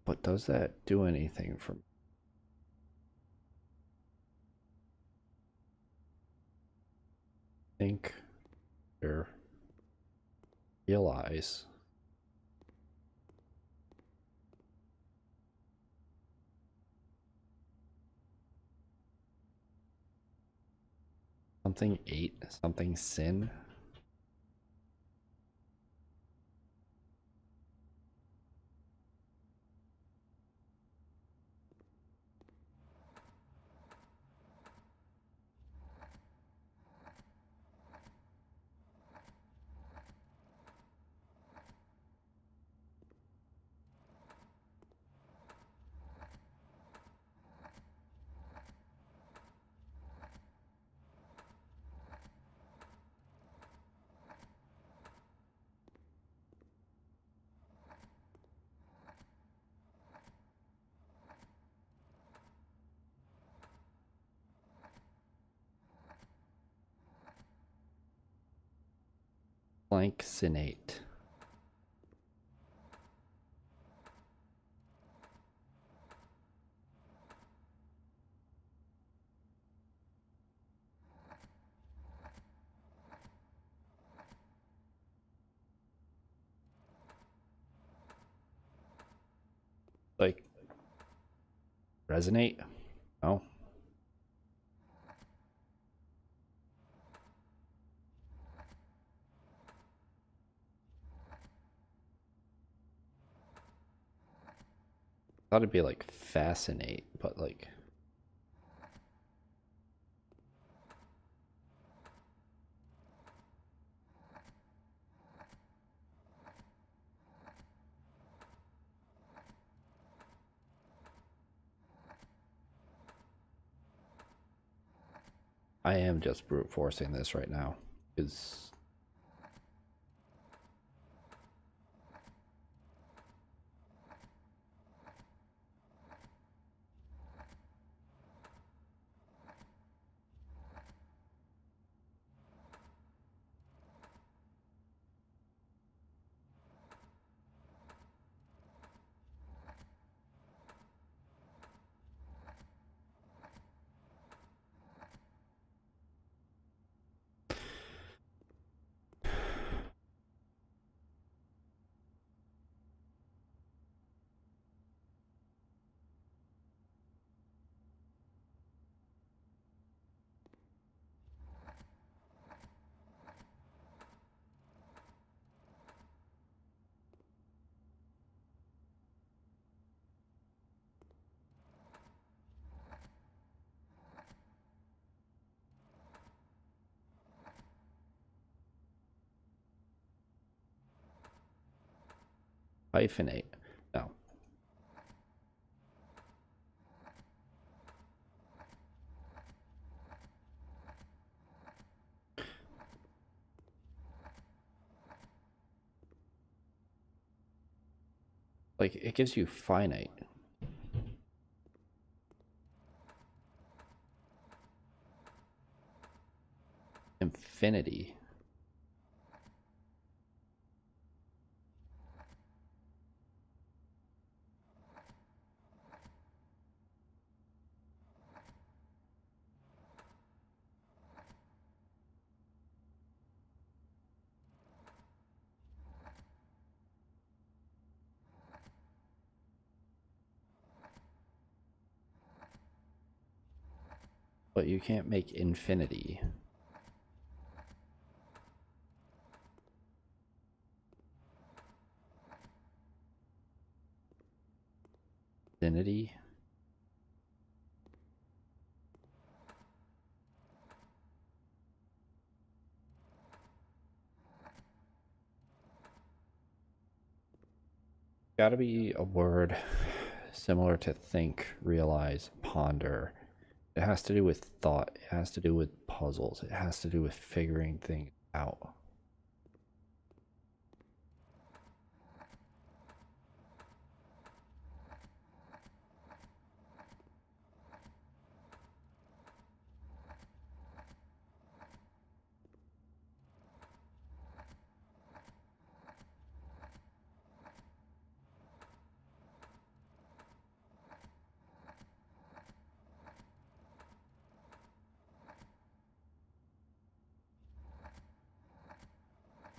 But does that do anything for me? Think, or realize. Something eight, something sin. Blank sinate. Like, resonate? No. Thought it'd be like fascinate, but like I am just brute forcing this right now because hyphenate. No. Like it gives you finite. Infinity. But you can't make infinity. Infinity. Gotta be a word similar to think, realize, ponder. It has to do with thought. It has to do with puzzles. It has to do with figuring things out.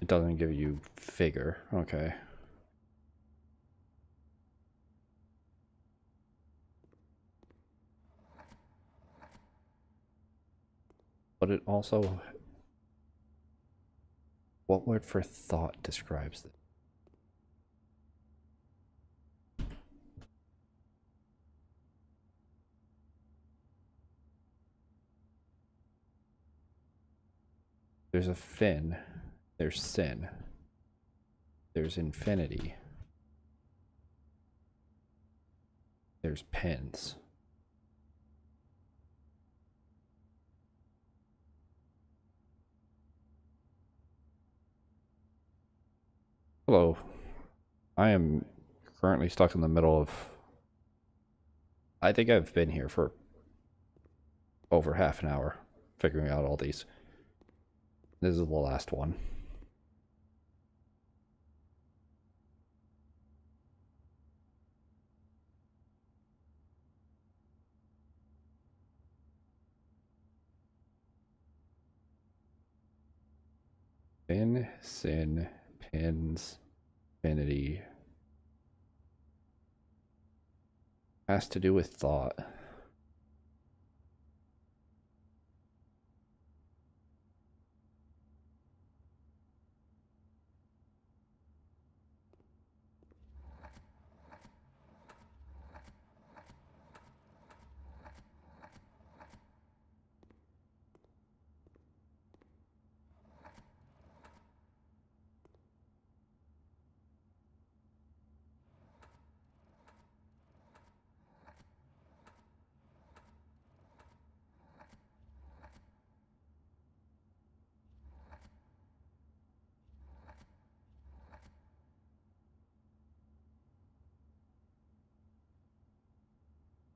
It doesn't give you figure. Okay. But it also, what word for thought describes this? There's a fin, there's sin, there's infinity, there's pens. Hello. I am currently stuck in the middle of. I think I've been here for over half an hour figuring out all these. This is the last one. Fin, sin, pins, infinity. Has to do with thought.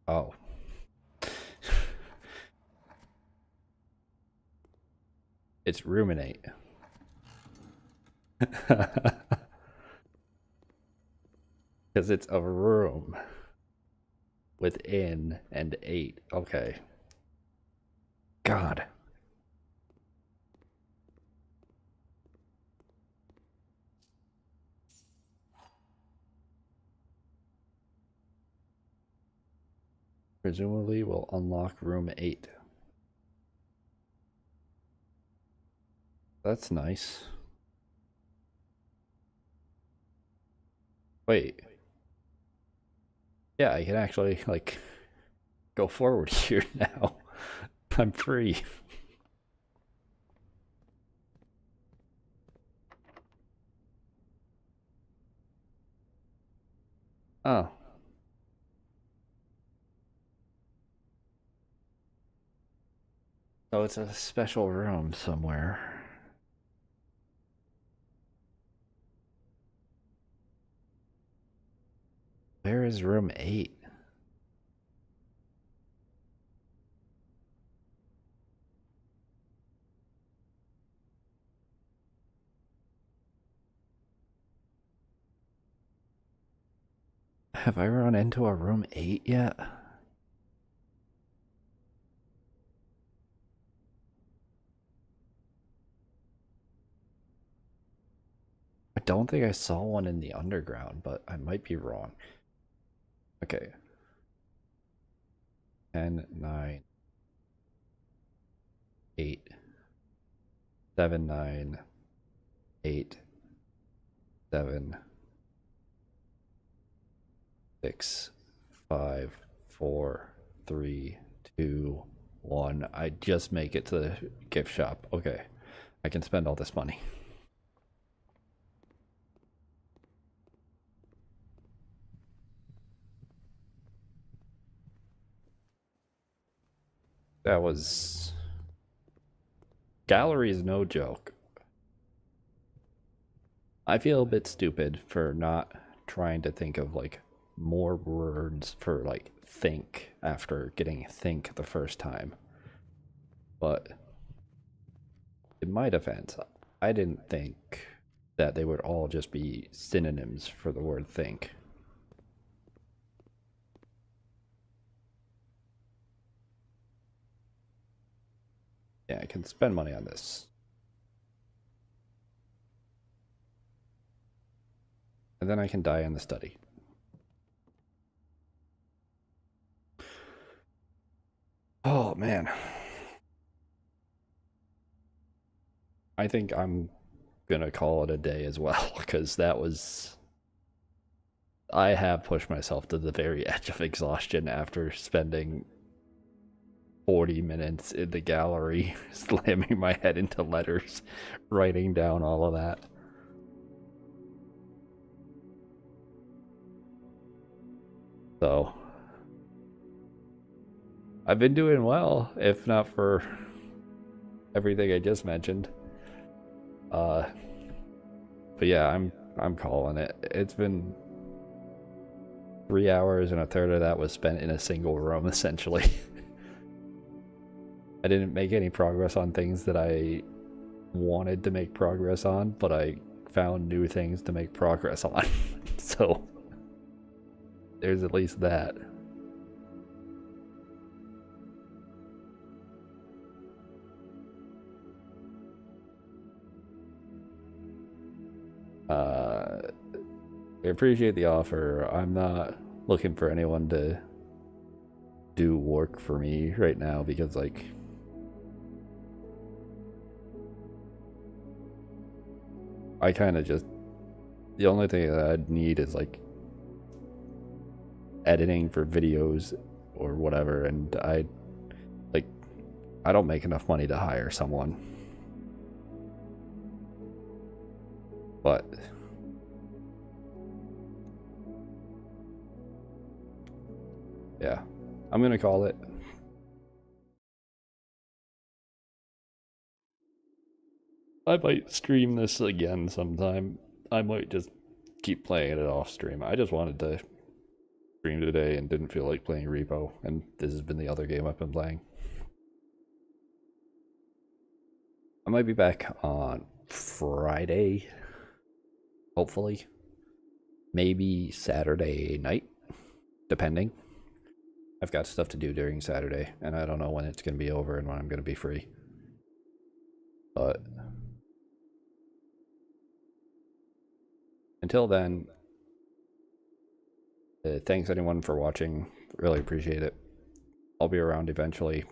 Oh. It's ruminate. Because it's a room within and 8. Okay. God. Presumably will unlock room 8. That's nice. Wait. Yeah, I can actually, like, go forward here now. I'm free. Oh. So it's a special room somewhere. Where is room 8? Have I run into a room 8 yet? I don't think I saw one in the underground, but I might be wrong. Okay. 10, 9, 8, 7, 9, 8, 7, 6, 5, 4, 3, 2, 1. I just make it to the gift shop. Okay. I can spend all this money. That was... Gallery is no joke. I feel a bit stupid for not trying to think of, like, more words for, like, think after getting think the first time. But in my defense, I didn't think that they would all just be synonyms for the word think. Yeah, I can spend money on this. And then I can die in the study. Oh, man. I think I'm gonna call it a day as well, because that was... I have pushed myself to the very edge of exhaustion after spending 40 minutes in the gallery, slamming my head into letters, writing down all of that. So, I've been doing well, if not for everything I just mentioned. But yeah, I'm calling it. It's been 3 hours, and a third of that was spent in a single room, essentially. I didn't make any progress on things that I wanted to make progress on, but I found new things to make progress on. So there's at least that. I appreciate the offer. I'm not looking for anyone to do work for me right now because like I kind of just the only thing that I'd need is like editing for videos or whatever, and like I don't make enough money to hire someone. But yeah, I'm gonna call it. I might stream this again sometime. I might just keep playing it off stream. I just wanted to stream today and didn't feel like playing Repo, and this has been the other game I've been playing. I might be back on Friday, hopefully. Maybe Saturday night, depending. I've got stuff to do during Saturday, and I don't know when it's going to be over and when I'm going to be free. But until then, thanks anyone for watching. Really appreciate it. I'll be around eventually.